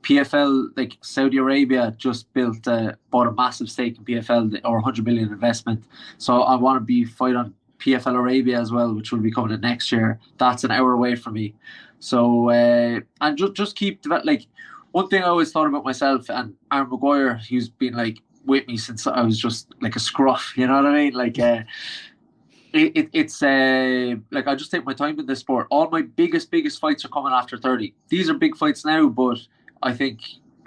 PFL, like Saudi Arabia just bought a massive stake in PFL, or 100 million investment. So I want to fight on PFL Arabia as well, which will be coming in next year. That's an hour away from me. So, and just keep, like, one thing I always thought about myself, and Aaron Maguire, he's been like with me since I was just like a scruff, you know what I mean? Like, it's like, I just take my time in this sport. All my biggest fights are coming after 30. These are big fights now, but I think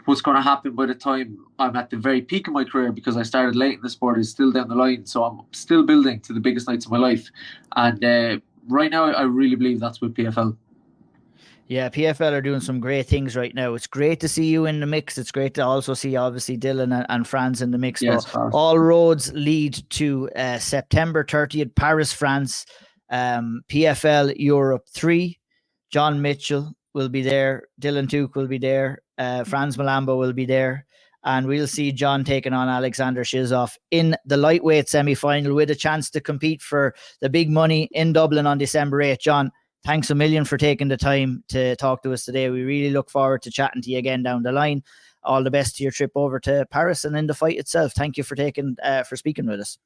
what's going to happen by the time I'm at the very peak of my career, because I started late in the sport, is still down the line. So I'm still building to the biggest nights of my life. And right now, I really believe that's with PFL. Yeah, PFL are doing some great things right now. It's great to see you in the mix. It's great to also see, obviously, Dylan and Franz in the mix. Yes, all roads lead to September 30th, Paris, France. PFL Europe 3. John Mitchell will be there. Dylan Tuke will be there. Franz Malambo will be there. And we'll see John taking on Alexander Shizov in the lightweight semi-final with a chance to compete for the big money in Dublin on December 8th. John, thanks a million for taking the time to talk to us today. We really look forward to chatting to you again down the line. All the best to your trip over to Paris and in the fight itself. Thank you for speaking with us.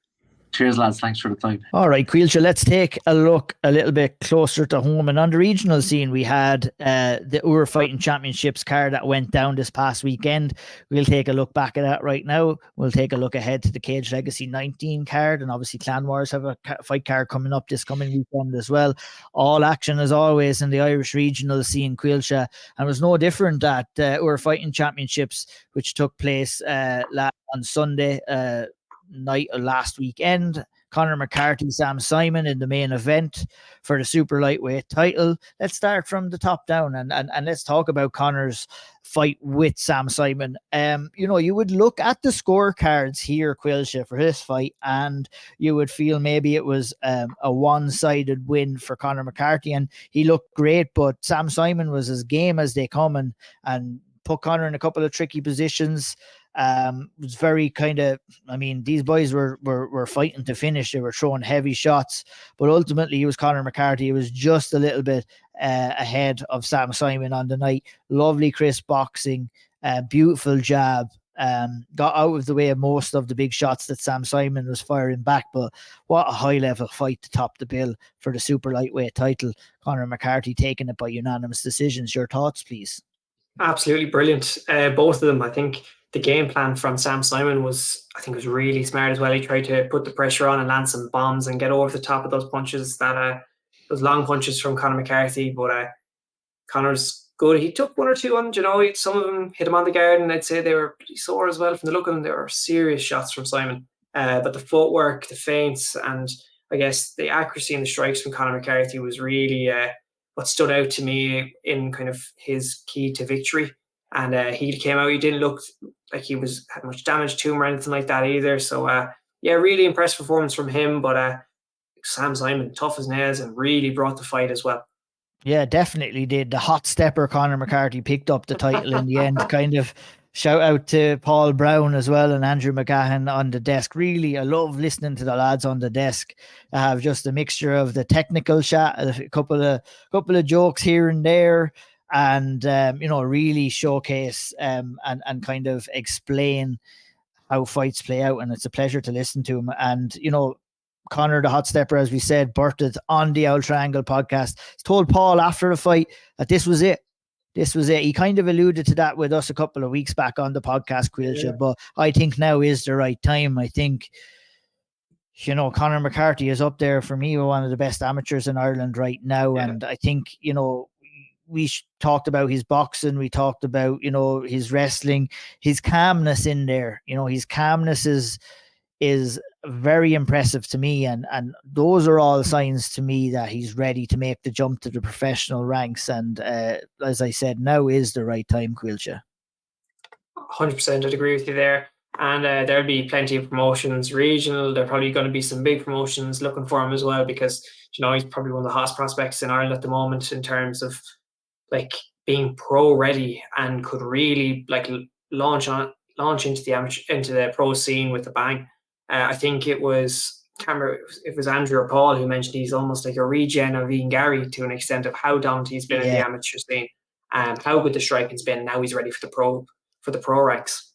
Cheers, lads. Thanks for the time. All right, Caoilte, let's take a look a little bit closer to home. And on the regional scene, we had the IÚR Fighting Championships card that went down this past weekend. We'll take a look back at that right now. We'll take a look ahead to the Cage Legacy 19 card. And obviously, Clan Wars have a fight card coming up this coming weekend as well. All action, as always, in the Irish regional scene, Caoilte. And it was no different at IÚR Fighting Championships, which took place on Sunday night of last weekend. Conor McCarthy, Sam Simon in the main event for the super lightweight title. Let's start from the top down and let's talk about Conor's fight with Sam Simon. You would look at the scorecards here, Caoilte, for this fight, and you would feel maybe it was a one-sided win for Conor McCarthy, and he looked great, but Sam Simon was as game as they come and put Conor in a couple of tricky positions. Was very these boys were fighting to finish. They were throwing heavy shots, but ultimately it was Conor McCarthy. It was just a little bit ahead of Sam Simon on the night. Lovely crisp boxing, beautiful jab, got out of the way of most of the big shots that Sam Simon was firing back. But what a high-level fight to top the bill for the super lightweight title. Conor McCarthy taking it by unanimous decisions. Your thoughts, please? Absolutely brilliant. Both of them. I think the game plan from Sam Simon was really smart as well. He tried to put the pressure on and land some bombs and get over the top of those punches, those long punches from Conor McCarthy. But Conor's good. He took one or two on, some of them hit him on the guard, and I'd say they were pretty sore as well from the look of them. They were serious shots from Simon. But the footwork, the feints, and I guess the accuracy and the strikes from Conor McCarthy was really what stood out to me in kind of his key to victory. And he came out, he didn't look like he had much damage to him or anything like that either. So really impressive performance from him. But Sam Simon, tough as nails, and really brought the fight as well. Yeah, definitely did. The hot stepper Conor McCarthy picked up the title in the end. Kind of shout out to Paul Brown as well and Andrew McGahan on the desk. Really, I love listening to the lads on the desk. I have just a mixture of the technical chat, a couple of jokes here and there, and really showcase and kind of explain how fights play out. And it's a pleasure to listen to him. And Conor, the hot stepper, as we said, birthed on the Auld Triangle podcast, told Paul after the fight that this was it. This was it. He kind of alluded to that with us a couple of weeks back on the podcast, Caoilte, but I think now is the right time. I think, Conor McCarthy is up there for me, one of the best amateurs in Ireland right now. Yeah. And I think, we talked about his boxing, we talked about, his wrestling, his calmness in there. His calmness is very impressive to me, and those are all signs to me that he's ready to make the jump to the professional ranks. And as I said, now is the right time, Caoilte. 100%, I'd agree with you there. And there'll be plenty of promotions, regional. There are probably going to be some big promotions looking for him as well, because he's probably one of the hottest prospects in Ireland at the moment in terms of like being pro ready, and could really like launch into the pro scene with a bang. I think it was Andrew or Paul who mentioned he's almost like a regen of Ian Garry to an extent of how dominant he's been in the amateur scene, and how good the striking's been. Now he's ready for the pro ranks.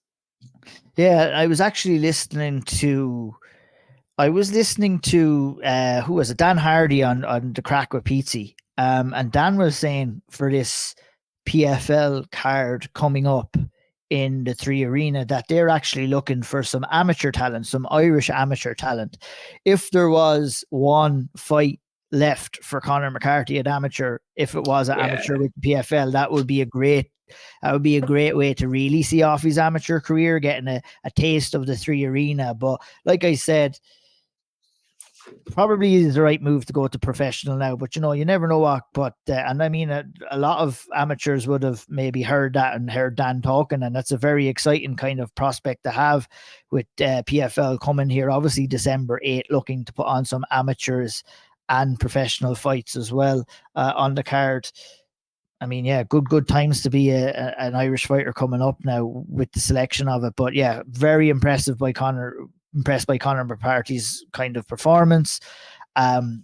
Yeah, I was actually listening to who was it? Dan Hardy on the Crack with Pizzi. And Dan was saying for this PFL card coming up in the 3 Arena that they're actually looking for some amateur talent, some Irish amateur talent. If there was one fight left for Conor McCarthy at amateur, if it was an amateur with the PFL, that would be a great way to really see off his amateur career, getting a taste of the 3 Arena. But like I said, probably is the right move to go to professional now, but you never know what. But and I mean, a lot of amateurs would have maybe heard that and heard Dan talking, and that's a very exciting kind of prospect to have with PFL coming here. Obviously, December 8th, looking to put on some amateurs and professional fights as well on the card. I mean, good times to be an Irish fighter coming up now with the selection of it. But very impressed by Conor McCarthy's kind of performance. The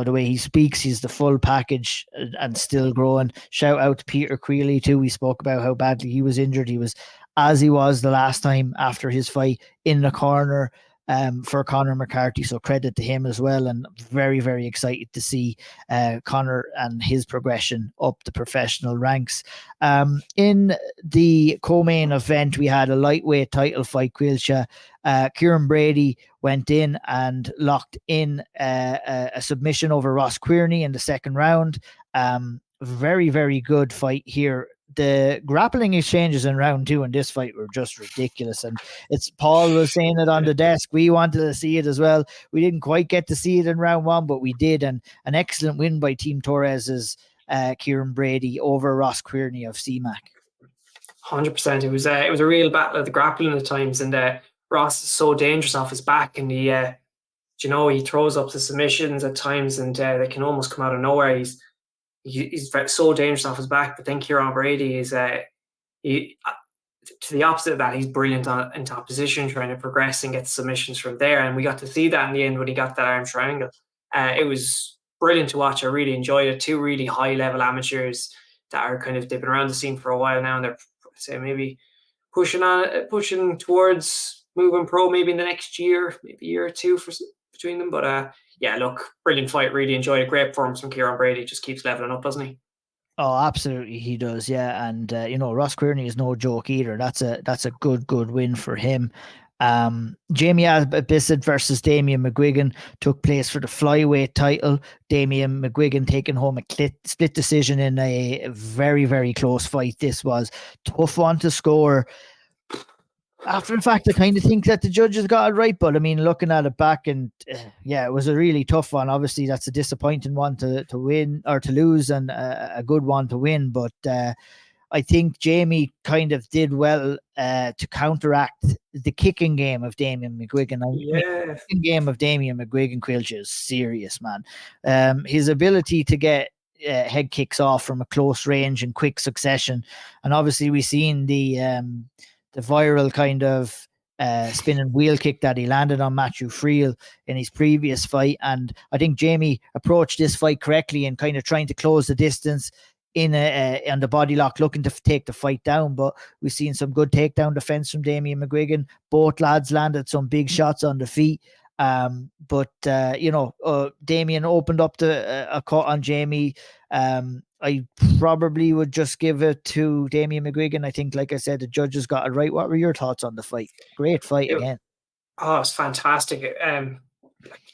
way he speaks, he's the full package and still growing. Shout out to Peter Creeley too. We spoke about how badly he was injured. He was, as he was the last time after his fight, in the corner for Conor McCarthy. So credit to him as well. And very, very excited to see Conor and his progression up the professional ranks. In the co-main event, we had a lightweight title fight, Caoilte. Kieran Brady went in and locked in a submission over Ross Queerney in the second round. Very, very good fight here. The grappling exchanges in round 2 in this fight were just ridiculous. And Paul was saying it on the desk. We wanted to see it as well. We didn't quite get to see it in round 1, but we did. And an excellent win by Team Torres's Kieran Brady over Ross Queerney of CMAC. 100%. It was a real battle of the grappling at times. And Ross is so dangerous off his back. And he throws up the submissions at times, and they can almost come out of nowhere. He's so dangerous off his back. But then Kieran Brady is to the opposite of that. He's brilliant in top position, trying to progress and get submissions from there. And we got to see that in the end when he got that arm triangle. It was brilliant to watch. I really enjoyed it. 2 really high level amateurs that are kind of they've been around the scene for a while now, and they're maybe pushing towards moving pro maybe in the next year, maybe a year or two between them. But yeah, look, brilliant fight. Really enjoyed it. Great performance from Kieran Brady. Just keeps leveling up, doesn't he? Oh, absolutely, he does. Yeah, and Ross Kearney is no joke either. That's a good win for him. Jamie Bissett versus Damien McGuigan took place for the flyweight title. Damien McGuigan taking home a split decision in a very, very close fight. This was a tough one to score. After the fact, I kind of think that the judges got it right, but I mean, looking at it back, and yeah, it was a really tough one. Obviously, that's a disappointing one to win or to lose, and a good one to win. But I think Jamie kind of did well to counteract the kicking game of Damien McGuigan. The kicking game of Damien McGuigan, Caoilte, is serious, man. His ability to get head kicks off from a close range in quick succession, and obviously we've seen the viral kind of spinning wheel kick that he landed on Matthew Friel in his previous fight. And I think Jamie approached this fight correctly and kind of trying to close the distance on the body lock, looking to take the fight down. But we've seen some good takedown defense from Damien McGuigan. Both lads landed some big shots on the feet. But Damien opened up a cut on Jamie. I probably would just give it to Damien McGuigan. I think, like I said, the judges got it right. What were your thoughts on the fight? Great fight again. Oh, it's fantastic.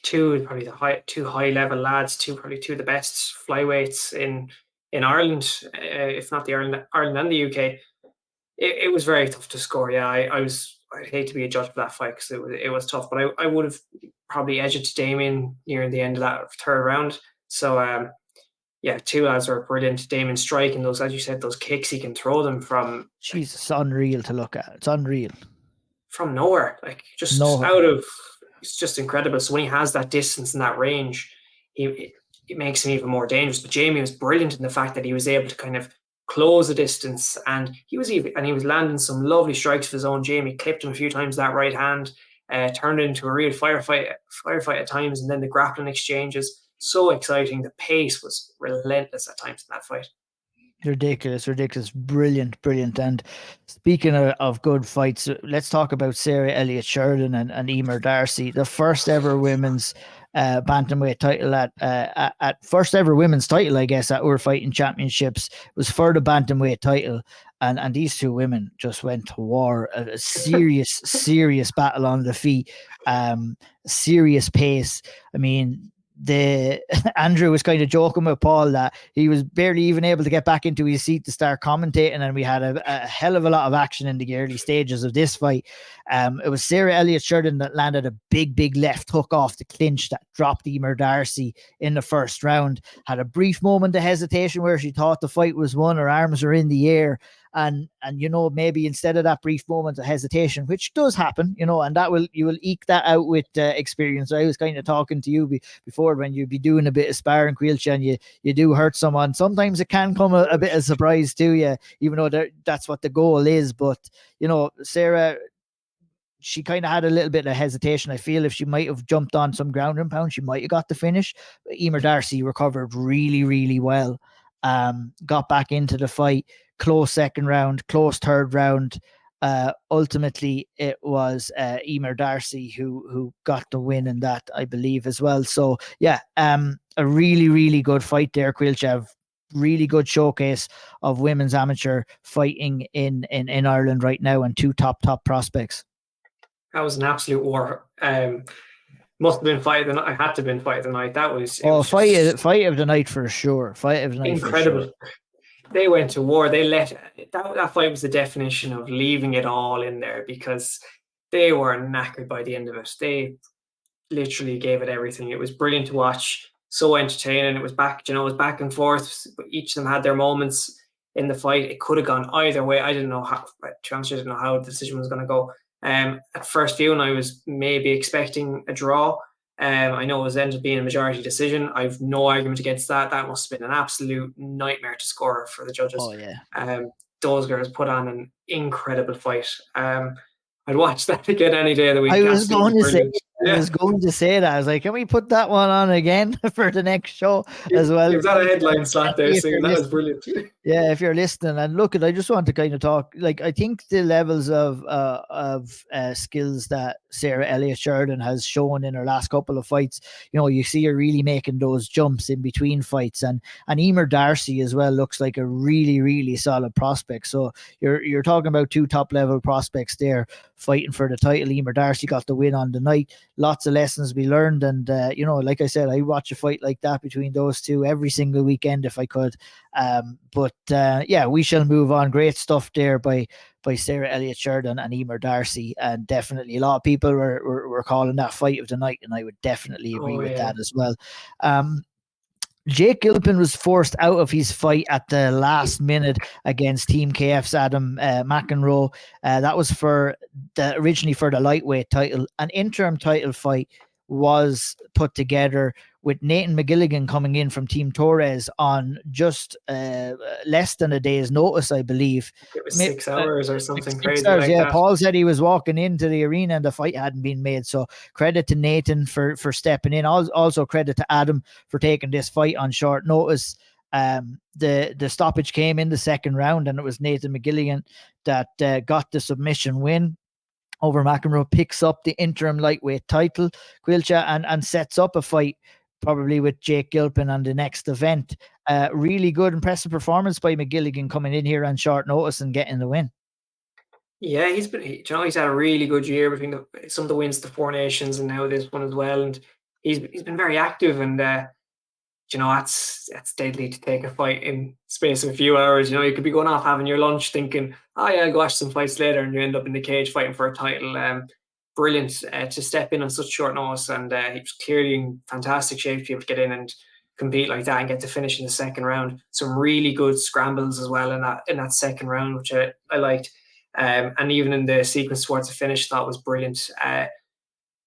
Two high level lads, probably two of the best flyweights in Ireland, if not the Ireland and the UK. It was very tough to score. Yeah, I'd hate to be a judge for that fight because it was tough, but I would have probably edged it to Damien near the end of that third round. So yeah, two lads are brilliant. Damien striking those, as you said, those kicks, he can throw them from. Jesus, it's unreal to look at. It's unreal. From nowhere, like just out of. It's just incredible. So when he has that distance and that range, it makes him even more dangerous. But Jamie was brilliant in the fact that he was able to kind of close the distance, and he was landing some lovely strikes of his own. Jamie clipped him a few times, that right hand, turned it into a real firefight at times, and then the grappling exchanges. So exciting. The pace was relentless at times in that fight. Ridiculous. Brilliant. And speaking of good fights, let's talk about Sarah Elliott Sheridan and Emer Darcy, the first ever women's bantamweight title at first ever women's title, I guess, at IÚR Fighting Championships. Was for the bantamweight title, and these two women just went to war. A serious battle on the feet, serious pace. I mean, Andrew was kind of joking with Paul that he was barely even able to get back into his seat to start commentating, and we had a hell of a lot of action in the early stages of this fight. It was Sarah Elliott Sheridan that landed a big left hook off the clinch that dropped Emer Darcy in the first round. Had a brief moment of hesitation where she thought the fight was won, her arms were in the air, and maybe instead of that brief moment of hesitation, which does happen, and you will eke that out with experience. I was kind of talking to you before, when you'd be doing a bit of sparring, Caoilte, and you do hurt someone, sometimes it can come a bit of surprise to you, even though that's what the goal is. But Sarah, she kind of had a little bit of hesitation. I feel if she might have jumped on some ground and pound, she might have got the finish. But Emer Darcy recovered really well, got back into the fight. Close second round, close third round. Ultimately, it was Emer Darcy who got the win in that, I believe, as well. So yeah, a really good fight there, Caoilte. Really good showcase of women's amateur fighting in Ireland right now, and two top prospects. That was an absolute war. Must have been fight of the night. I had to have been fight of the night. That was fight of the night for sure. Fight of the night. Incredible. For sure. They went to war. They that fight was the definition of leaving it all in there, because they were knackered by the end of it. They literally gave it everything. It was brilliant to watch. So entertaining. It was back and forth. Each of them had their moments in the fight. It could have gone either way. I didn't know how. I didn't know how the decision was going to go. At first viewing, I was maybe expecting a draw. I know it was ended up being a majority decision. I've no argument against that. That must have been an absolute nightmare to score for the judges. Oh yeah. Those girls put on an incredible fight. I'd watch that again any day of the week. I was going to say, I was going to say that. I was like, can we put that one on again for the next show as well? You've got a headline slot there, If so you're that was listening. brilliant. Yeah, if you're listening, and look, I just want to kind of talk. Like, I think the levels of skills that Sarah Elliott Sheridan has shown in her last couple of fights, you see her really making those jumps in between fights, and Emer Darcy as well looks like a really, really solid prospect. So you're talking about two top level prospects there fighting for the title. Emer Darcy got the win on the night. Lots of lessons we learned, and like I said, I watch a fight like that between those two every single weekend if I could. But we shall move on. Great stuff there by Sarah Elliott Sheridan and Emer Darcy, and definitely a lot of people were calling that fight of the night, and I would definitely agree with that as well. Jake Gilpin was forced out of his fight at the last minute against Team KF's Adam McEnroe. That was originally for the lightweight title. An interim title fight was put together with Nathan McGilligan coming in from Team Torres on just less than a day's notice, I believe. It was 6 hours or something crazy hours, like that. Paul said he was walking into the arena and the fight hadn't been made. So credit to Nathan for stepping in. Also credit to Adam for taking this fight on short notice. The stoppage came in the second round, and it was Nathan McGilligan that got the submission win over McEnroe, picks up the interim lightweight title, Caoilte, and sets up a fight probably with Jake Gilpin on the next event. Really good, impressive performance by McGilligan coming in here on short notice and getting the win. Yeah, he's had a really good year between some of the wins, the Four Nations, and now this one as well. And he's been very active, and that's deadly to take a fight in space of a few hours. You could be going off having your lunch thinking, I'll go watch some fights later, and you end up in the cage fighting for a title. Brilliant to step in on such short notice, and he was clearly in fantastic shape to be able to get in and compete like that and get to finish in the second round. Some really good scrambles as well in that second round, which I liked. And even in the sequence towards the finish, that was brilliant.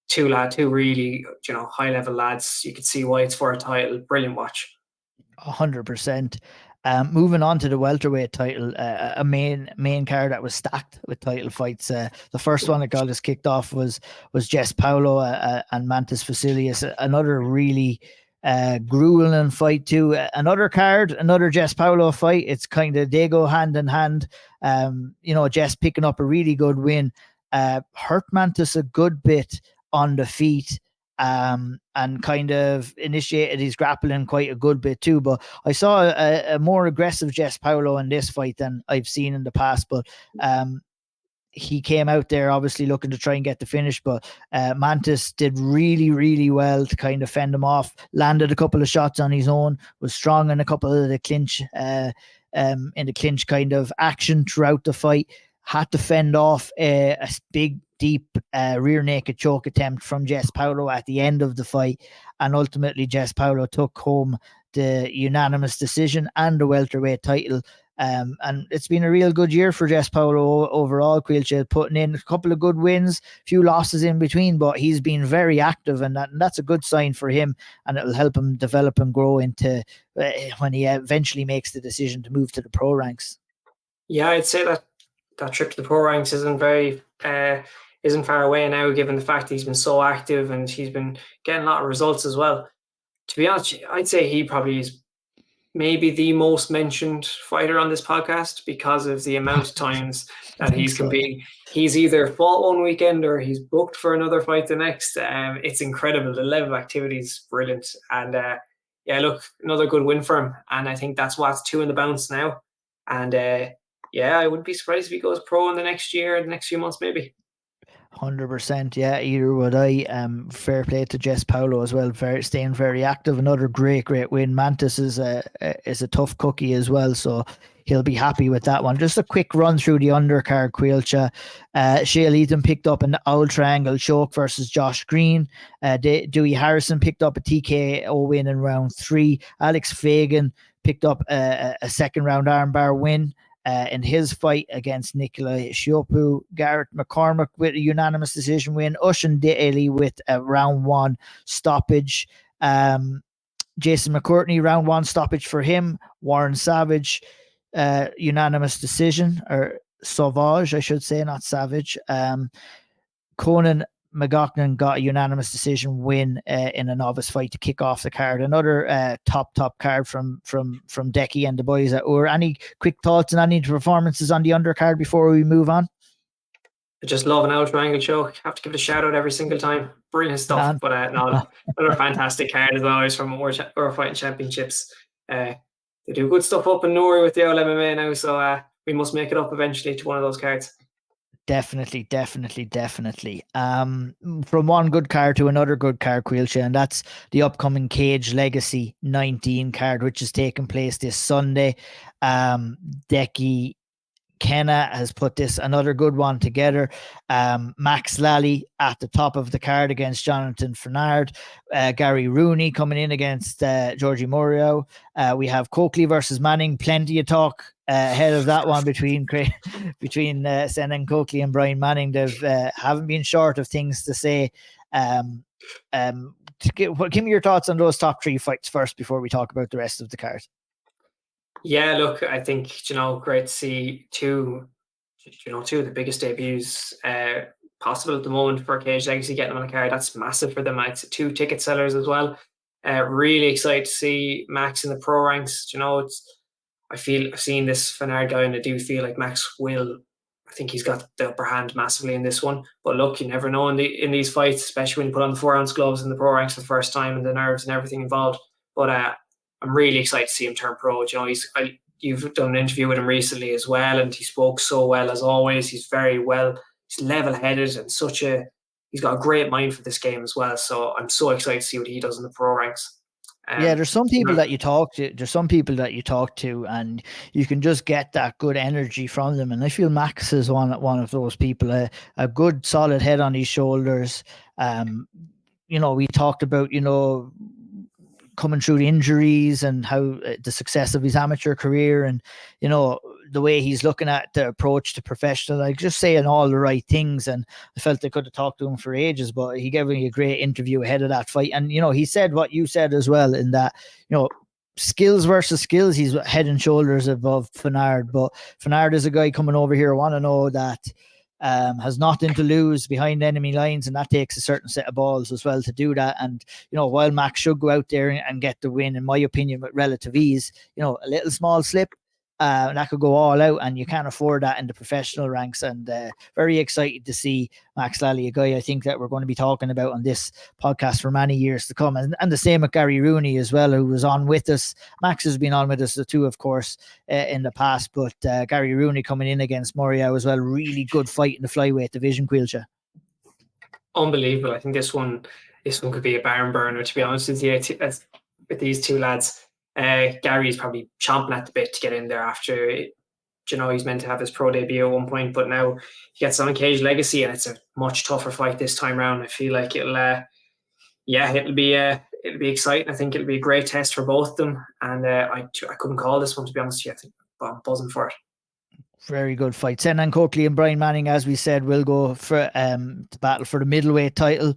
Two really high level lads. You could see why it's for a title. Brilliant watch. 100%. Moving on to the welterweight title, a main card that was stacked with title fights. The first one that got us kicked off was Jess Paulo and Mantis Vasilius. Another really grueling fight too. Another card, another Jess Paulo fight. It's kind of, they go hand in hand. Jess picking up a really good win. Hurt Mantis a good bit on the feet. And kind of initiated his grappling quite a good bit too. But I saw a more aggressive Jess Paulo in this fight than I've seen in the past. But he came out there obviously looking to try and get the finish. But Mantis did really, really well to kind of fend him off. Landed a couple of shots on his own. Was strong in a couple of the clinch, in the clinch kind of action throughout the fight. Had to fend off a big, deep rear naked choke attempt from Jess Paulo at the end of the fight, and ultimately Jess Paulo took home the unanimous decision and the welterweight title. And it's been a real good year for Jess Paulo overall. Caoilte putting in a couple of good wins, few losses in between, but he's been very active, and that's a good sign for him, and it'll help him develop and grow into when he eventually makes the decision to move to the pro ranks. Yeah, I'd say that trip to the pro ranks isn't far away now, given the fact that he's been so active and he's been getting a lot of results as well. To be honest, I'd say he probably is maybe the most mentioned fighter on this podcast because of the amount of times that he's competing. He's either fought one weekend or he's booked for another fight the next. It's incredible. The level of activity is brilliant. And look, another good win for him. And I think that's what's 2 in the bounce now. And I wouldn't be surprised if he goes pro in the next year, the next few months, maybe. 100%, yeah, either would I. Fair play to Jess Paulo as well, staying very active. Another great win. Mantis is a tough cookie as well, so he'll be happy with that one. Just a quick run through the undercard, Caoilte. Shale Eaton picked up an Auld Triangle choke versus Josh Green. Dewey Harrison picked up a TKO win in round 3. Alex Fagan picked up a second round armbar win in his fight against Nikolai Shiopu. Garrett McCormack with a unanimous decision win. Ushan Daly with a round 1 stoppage. Jason McCourtney, round 1 stoppage for him. Warren Savage, unanimous decision, or Sauvage, I should say, not Savage. Conan McGoughlin got a unanimous decision win in a novice fight to kick off the card. Another top card from Decky and the boys at IÚR. Any quick thoughts and any performances on the undercard before we move on? I just love an Auld Triangle show. Have to give it a shout out every single time. Brilliant stuff. But no, another fantastic card as always from IÚR Fighting Championships. They do good stuff up in Newry with the old MMA now, so we must make it up eventually to one of those cards. Definitely. From one good card to another good card, Caoilte, and that's the upcoming Cage Legacy 19 card, which is taking place this Sunday. Decky Kenna has put another good one together. Max Lally at the top of the card against Jonathan Fernard. Gary Rooney coming in against Georgie Morio. We have Coakley versus Manning. Plenty of talk ahead of that one between Senan Coakley and Brian Manning. They haven't been short of things to say. Give me your thoughts on those top 3 fights first before we talk about the rest of the card. Yeah, look, I think, great to see two of the biggest debuts possible at the moment for Cage Legacy getting them on the card. That's massive for them. It's 2 ticket sellers as well. Really excited to see Max in the pro ranks. I've seen this Fernard guy, and I do feel like Max will. I think he's got the upper hand massively in this one. But look, you never know in these fights, especially when you put on the 4-ounce gloves in the pro ranks for the first time and the nerves and everything involved. But I'm really excited to see him turn pro. You've done an interview with him recently as well, and he spoke so well as always. He's very well. He's level-headed and he's got a great mind for this game as well. So I'm so excited to see what he does in the pro ranks. There's some people that you talk to. There's some people that you talk to, and you can just get that good energy from them. And I feel Max is one of those people. A good, solid head on his shoulders. We talked about coming through the injuries and how the success of his amateur career, and the way he's looking at the approach to professional, like just saying all the right things. And I felt I could have talked to him for ages, but he gave me a great interview ahead of that fight. And he said what you said as well, in that skills versus skills, he's head and shoulders above Fernard. But Fernard is a guy coming over here, want to know that has nothing to lose behind enemy lines, and that takes a certain set of balls as well to do that. And while Max should go out there and get the win, in my opinion, with relative ease, a little small slip, that could go all out, and you can't afford that in the professional ranks. And very excited to see Max Lally, a guy I think that we're going to be talking about on this podcast for many years to come. And the same with Gary Rooney as well, who was on with us. Max has been on with us too, of course, in the past, but Gary Rooney coming in against Morio as well. Really good fight in the flyweight division, Caoilte. Unbelievable. I think this one could be a barn burner, to be honest with you, with these two lads. Gary's probably chomping at the bit to get in there after, he's meant to have his pro debut at one point, but now he gets on Cage Legacy, and it's a much tougher fight this time round. I feel like it'll be exciting. I think it'll be a great test for both of them, and I couldn't call this one, to be honest with you. I think I'm buzzing for it. Very good fight. Senan Coakley and Brian Manning, as we said, will go for the battle for the middleweight title.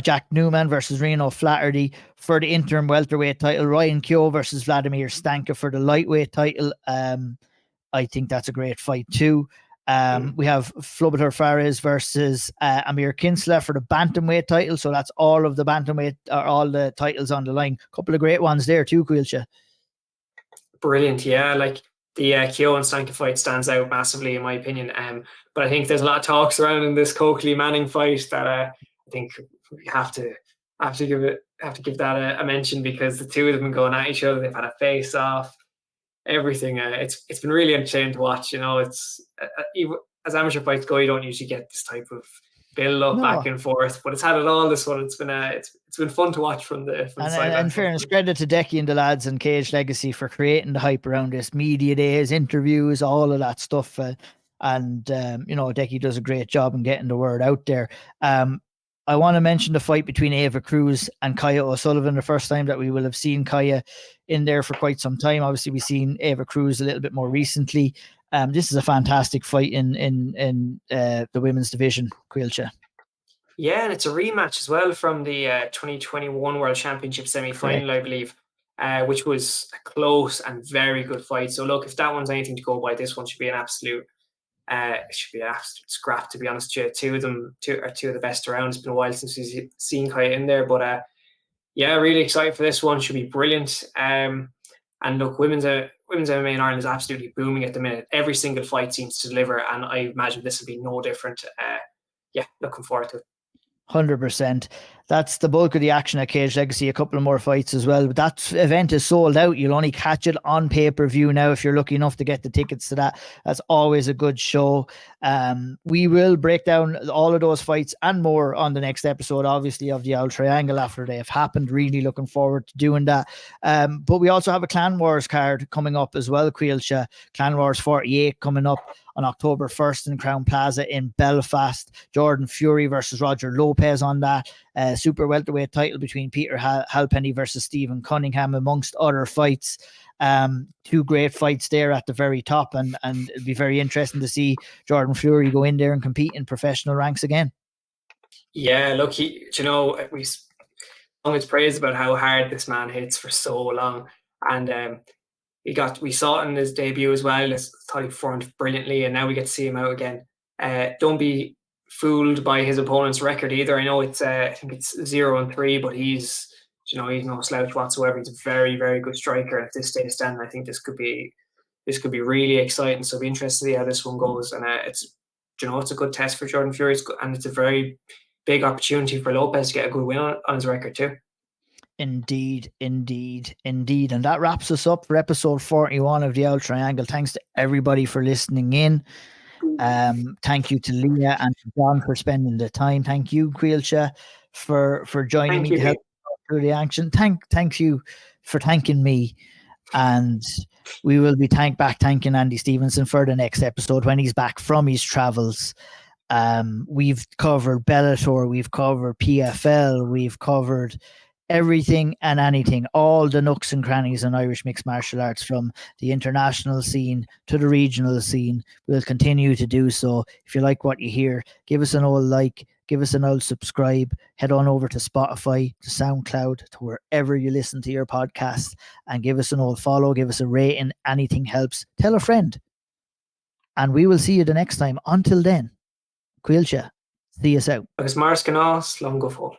Jack Newman versus Reno Flaherty for the interim welterweight title. Ryan Keogh versus Vladimir Stanka for the lightweight title. I think that's a great fight too. We have Flubber Fares versus Amir Kinsler for the bantamweight title. So that's all of the bantamweight, or all the titles on the line. A couple of great ones there too, Caoilte. Brilliant, yeah. Like the Keogh and Stanka fight stands out massively, in my opinion. But I think there's a lot of talks around in this Coakley Manning fight that I think we have to give that a mention, because the two of them have been going at each other. They've had a face off, everything. It's been really entertaining to watch. It's as amateur fights go, you don't usually get this type of build up back and forth, but it's had it all this one. It's been fun to watch from the side. And fairness, credit to Decky and the lads and Cage Legacy for creating the hype around this, media days, interviews, all of that stuff. Decky does a great job in getting the word out there. I want to mention the fight between Ava Cruz and Kaya O'Sullivan, the first time that we will have seen Kaya in there for quite some time. Obviously, we've seen Ava Cruz a little bit more recently. This is a fantastic fight in the women's division, Caoilte. Yeah, and it's a rematch as well from the 2021 World Championship semi-final, I believe, which was a close and very good fight. So look, if that one's anything to go by, this one should be an absolute It should be an absolute scrap, to be honest with you. Two of the best around. It's been a while since we've seen Caoilte in there, but yeah, really excited for this one. Should be brilliant. And look, women's MMA in Ireland is absolutely booming at the minute. Every single fight seems to deliver, and I imagine this will be no different. Yeah, looking forward to it. 100%. That's the bulk of the action at Cage Legacy. A couple of more fights as well, but that event is sold out. You'll only catch it on pay-per-view now if you're lucky enough to get the tickets to that. That's always a good show. We will break down all of those fights and more on the next episode, obviously, of the Auld Triangle after they have happened. Really looking forward to doing that. But we also have a Clan Wars card coming up as well, Caoilte. Clan Wars 48 coming up on October 1st in Crown Plaza in Belfast. Jordan Fury versus Roger Lopez on that. Super welterweight title between Peter Halpenny versus Stephen Cunningham, amongst other fights. Two great fights there at the very top, and it'll be very interesting to see Jordan Fury go in there and compete in professional ranks again. Yeah, look, we sung his praise about how hard this man hits for so long, and we saw it in his debut as well. I thought he performed brilliantly, and now we get to see him out again. Don't be fooled by his opponent's record either. I know I think it's 0-3, but he's no slouch whatsoever. He's a very, very good striker at this stage stand. I think this could be really exciting. So it'll be interesting to see how this one goes. And it's a good test for Jordan Fury, and it's a very big opportunity for Lopez to get a good win on his record too. Indeed. And that wraps us up for episode 41 of the Auld Triangle. Thanks to everybody for listening in. Thank you to Leah and to John for spending the time. Thank you, Caoilte, for joining me to help through the action. Thank you for thanking me, and we will be thanking Andy Stevenson for the next episode when he's back from his travels. We've covered Bellator, we've covered PFL, we've covered everything and anything, all the nooks and crannies in Irish mixed martial arts, from the international scene to the regional scene. We'll continue to do so. If you like what you hear, give us an old like, give us an old subscribe, head on over to Spotify, to SoundCloud, to wherever you listen to your podcast, and give us an old follow, give us a rating. Anything helps. Tell a friend. And we will see you the next time. Until then, Caoilte, see us out. Agus Mars Canal, Slum Go Full.